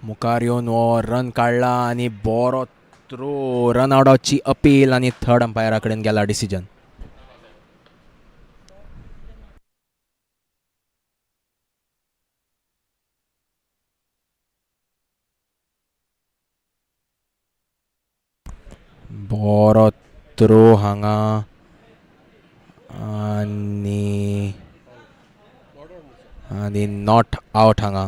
मुखार येवन हो रन काडला आणि बरो थ्रो, रन आउटाची अपील आणि थर्ड अंपायरा कडेन गेला डिसिजन. बरो थ्रो हांगा आणि नॉट आउट हांगा.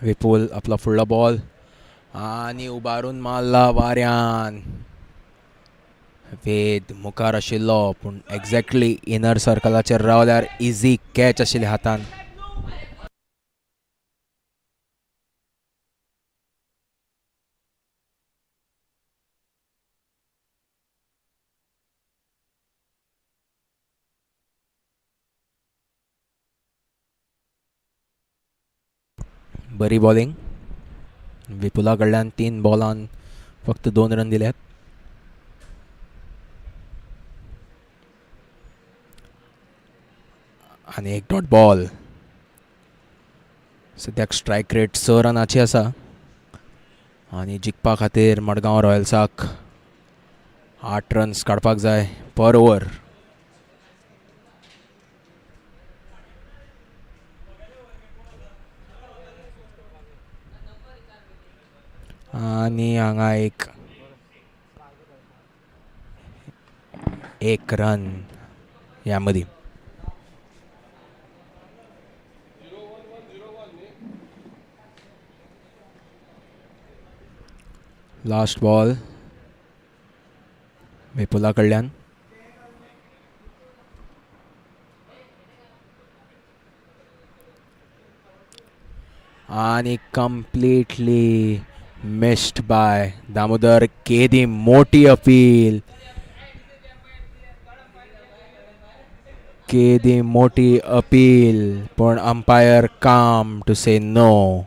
विपुल आपला फुडलो बॉल आणि उबारून मारला वाऱ्यान. वेद मुखार आशिल्लो पूण एक्झॅक्टली इनर सर्कलाचेर रावल्यार इजी कॅच आशिल्ली हातान. बरी बॉलिंग. विपुला कडल्यान 3 बॉलान फक्त 2 रन दिल्यात. आणि एक डॉट बॉल. सद्याक स्ट्रायक रेट 6 रनाची आसा आणि जिखपा खातीर मडगांव रॉयल्साक 8 रन्स काडपाक जाय पर ओवर. आणि हांगा एक रन ह्या मदीं. लास्ट बॉल विपुला कडल्यान. आणि कंप्लीटली मिस्ड बाय दामोदर. केदी मोठी अपील. केदी मोठी अपील पण अंपायर काम टू से नो.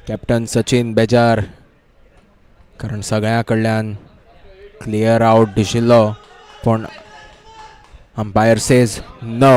कॅप्टन सचिन बेजार कारण सगळ्या कडल्यान क्लियर आउट दिशिल्लो पण अंपायर सेज नो.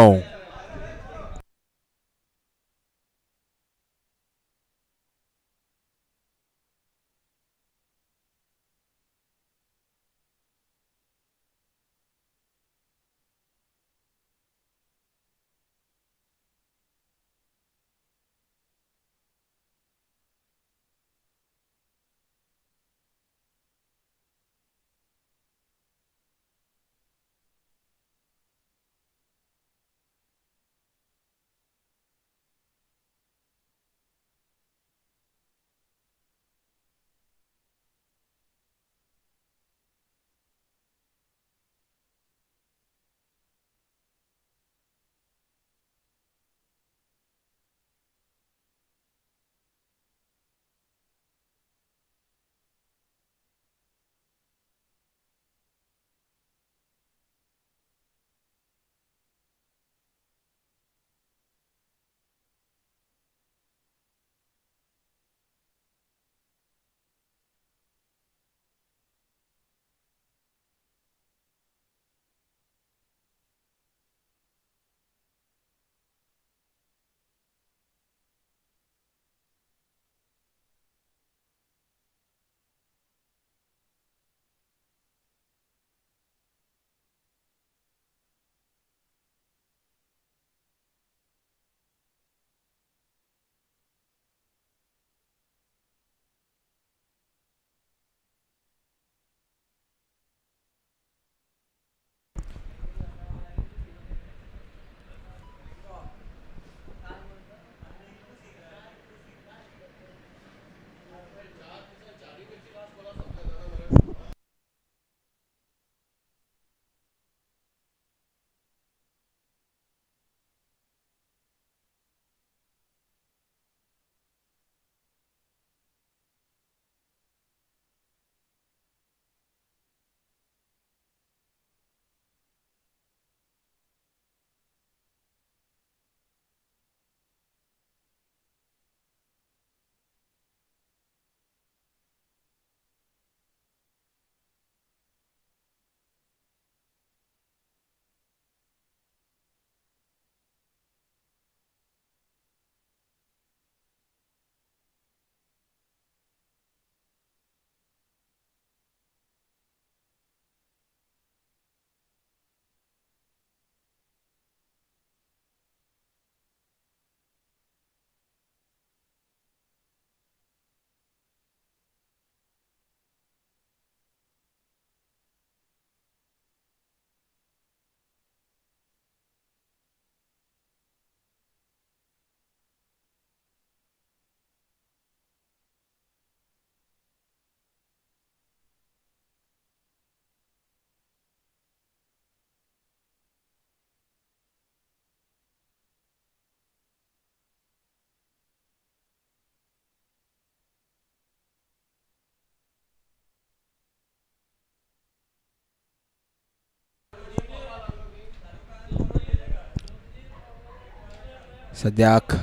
सद्याक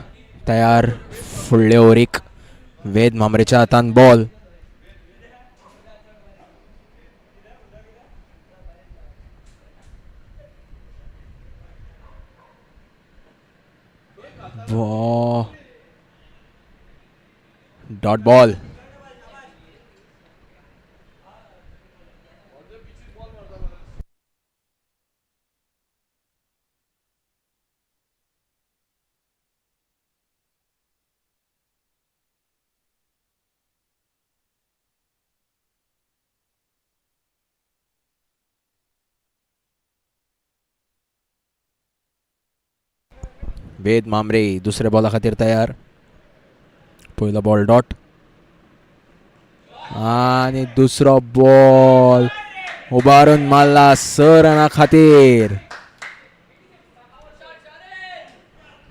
तयार फुडले ओव्हरीक वेद मामरेच्या हातान ball. Dot ball. Ved Mamre दुसऱ्या बॉला खातीर तयार. पयलो बॉल डॉट आणि दुसरो बॉल उबारून मारला 6 रना खातीर.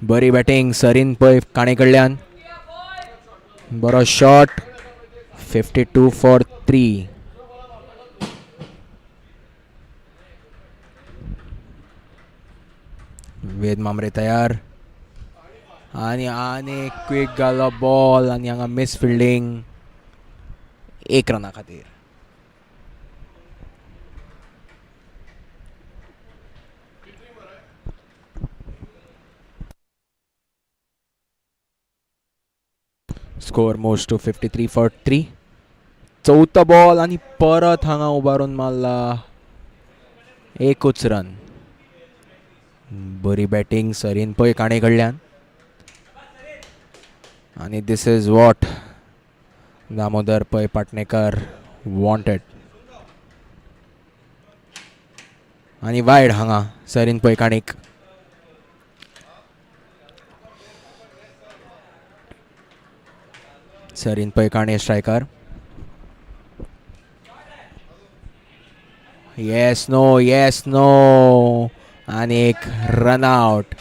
बरी बॅटिंग सरीन पै काणे कडल्यान. बरो शॉट. 52 फॉर 3. वेद मामरे तयार आणि क्विक घालो बॉल आणि हांगा मिस फिल्डिंग 1 रना खातीर. Score moves to 53 for 3. चौथो बॉल आणि परत हांगा उबारून मारला 1 रन. बरी बॅटिंग सरीन पै काणे कडल्यान आणि this is what Damodar Pai Patnekar wanted. आणि वायड हांगा सरीन पै काणेक. Sarin Pai Kane striker. Yes no आणि एक रन आउट.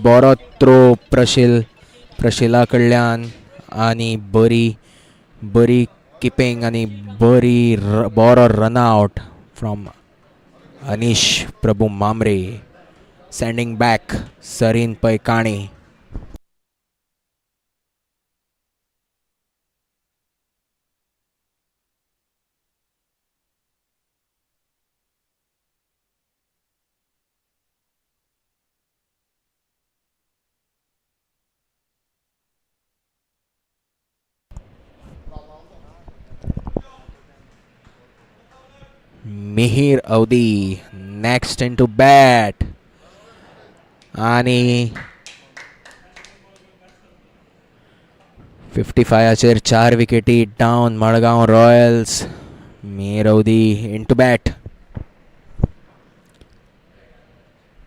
बरो थ्रो प्रशिला कडल्यान आणि बरी किपिंग आणि बरो run out from Anish Prabhu Mamre. Sending back Sarin Pai Kane. Mihir Avadhi next in to bat आणि 55चेर 4 विकेटी down Madgaon Royals. Mihir Avadhi in to bat.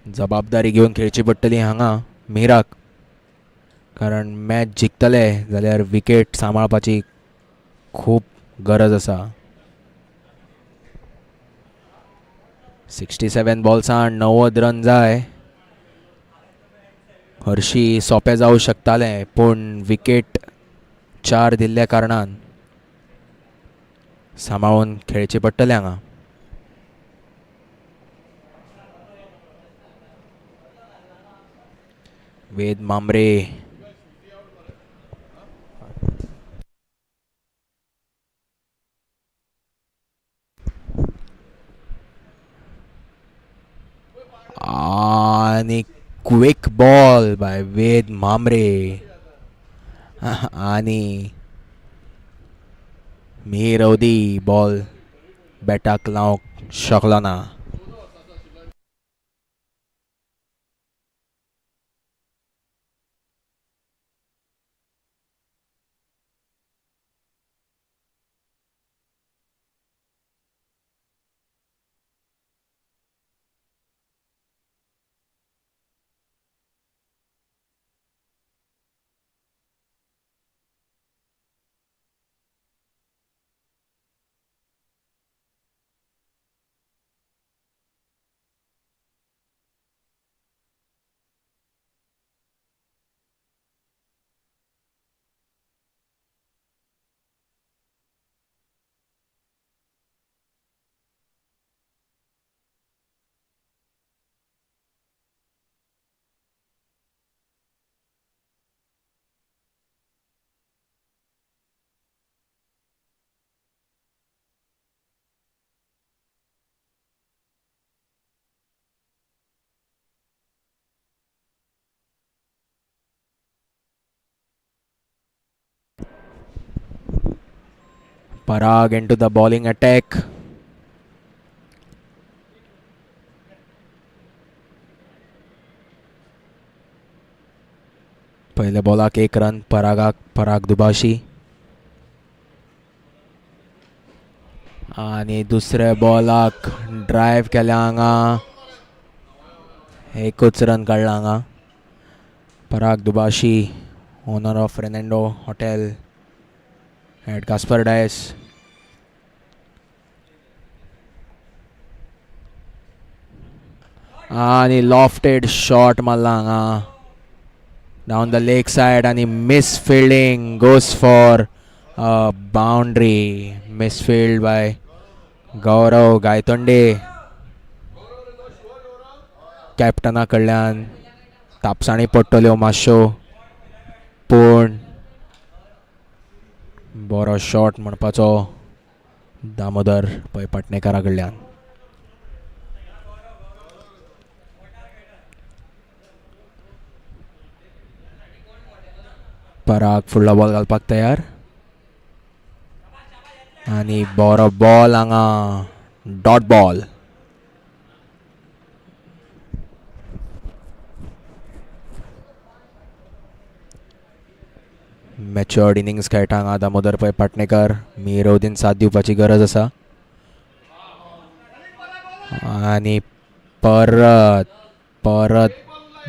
जबाबदारी घेऊन खेळची पडटली हांगा मिहीराक, कारण मॅच जिखतले जाल्यार विकेट सांबाळपाची खूब गरज आसा. 67 बॉल्सान 90 रन जाय. हरशी सोंपें जावं शकतालें पूण विकेट 4 दिल्ल्या कारणान सांबाळून खेळचे पडटले हांगा. वेद मामरे आणि quick ball by Ved Mamre आणि मिहीर अवधी बॉल बॅटाक लावंक शकलो ना. Parag into the bowling attack. पहिले बॉलाक 1 रन पराग दुबाशी आणि दुसऱ्या बॉलाक ड्रायव्ह केल्या हांगा 1च रन काडला हांगा. Parag Dubashi owner of Fernando hotel at Kaspar Dias. आणि लॉफ्टेड शॉट मारला हांगा down the leg side and misfielding goes for a boundary. Misfield by Gaurav Gaitonde. कॅप्टना कडल्यान तापसाणी पडटल्यो मातश्यो पूण बरो शॉट म्हणपाचो दामोदर पै पाटणेकारा कडल्यान. पराग फुडलो बॉल घालपाक तयार आणि बरो बॉल हांगा डॉट बॉल. मॅच्युअर्ड इनिंग्स खेळटा हांगा दामोदर पै पाटणेकर. मिरवदीन साथ दिवपाची गरज आसा आणि परत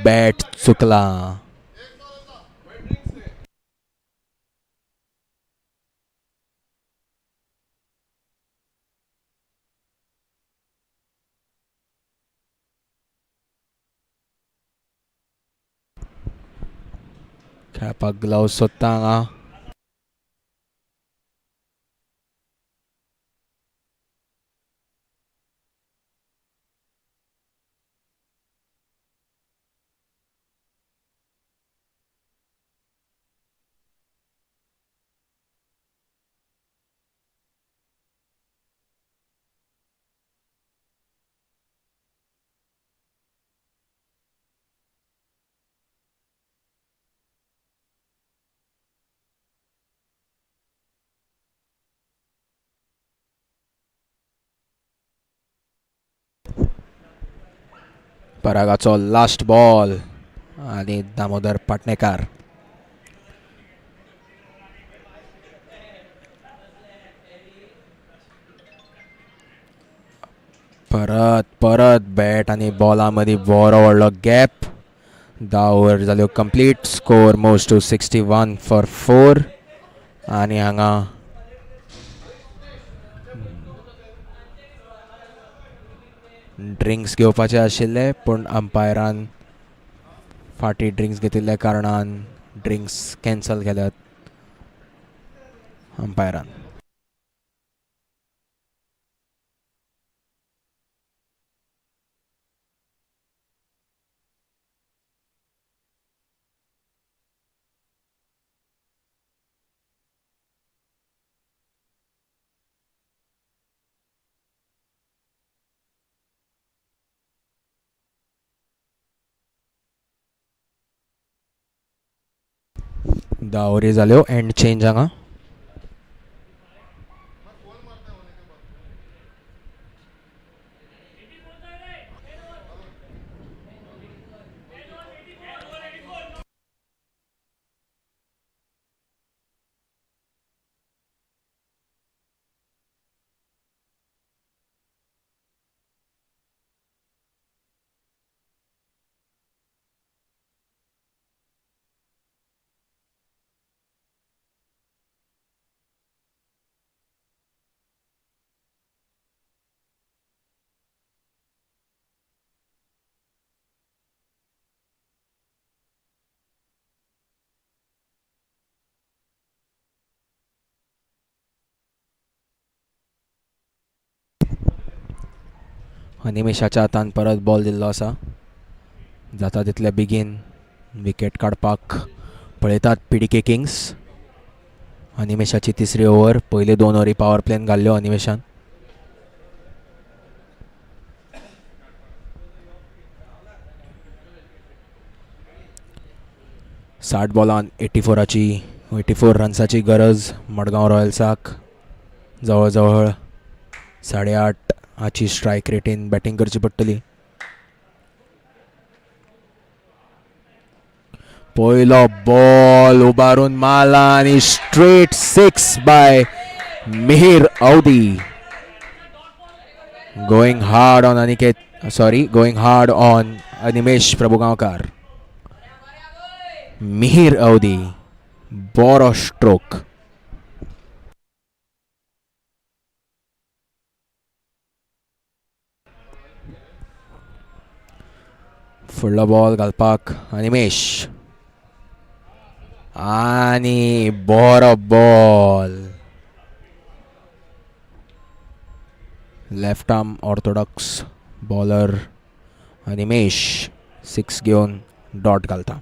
बॅट चुकला. खेळपाक ग्लव्स सोदता हांगा. परागाचो लास्ट बॉल आणि दामोदर पाटणेकार. परत बॅट आणि बॉला मदीं बरो व्हडलो गॅप. 10 ओव्हर जाल्यो complete. Score moves to 61 for 4 आणि हांगा ड्रिंक्स घेवपाचे आशिल्ले पूण अंपायरान फाटी ड्रिंक्स घेतिल्ल्या कारणान ड्रिंक्स कॅन्सल केल्यात अंपायरान. दावरी जाल्यो एंड चेंज हांगा. अनिमेशाच्या हातान परत बॉल दिल्लो आसा. जाता तितले बेगीन विकेट काडपाक पळयतात पीडीके किंग्स. अनिमेशाची 3री ओव्हर. पयले 2 ओव्हरी पावर प्लेन घाल्ल्यो अनिमेशान. साठ बॉलान 84 रन्साची गरज मडगांव रॉयल्साक. जवळजवळ 8.5 हाची स्ट्रायक रेटीन बॅटिंग करची पडटली. पयलो बॉल उबारून मारला आणि straight 6 by Mihir Avadhi. Going hard on going hard on Animesh Prabhugaonkar. Mihir Avadhi बरो स्ट्रोक. फुडलो बॉल घालपाक अनिमेश आणि बरो ball. Left arm orthodox bowler Animesh 6 घेवन डॉट घालता.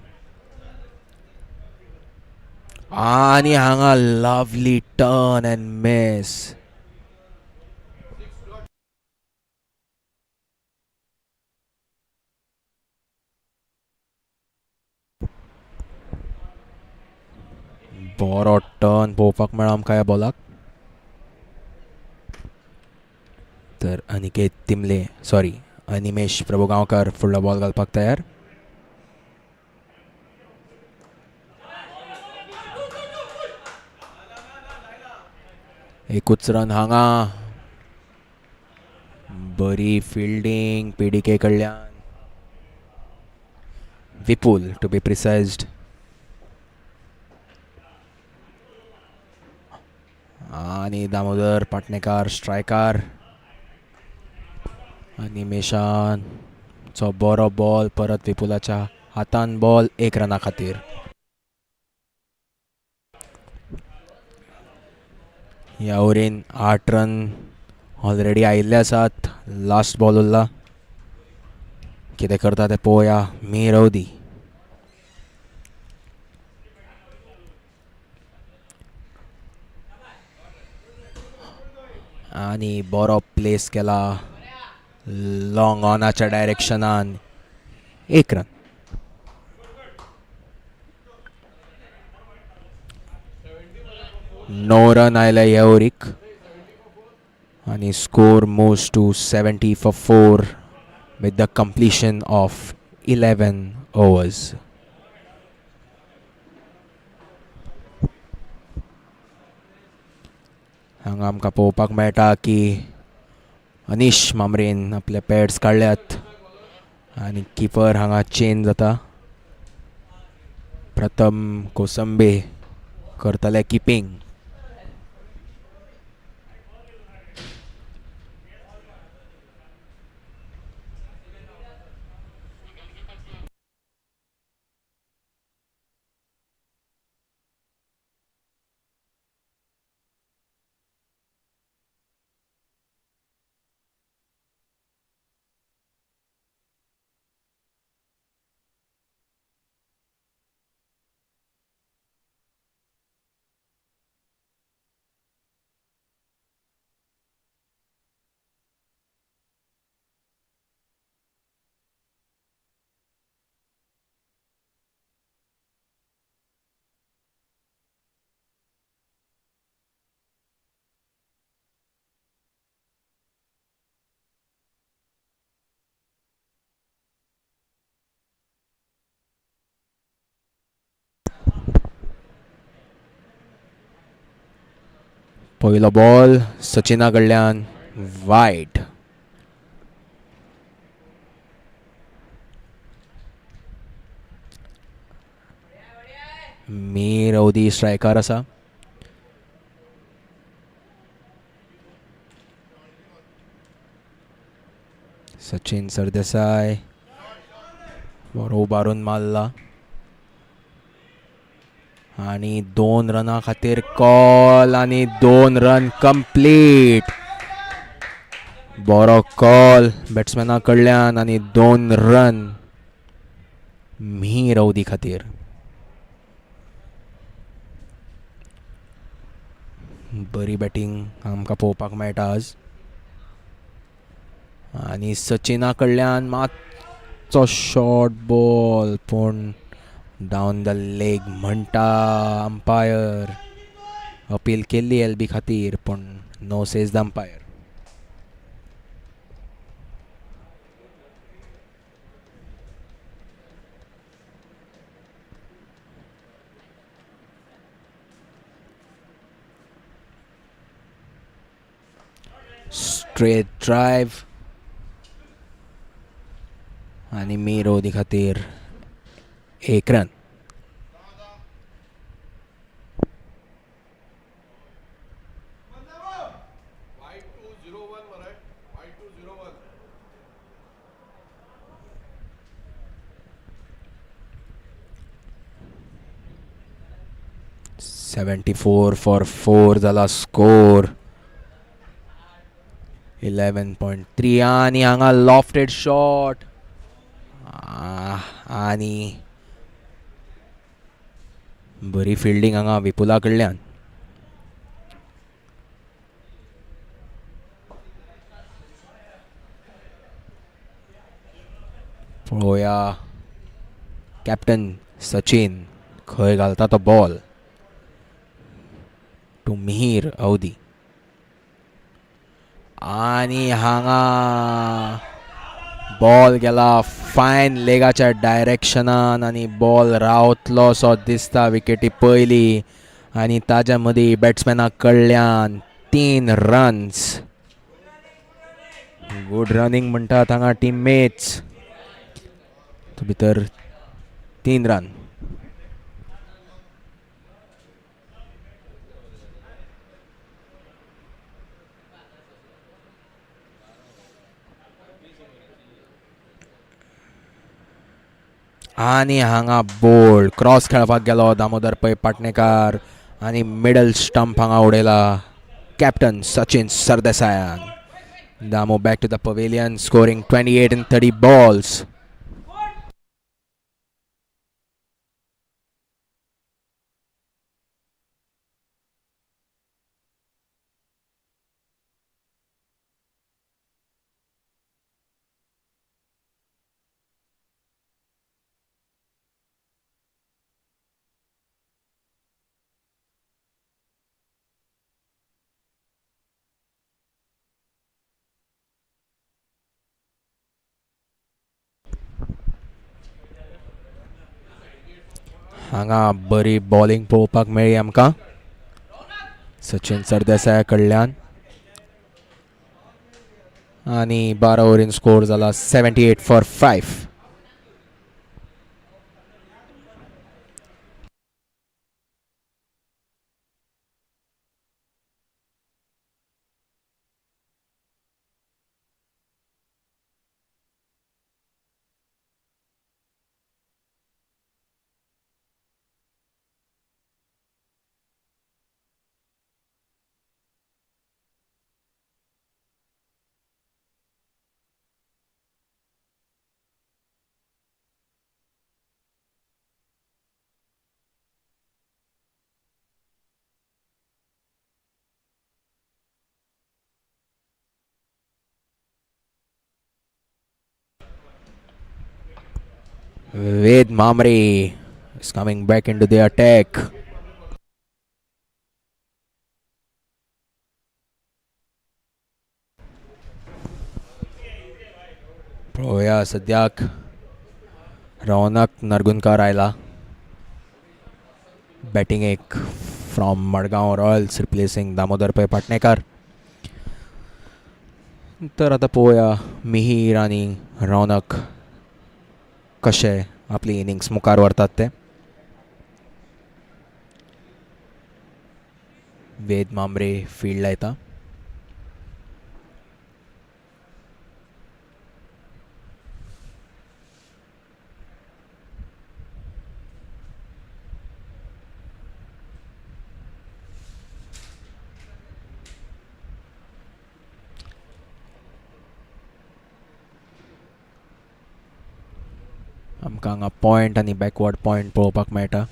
आणि हांगा लवली टर्न अँड मिस. बरो टर्न पळोवपाक मेळ्ळा आमकां ह्या बॉलाक. तर अनिमेश प्रभुगांवकार फुडलो बॉल घालपाक तयार. एकूच रन हांगा. बरी फिल्डिंग पीडीके कडल्यान. विपुल टू बी प्रिसायज्ड. आणि दामोदर पाटणेकार स्ट्रायकार. अनिमेशानचो बरो बॉल परत विपुलाच्या हातान बॉल 1 रना खातीर. ह्या ओव्हरीन 8 रन ऑलरेडी आयिल्ले आसात. Last ball Urla. कितें करता तें पळोवया मिहीर अवधी. आणि बरो प्लेस केला लॉंग ऑनाच्या डायरेक्शनान. 1 रन. नो रन आयले ह्या ओव्हरीक आणि score moves to 70 for 4 with the completion of 11 overs. हांगा आमकां पळोवपाक मेळटा की अनीश मामरेन आपले पॅड्स काडल्यात आणि किपर हांगा चेंज जाता. प्रथम कोसंबे करतले किपींग. पयलो बॉल सचिना कडल्यान वायड. मिहीर अवधी स्ट्रायकार आसा. सचिन सरदेसाय बरो उबारून मारला आणि 2 रना खातीर कॉल आणि 2 रन कंप्लीट. बरो कॉल बॅट्समॅना कडल्यान आणि 2 रन मिहीर अवधी खातीर. बरी बॅटिंग आमकां पळोवपाक मेळटा आज. आणि सचिना कडल्यान मातसो शॉर्ट बॉल पूण डावन द लेग म्हणटा अंपायर अपील केल्ली एलबी खातीर पण no says the umpire. Straight drive आणि मीर ओदी खातीर 1 रन. Y201 मरे Y201. 74 for 4 जाला स्कोर. 11.3 आणि हांगा लॉफ्टेड शॉट आणि बरी फिल्डिंग हांगा विपुला कडल्यान. पळोवया कॅप्टन सचिन खंय घालता तो बॉल टू मिहीर अवधी आणि हांगा बॉल गेला फायन लेगाच्या डायरेक्शनान आणि बॉल रावतलो सो दिसता विकेटी पयली आणि ताज्या मदीं बॅट्समॅनाक कडल्यान 3 रन्स. गुड रनिंग म्हणटात हांगा टीममेट्स. भितर 3 रन. आणि हांगा बोल्ड क्रॉस खेळपाक गेलो दामोदर पै पाटणेकार आणि मिडल स्टंप हांगा उडयला कॅप्टन सचिन सरदेसायान. Damo back to the pavilion scoring 28 in 30 balls. हांगा बरी बॉलिंग पळोवपाक मेळ्ळी आमकां सचिन सरदेसाया कडल्यान आणि 12 ओव्हरीन स्कोर जाला 78 for 5. Ved Mamre is coming back into the attack. पळोवया सद्याक रौनक नरगुनकार आयला बॅटिंग एक from Madgaon Royals replacing Damodar Pai Patnekar. तर आता पळोवया मिहीर आणि रौनक कशे आपली इनिंग्स मुखार व्हरतात ते. वेद मांबरे फील्ड लायता. आमकां हांगा पॉयंट आनी बॅकवर्ड पॉयंट पळोवपाक मेळटा.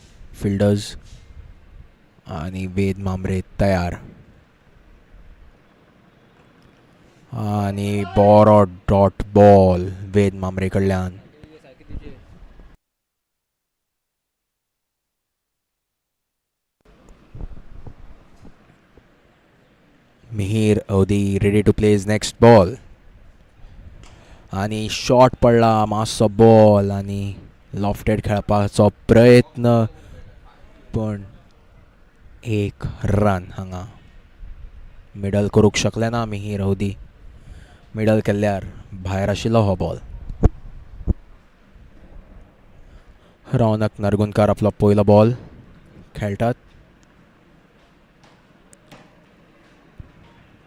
फिल्डर्स आनी वेद मांबरे तयार आनी बरो डॉट बॉल वेद मांबरे कडल्यान. Mihir Avadhi ready to play his next ball आणि शॉट पडला मातसो बॉल आणि लॉफ्टेड खेळपाचो प्रयत्न पण एक रन हांगा मिडल करूंक शकले ना मिहीर अवधी मिडल केल्ल्यार भायर आशिल्लो हो बॉल रौनक नरगुंदकार आपलो पयलो बॉल खेळटात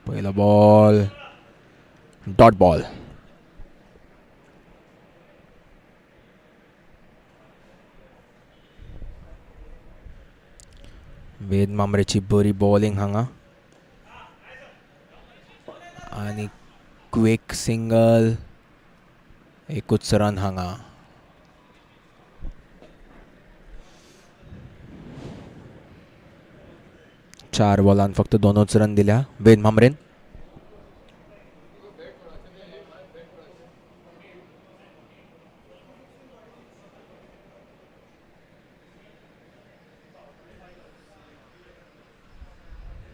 पयलो बॉल डॉट बॉल वेद मामरेची बरी बॉलिंग हांगा आणि क्विक सिंगल एकूच रन हांगा चार बॉलान फक्त दोनच रन दिल्या वेद मामरेन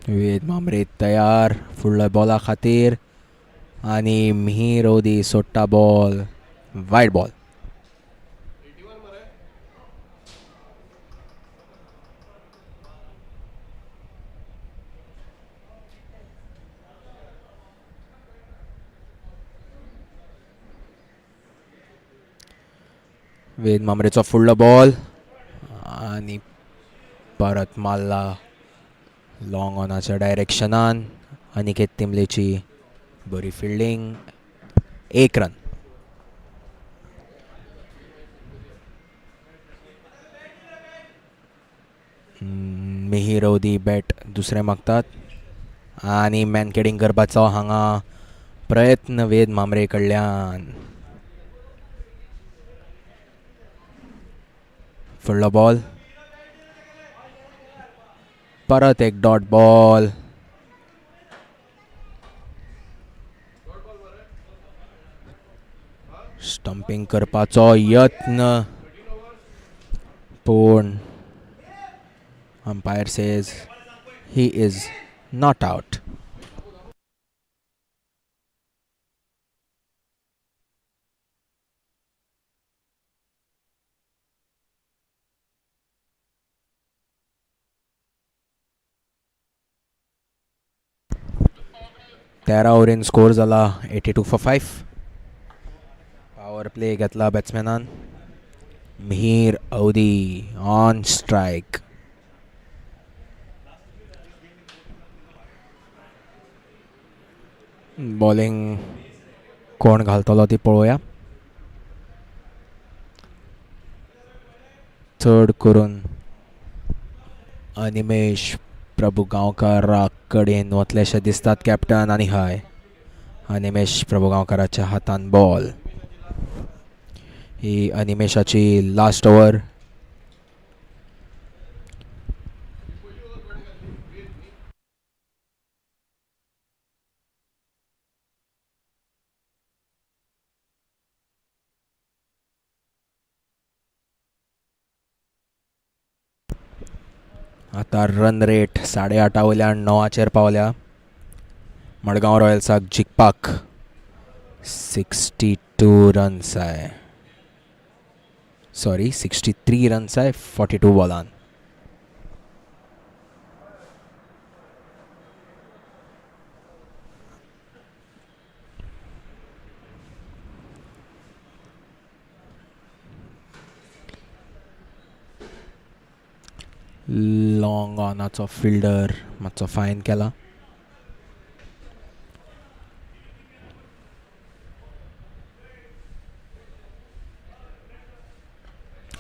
वेद मामरे तयार फुडल्या बॉला खातीर आणि मिहीर अवधी सोडटा बॉल वायड बॉल वेद मामरेचो फुडलो बॉल आणि परत मारला लॉंग ऑनाच्या डायरेक्शनान अनिकेत तिंबलेची बरी फिल्डिंग एक रन मिहीर अवधी बॅट दुसरे मागतात आणि मॅनकेडिंग करपाचो हांगा प्रयत्न वेद मामरे कडल्यान फुडलो बॉल परत एक डॉट बॉल स्टंपिंग करपाचो यत्न पूण umpire says he is not out तेरा ओव्हरीन स्कोर जाला 82 for 5 पॉवर प्ले घेतला बॅट्समॅनान मिहीर अवधी ऑन स्ट्रायक बॉलिंग कोण घालतलो ती पळोवया चड करून अनिमेश प्रभू गांवकार कडेन वतलेशे दिसतात कॅप्टन आणि हय अनिमेश प्रभू गांवकाराच्या हातान बॉल ही अनिमेशाची लास्ट ओव्हर आता रन रेट 8.5 वयल्यान 9 पावल्या मडगांव रॉयल्साक जिखपाक 62 रन्स जाय सॉरी 63 रन्स जाय 42 बॉलान लॉंग ऑनाचो फिल्डर मातसो फायन केला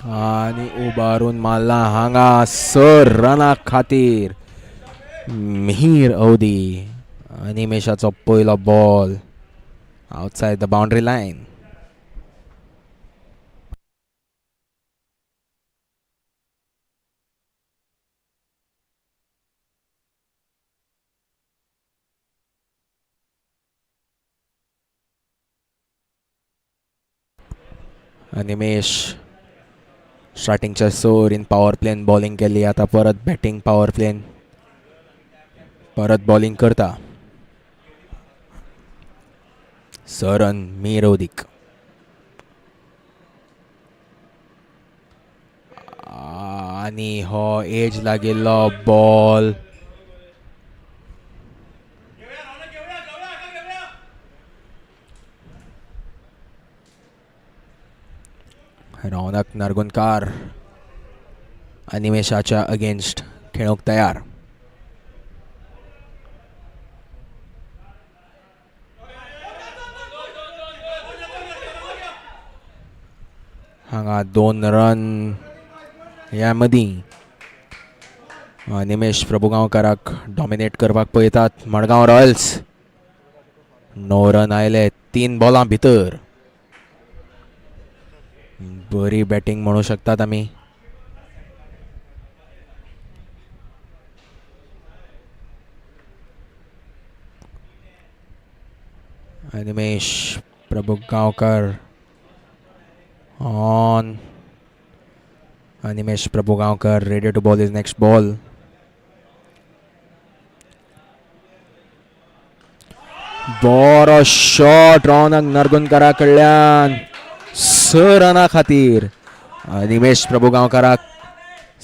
आणि उबारून मारला हांगा सर रना खातीर मिहीर अवधी अनिमेशाचो पयलो ball outside the boundary line Animesh स्टार्टिंगच्या सोर इन पॉवर प्लेन बॉलिंग केली आता परत बॅटिंग पॉवर प्लेन परत बॉलिंग करता सरन मिरोदीक आणि हो एज लागेल्लो बॉल रौनक नरगुंदकार अनिमेशाच्या अगेन्स्ट खेळूंक तयार. हांगा 2 रन ह्या मदीं निमेश प्रभुगांवकाराक डॉमिनेट करपाक पळयतात मडगांव रॉयल्स. 9 रन आयले 3 बॉलां भितर. बरी बॅटिंग म्हणू शकतात आमी. निमेश Prabhugaonkar on. Animesh Prabhugaonkar ready to bowl his next ball. बरो शॉट रौनक नरगुंदकारा कडल्यान 6 रना खातीर. निमेश प्रभुगांवकाराक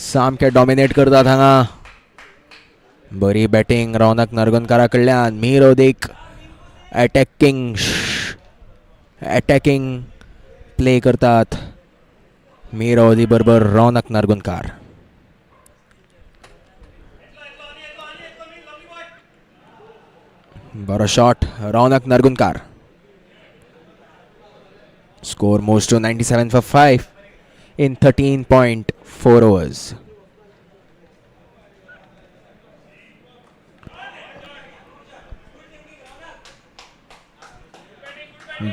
सामके डॉमिनेट करतात हांगा. बरी बॅटिंग रौनक नरगुंदकारा कडल्यान. मिरोदीक अटॅकिंग प्ले करतात मिरोदी बरोबर रौनक नरगुंदकार. बरो shot Raunak Nargundkar. Score moves to 97 for 5 in 13.4 overs.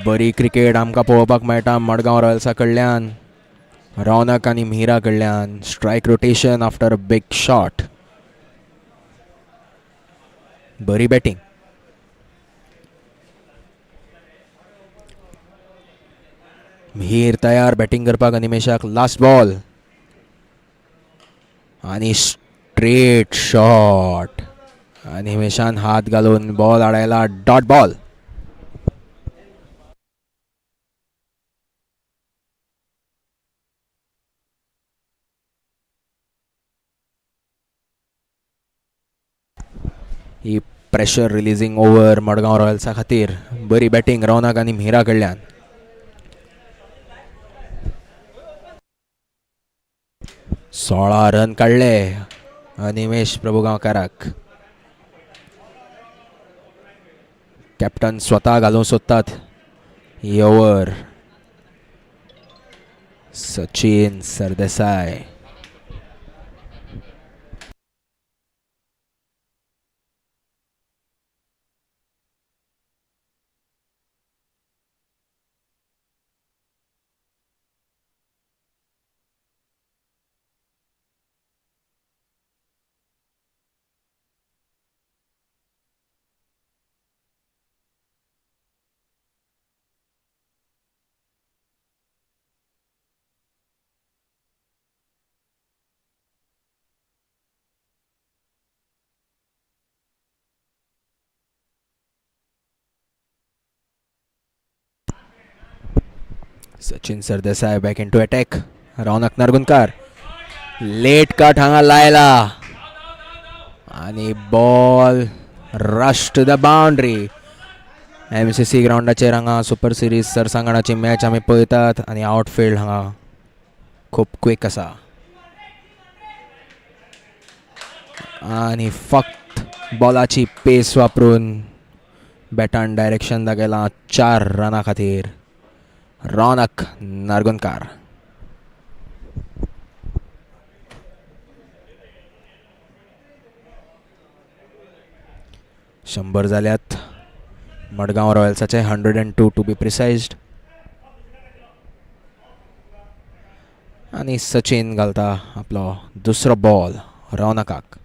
बरी क्रिकेट आमकां पळोवपाक मेळटा मडगांव रॉयल्सा कडल्यान. रौनक आनी मिहिरा कडल्यान strike rotation after a big shot. बरी बॅटिंग. मिहीर तयार बॅटिंग करपाक. अनिमेशाक लास्ट बॉल आनी स्ट्रेट शॉट. अनिमेशान हात घालून बॉल आडायला. Dot ball. ही प्रेशर रिलीजिंग ओवर मडगांव रॉयल्सा खातीर. बरी बॅटिंग रौनक आनी मिहिरा कडल्यान. 16 रन काडले अनिमेश प्रभुगांवकाराक. कॅप्टन स्वता घालूंक सोदतात ही over. Sachin Sardesai. Sachin Sardesai back into attack. Raunak Nargundkar late cut हांगा लायला आनी ball rush to the boundary. MCC ग्राउंडाचेर हांगा सुपर सिरीज सरसांगणाची मॅच आमी पळयतात आनी आउटफिल्ड हांगा खूब क्विक आसा आनी फक्त बॉलाची पेस वापरून बॅटान डायरेक्शन दाखयलां 4 रना खातीर. रौनक नरगुंदकार. शंभर जाल्यात मडगांव रॉयल्साचे. 102 टू बी प्रिसाइज्ड. आनी सचिन घालता आपलो दुसरो बॉल रौनकाक.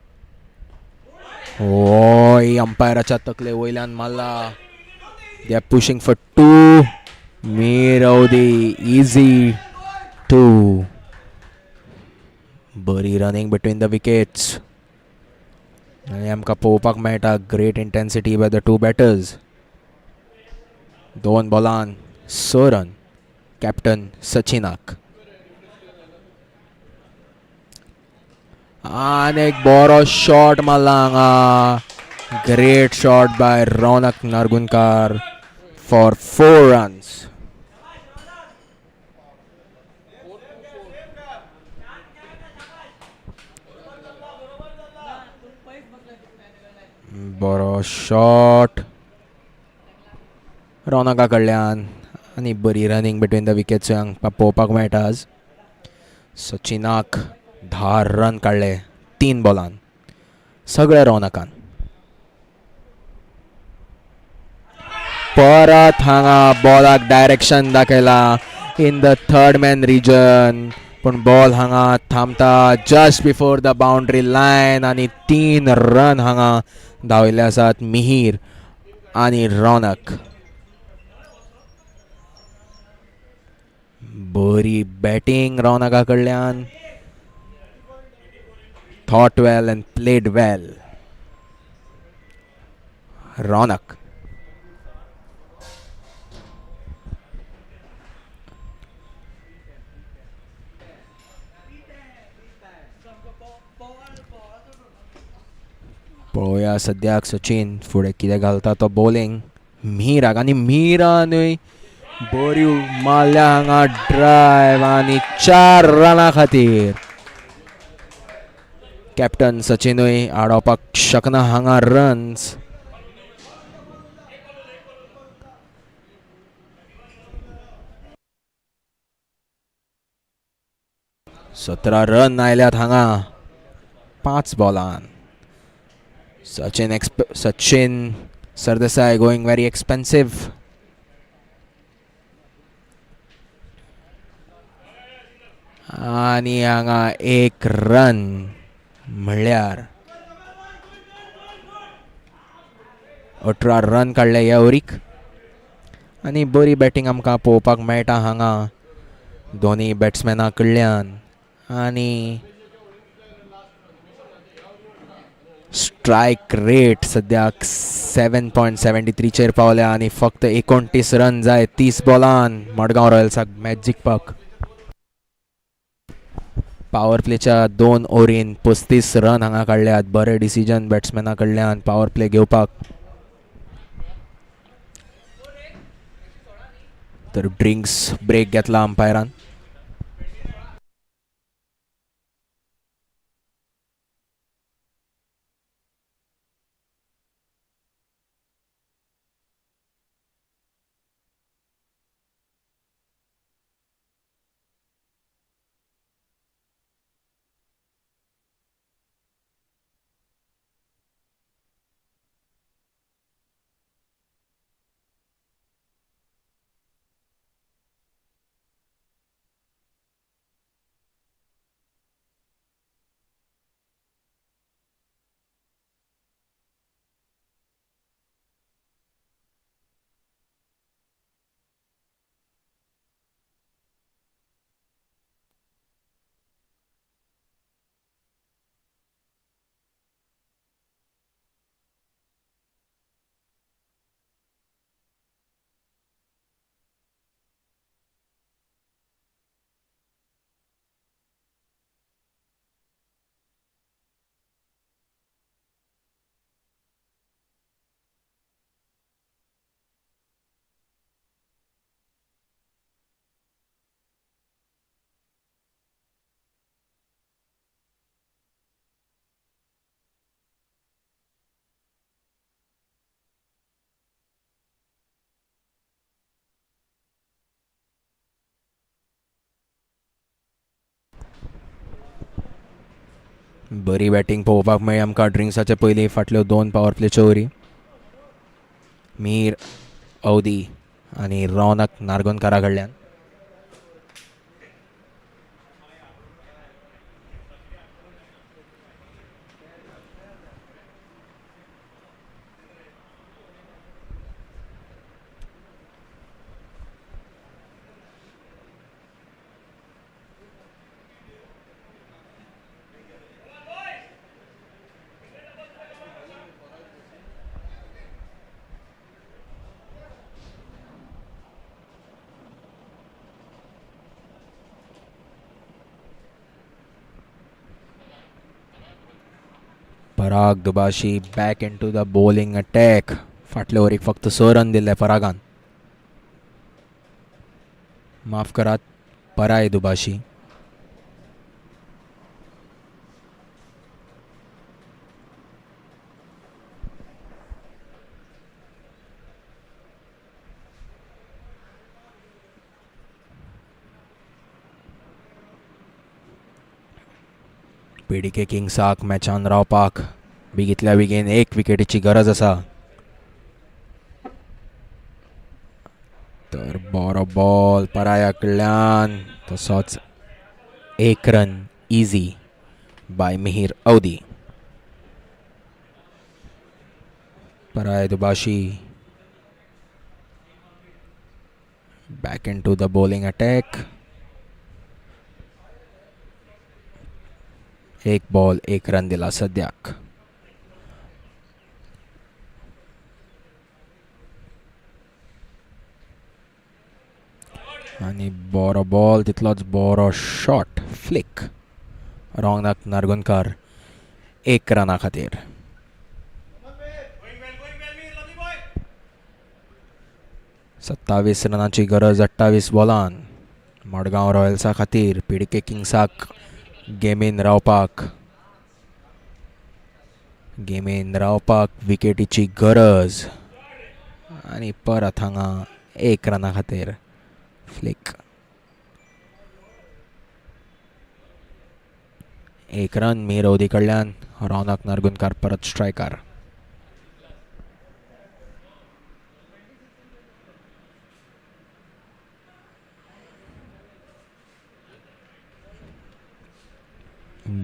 ओय अंपायराच्या तकले वयल्यान मारला. They are pushing for 2. मिरोदी इजी 2. बरी रनिंग बिटवीन द विकेट्स आनी आमकां पळोवपाक मेळटा great intensity by the 2 batters. 2 बॉलान 6 रन कॅप्टन सचिनाक. आणि एक बरो शॉट मारला हांगा. Great shot by Raunak Nargunkar for 4 runs. बरो शॉट रौनका कडल्यान आनी बरी रनिंग बिटवीन द विकेट्स पळोवपाक मेळटा आज. सचिनाक 10 रन काडले 3 बॉलान सगळे रौनकान. परत हांगा बॉलाक डायरेक्शन दाखयला in the third man region, पण बॉल हांगा थांबता just before the boundary line आनी 3 रन हांगा धांवयले आसात मिहीर आनी रौनक. बरी बॅटिंग रौनका कडल्यान. Thought well and played well. Raunak पळोवया सद्याक सचिन फुडें कितें घालता तो बॉलिंग मिहीराक. आनी मिहीरानूय बरी मारल्या हांगा ड्रायव्ह आनी 4 रनां खातीर. कॅप्टन सचिनूय आडोवपाक शकना हांगा रन्स. सतरा रन आयल्यात हांगा 5 बॉलान. Sachin Sardesai going very expensive. आनी हांगा 1 रन म्हणल्यार 18 रन काडले ह्या ओव्हरीक. आनी बरी बॅटिंग आमकां पळोवपाक मेळटा हांगा दोनी बॅट्समॅना कडल्यान. आनी स्ट्रायक रेट सद्याक 7.73 चेर पावल्या आनी फक्त 29 रन जाय 30 बॉलान मडगांव रॉयल्साक मॅच जिखपाक. पॉवर प्लेच्या 2 ओव्हरीन 35 रन हांगा काडल्यात. बरे डिसिजन बॅट्समॅना कडल्यान पॉवर प्ले घेवपाक. तर ड्रिंक्स ब्रेक घेतला अंपायरान. बरी बॅटिंग पळोवपाक मेळ्ळी आमकां ड्रिंक्साचे पयलीं फाटल्यो 2 पॉवर प्लेच्यो ओव्हरी. मीर अवधी आनी रौनक नार्गोनकारा कडल्यान. Parag Dubashi back into the bowling attack. फाटल्या ओव्हरीक फक्त 6 रन दिले परागान. माफ करात, पराय दुबाशी. पीडीके किंग्साक मॅचान रावपाक बेगीतल्या बेगीन 1 विकेटीची गरज आसा. तर बरो बॉल पराया कडल्यान, तसोच 1 run easy by Mihir Avadhi. Parag Dubashi back into the bowling attack. 1 ball 1 run दिला सद्याक. आणि बरो बॉल, तितलोच बरो शॉट फ्लिक. रौनक नार्गुनकार 1 रना खातीर. सत्तावीस रनाची गरज 28 बॉलान. मडगांव रॉयल्सा खातीर पीडीके किंग्साक गेमीन रावपाक विकेटीची गरज. आणि परत हांगा 1 रना खातीर फ्लिक. 1 रन मिहीर अवधी कडल्यान. रौनक नार्गुनकार परत स्ट्रायकार.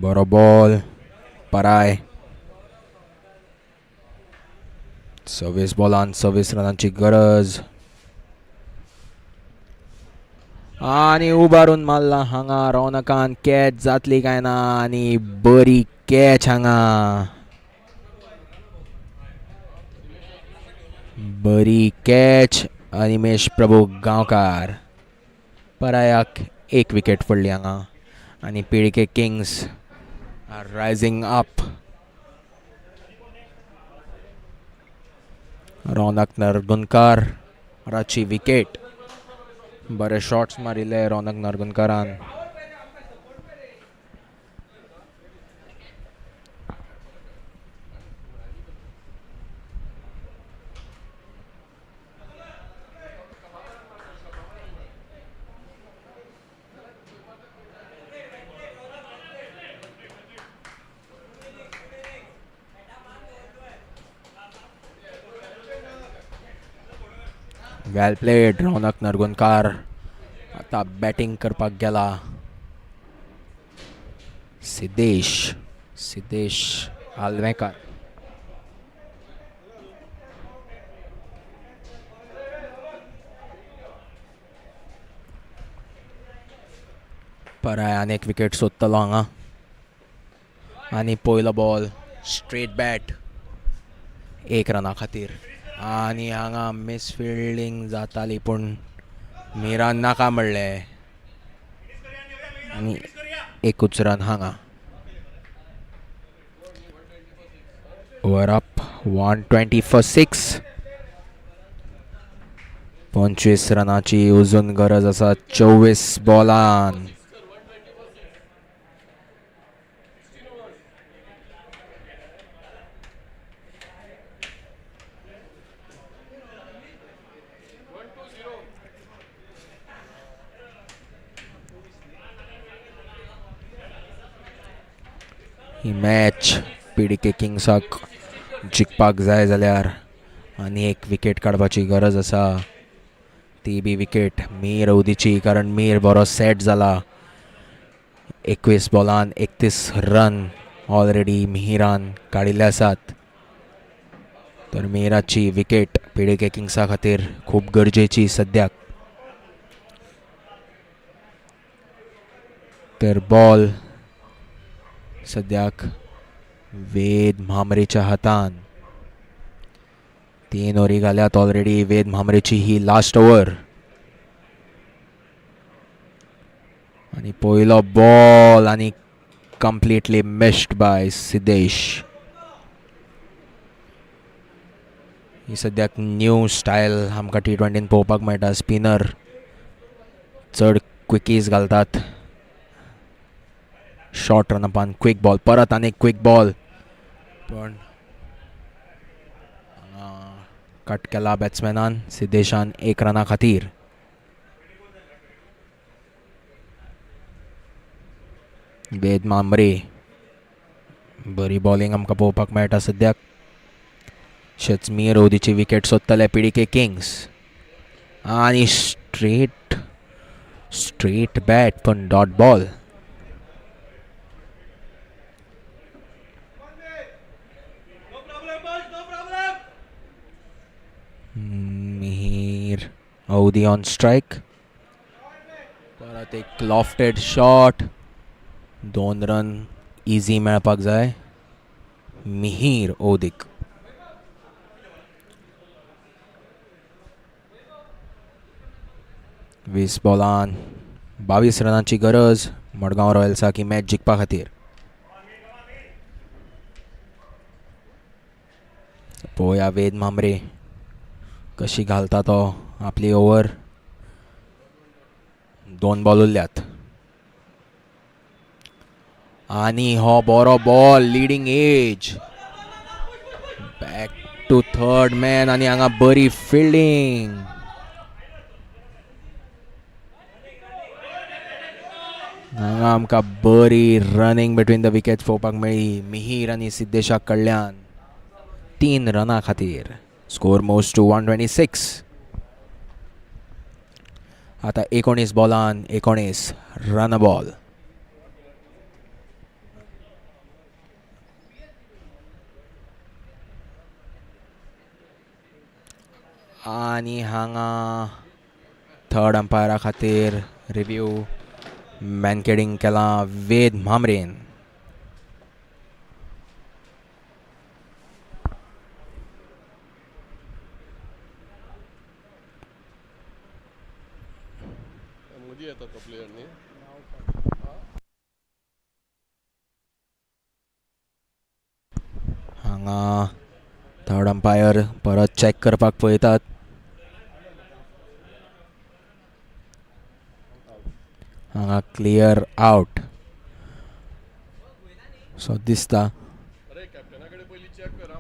बरो बॉल पराय. 26 बॉलान 26 रनांची गरज. आणि उबारून मारला हांगा रौनकान. कॅच जातली काय ना, आणि बरी कॅच हांगा. बरी कॅच अनिमेश प्रभू गांवकार. परायाक 1 विकेट पडली हांगा. आणि PDK Kings are rising up. Raunak Nargunkar राची विकेट. बरे शॉट्स मारिले रौनक नार्गुनकारान. Well played. रौनक नार्गुनकार आता बॅटिंग करपाक गेला. सिद्धेश आलवेकर. पराय आनीक विकेट सोदतलो हांगा. आणि पयलो बॉल स्ट्रेट बॅट 1 रना खातीर. आणि हांगा मिसफिल्डिंग जाताली पूण मिरान नाका म्हणले. आणि 1 रन हांगा. Over up 120 for 6. 25 रनाची अजून गरज आसा 24 बॉलान. ही मॅच पीडीके किंग्साक जिखपाक जाय जाल्यार आनी 1 विकेट काडपाची गरज आसा. ती बी विकेट मिहीर अवधीची, कारण मिहीर बरो सेट जाला. 21 बॉलान 31 रन ऑलरेडी मिहिरान काडिल्ले आसात. तर मिहिराची विकेट पीडीके किंग्सा खातीर खूब गरजेची सद्याक. तर बॉल सद्याक वेद म्हामरेच्या हातान. 3 ओव्हरी घाल्यात ऑलरेडी वेद म्हामरेची ही लास्ट ओव्हर. आणि पयलो बॉल आणि कंप्लीटली मिस्ड बाय सिद्धेश. ही सद्याक न्यू स्टायल आमकां T20 पळोवपाक मेळटा. स्पिनर चड क्विकीज घालतात. शॉर्ट रनअपान क्विक बॉल, परत आनी क्विक बॉल, पण कट केला बॅट्समॅनान. सिद्धेशान 1 रना खातीर. वेद मांबरे बरी बॉलिंग आमकां पळोवपाक मेळटा सद्याक. शचमीर ओदीची विकेट सोदतले PDK किंग्स. आनी स्ट्रेट बॅट पण डॉट बॉल. मिहीर ओदी ऑन स्ट्राईक. परत एक लॉफ्टेड शॉट. 2 रन इझी मेळपाक जाय मिहीर ओदीक. वीस बॉलान 22 रनांची गरज मडगांव रॉयल्साक ही मॅच जिखपा खातीर. पळोवया वेद मांबरे कशी घालता तो आपली ओव्हर. 2 बॉल उरल्यात आनी हो बरो ball leading edge. Back to third man आनी हांगा बरी फिल्डिंग. हांगा आमकां बरी रनिंग बिटवीन द विकेट्स पळोवपाक मेळ्ळी मिहीर आनी सिद्धेशाक कडल्यान. 3 रना खातीर. Score moves to 126. आता 19 बॉलान 19 रन बॉल. आनी हांगा थर्ड अंपायरा खातीर रिव्यू मॅनकेडिंग केला वेद मांबरेन. मदीं येता तो प्लेयर न्ही. हांगा थर्ड अंपायर परत चॅक करपाक पळयतात. हांगा क्लियर आउट सो दिसता. अरे कॅप्टना कडेन पयलीं चॅक कर.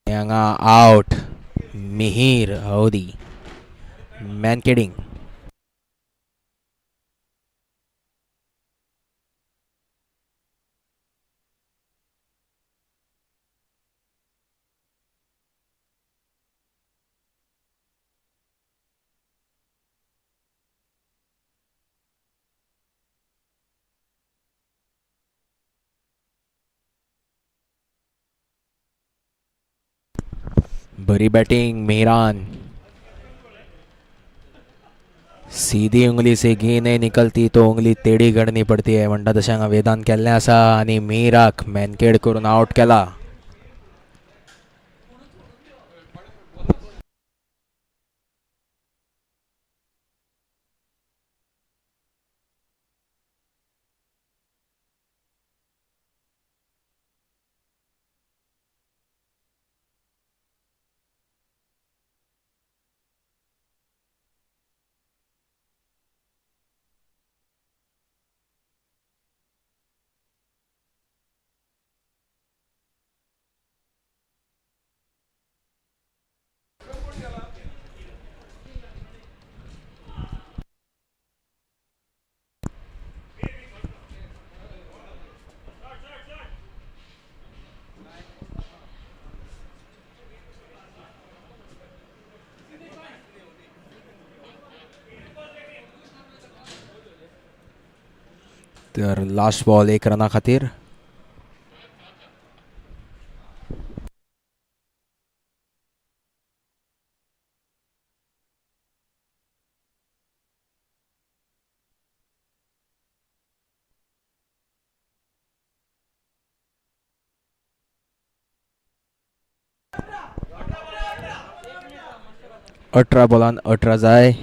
हांगा आउट मिहीर ओदी मॅनकेडिंग. बरी बैटिंग मिहीरान. सीधी उंगली से घी नहीं निकलती तो उंगली टेढ़ी करनी पडती है म्हणटा तशें हांगा वेदान केल्लें आसा. आनी मिहीराक मॅनकेड करून आउट केला. तर लास्ट बॉल 1 रना खातीर. 18 बॉलान 18 जाय.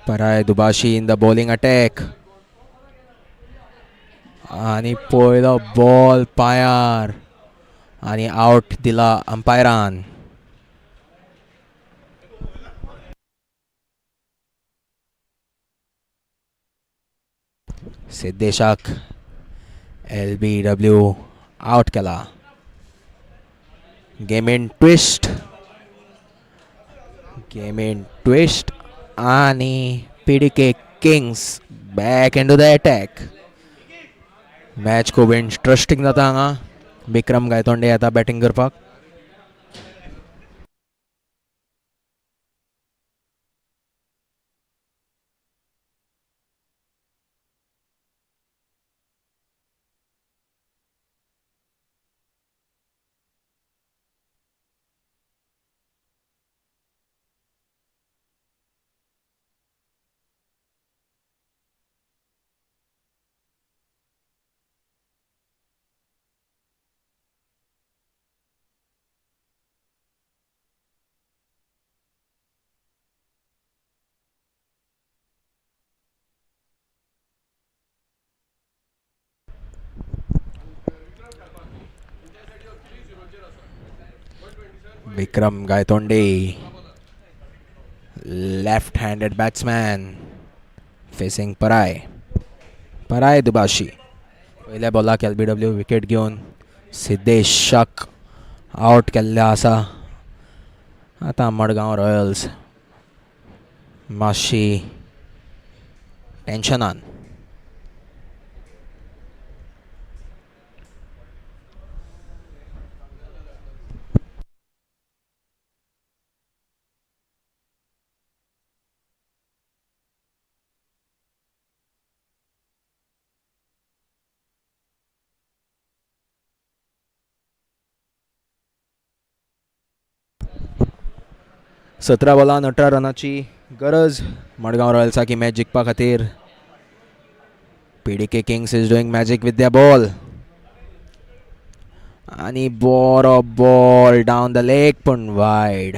Paray Dubashi in the bowling attack. आणि पयलो बॉल पायार आणि आउट दिला अंपायरान. सिद्धेशाक LBW आउट केला. गेम इन ट्विस्ट आणि PDK Kings back into the attack. Match खूब इंटरेस्टिंग जाता हांगा. विक्रम गायतोंडे येता बॅटिंग करपाक. Vikram Gaitonde left-handed batsman facing Paray Dubashi. पहिल्या बॉलाक LBW विकेट घेवन सिद्धेश शक आउट केल्ले आसा. आतां मडगांव रॉयल्स मातशी टेन्शनान. सतरा बॉलान 18 रनाची गरज मडगांव रॉयल्साक ही मॅच जिखपा खातीर. PDK Kings is doing magic with the ball आणि बरो बॉल डावन द लेग पण वायड.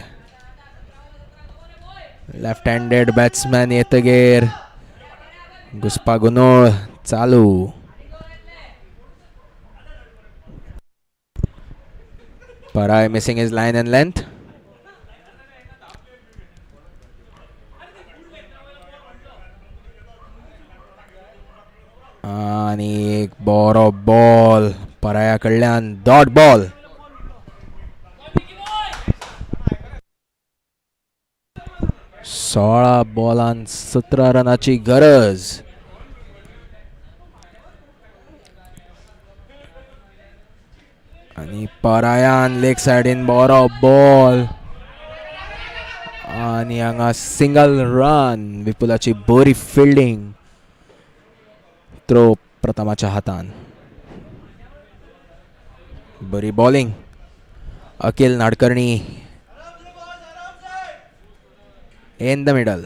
लेफ्ट हँडेड बॅट्समॅन येतगीर घुसपागोंदोळ चालू. Paray missing his line and length. आणि एक बरो बॉल पराया कडल्यान डॉट बॉल. सोळा बॉलान 17 रनाची गरज. आणि परायान लेग सायडीन बरो बॉल आणि हांगा सिंगल रन. विपुलाची बरी फिल्डिंग. थ्रो प्रथमाच्या हातान. बरी bowling Akhil Nadkarni in the middle.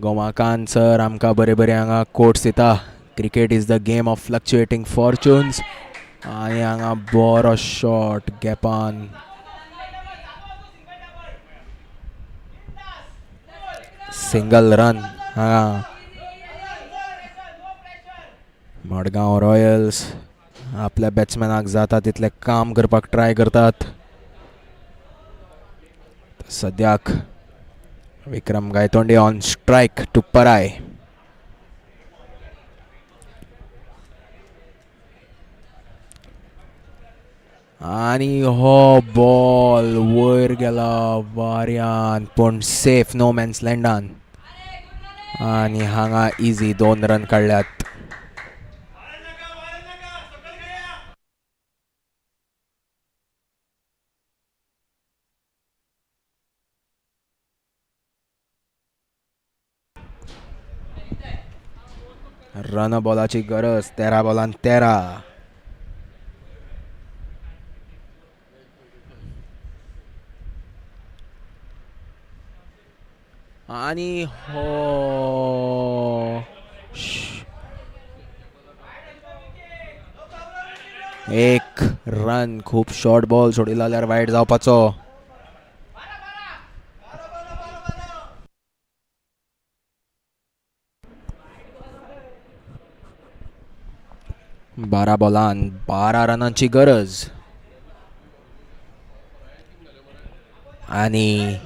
Gomakant sir आमकां बरे बरे हांगा कोट्स दिता. Cricket is the game of fluctuating fortunes. आणि हांगा बरो शॉट गॅपान. सिंगल रन हांगा मडगांव रॉयल्स आपल्या बॅट्समॅनाक जाता तितले काम करपाक ट्राय करतात. सद्याक Vikram Gaitonde on strike to Parag. आणि हो बॉल वयर गेला वाऱ्यान पण सेफ नो मॅन्स लँडान आणि हांगा इझी 2 रन काडल्यात. रन बॉलाची गरज 13 बॉलान 13. आणि हो एक रन खूप शॉर्ट बॉल सोडिल्लो जाल्यार वायट जावपाचो. बारा बॉलान 12 रनांची गरज आणि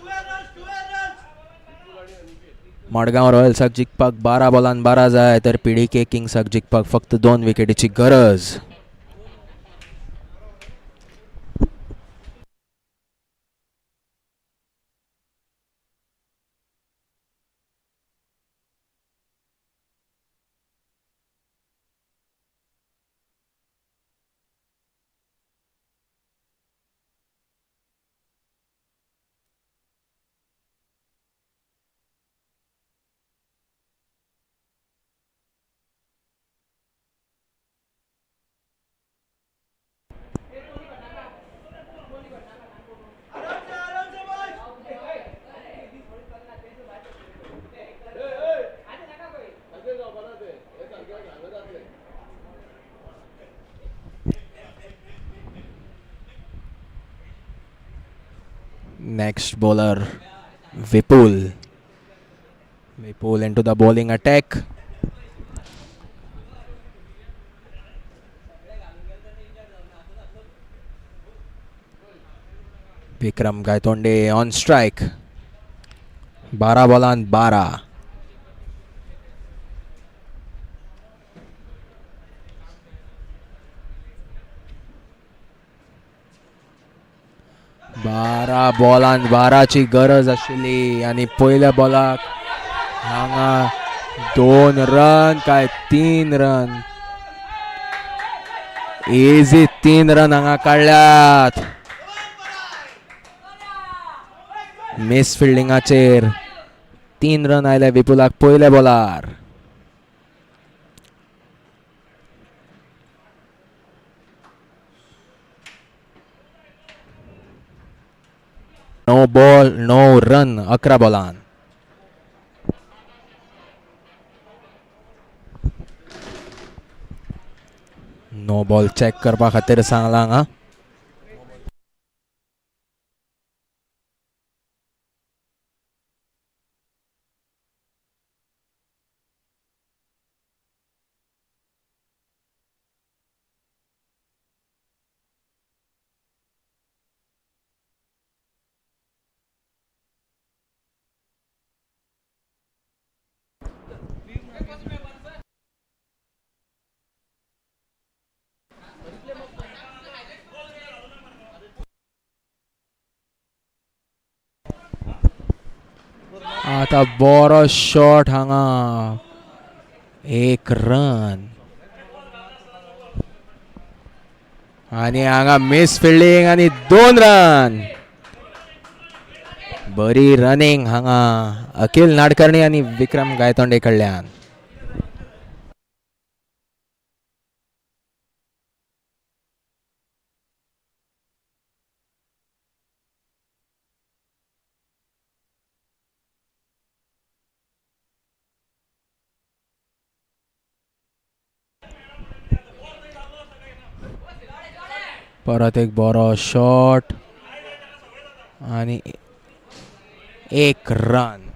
मडगांव रॉयल्साक जिखपाक 12 बॉलान 12 जाय तर पीडीके किंग्साक जिखपाक फक्त 2 विकेटीची गरज. Next bowler Vipul into the bowling attack. Vikram Gaitonde on strike. 12 bowlan 12. बारा बॉलान 12ची गरज आशिल्ली आणि पहिल्या बॉलाक हांगा 2 रन काय 3 रन इझी 3 रन हांगा काडल्यात. मिस फिल्डिंगाचेर 3 रन आयले विपुलाक पहिल्या बॉलार. नो बॉल नो रन 11 बॉलान. नो बॉल चेक करपा खातीर सांगला हांगा. आता बरो शॉट हांगा 1 रन आणि हांगा मिस फिल्डिंग आणि 2 रन. बरी रनिंग हांगा अखिल नाडकर्णी आणि विक्रम गायतोंडे कडल्यान. परत एक बरो शॉट आणि 1 रन.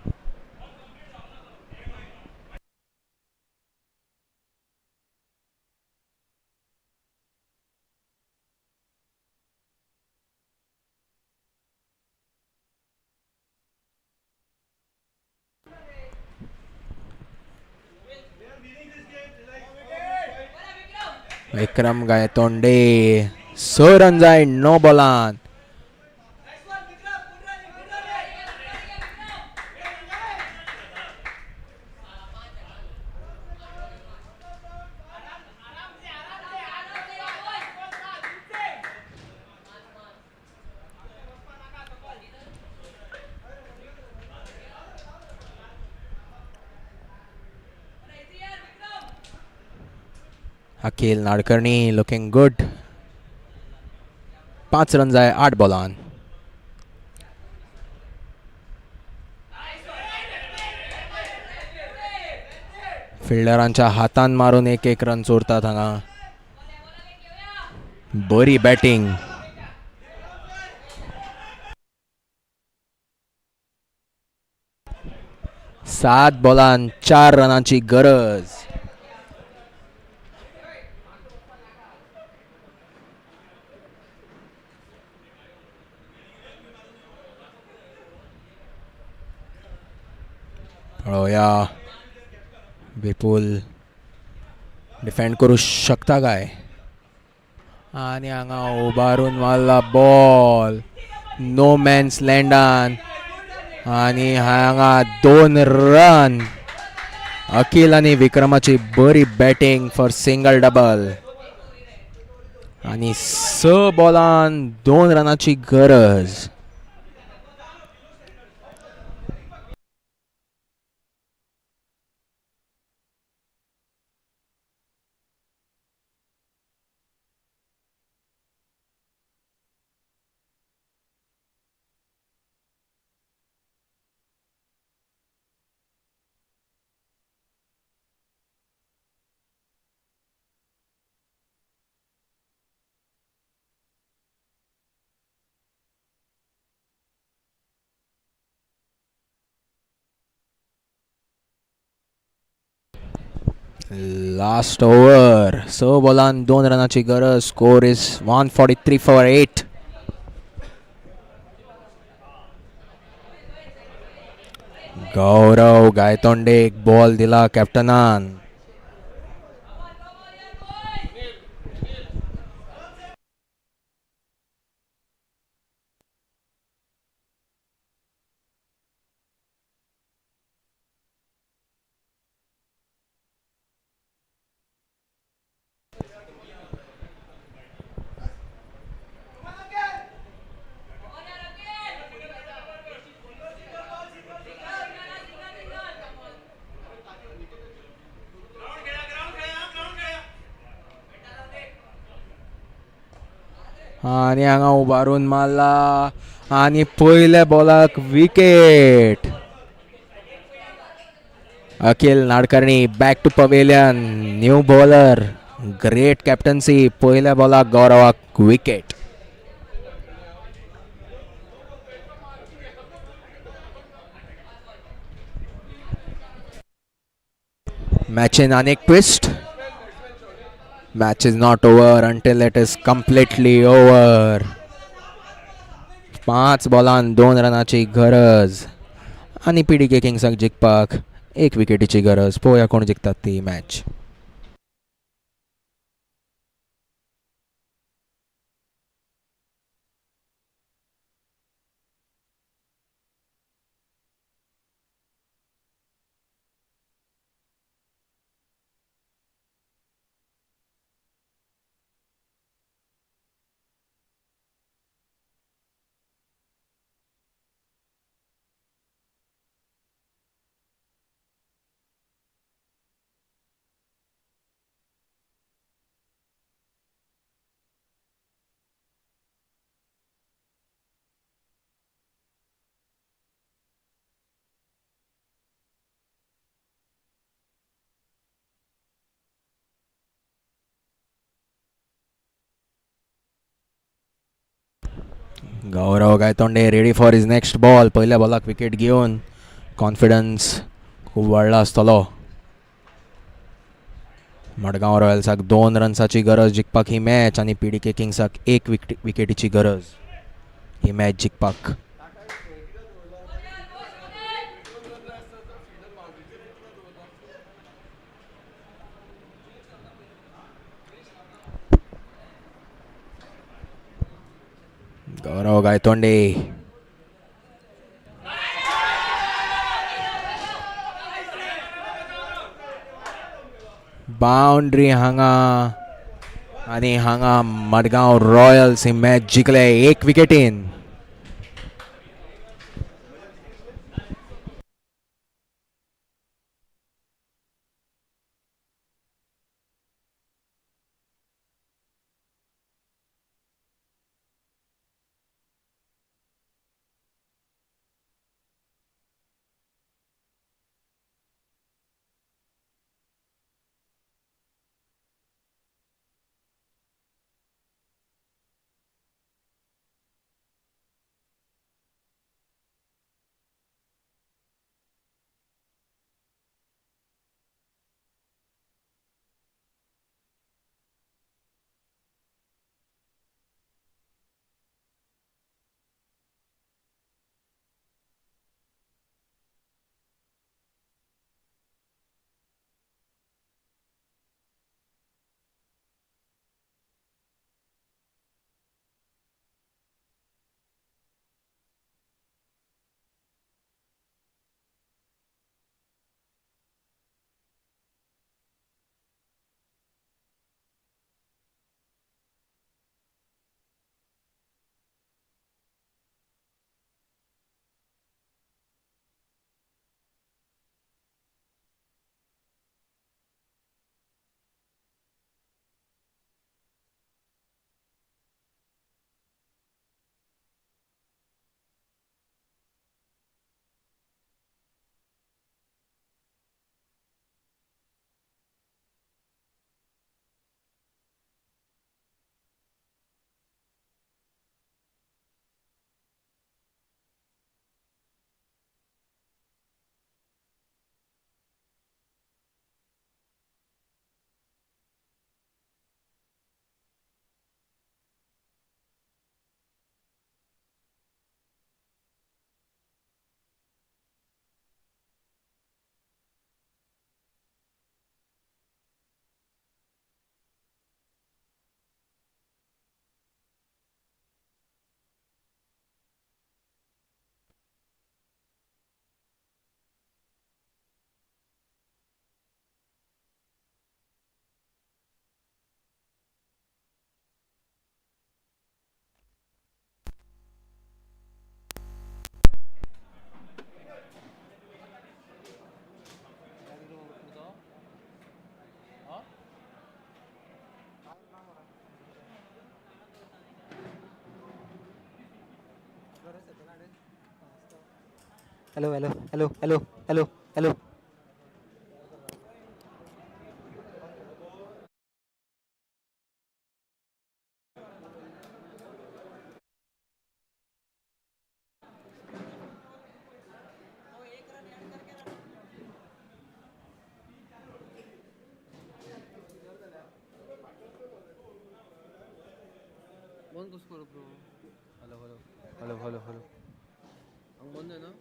विक्रम गायतोंडे स रन जाय 9 बॉलान. अखिल नाडकर्णी लुकिंग गुड. 5 रन जाय 8 बॉलान. फिल्डरांच्या हातान मारून एक एक रन चोरतात हांगा. बरी बॅटिंग. 7 बॉलान 4 रनांची गरज. पळोवया विपुल डिफेंड करू शकता काय. आणि हांगा उबारून मारला बॉल नो मॅन्स लँडान. आणि हांगा 2 रन. अखिल आणि विक्रमाची बरी बॅटिंग फॉर सिंगल डबल. आणि 6 बॉलान 2 रनाची गरज. लास्ट ओव्हर 6 बॉलान 2 रनाची गरज. Score is 143 for 8. गौरव गायतोंडे एक बॉल दिला कॅप्टनान. आणि हांगा उबारून मारला आणि पयल्या बॉलाक wicket. Akhil Nadkarni back to pavilion. New bowler. Great captaincy. पयल्या बॉलाक गौरवाक विकेट. मॅचीन आनीक twist. Match is not over until it is completely over. 5 बॉलान 2 रनाची गरज. आणि पीडीके किंग्साक जिखपाक 1 विकेटीची गरज. पळोवया कोण जिखतात ती match. Gaurav Gaitonde ready for his next ball. पहिल्या बॉलाक विकेट घेवन कॉन्फिडन्स खूब वाडला आसतलो. मडगांव रॉयल्साक 2 रन्साची गरज जिखपाक ही मॅच. आणि पीडीके किंग्साक 1 विकेटीची गरज ही मॅच जिखपाक. गौरव गायतोंडे बाउंड्री हांगा आणि हांगा मडगांव रॉयल्स ही मॅच जिखले 1 विकेटीन. Hello, hello, hello, hello, hello, hello. Hello hello hello hello hello बंद आहे ना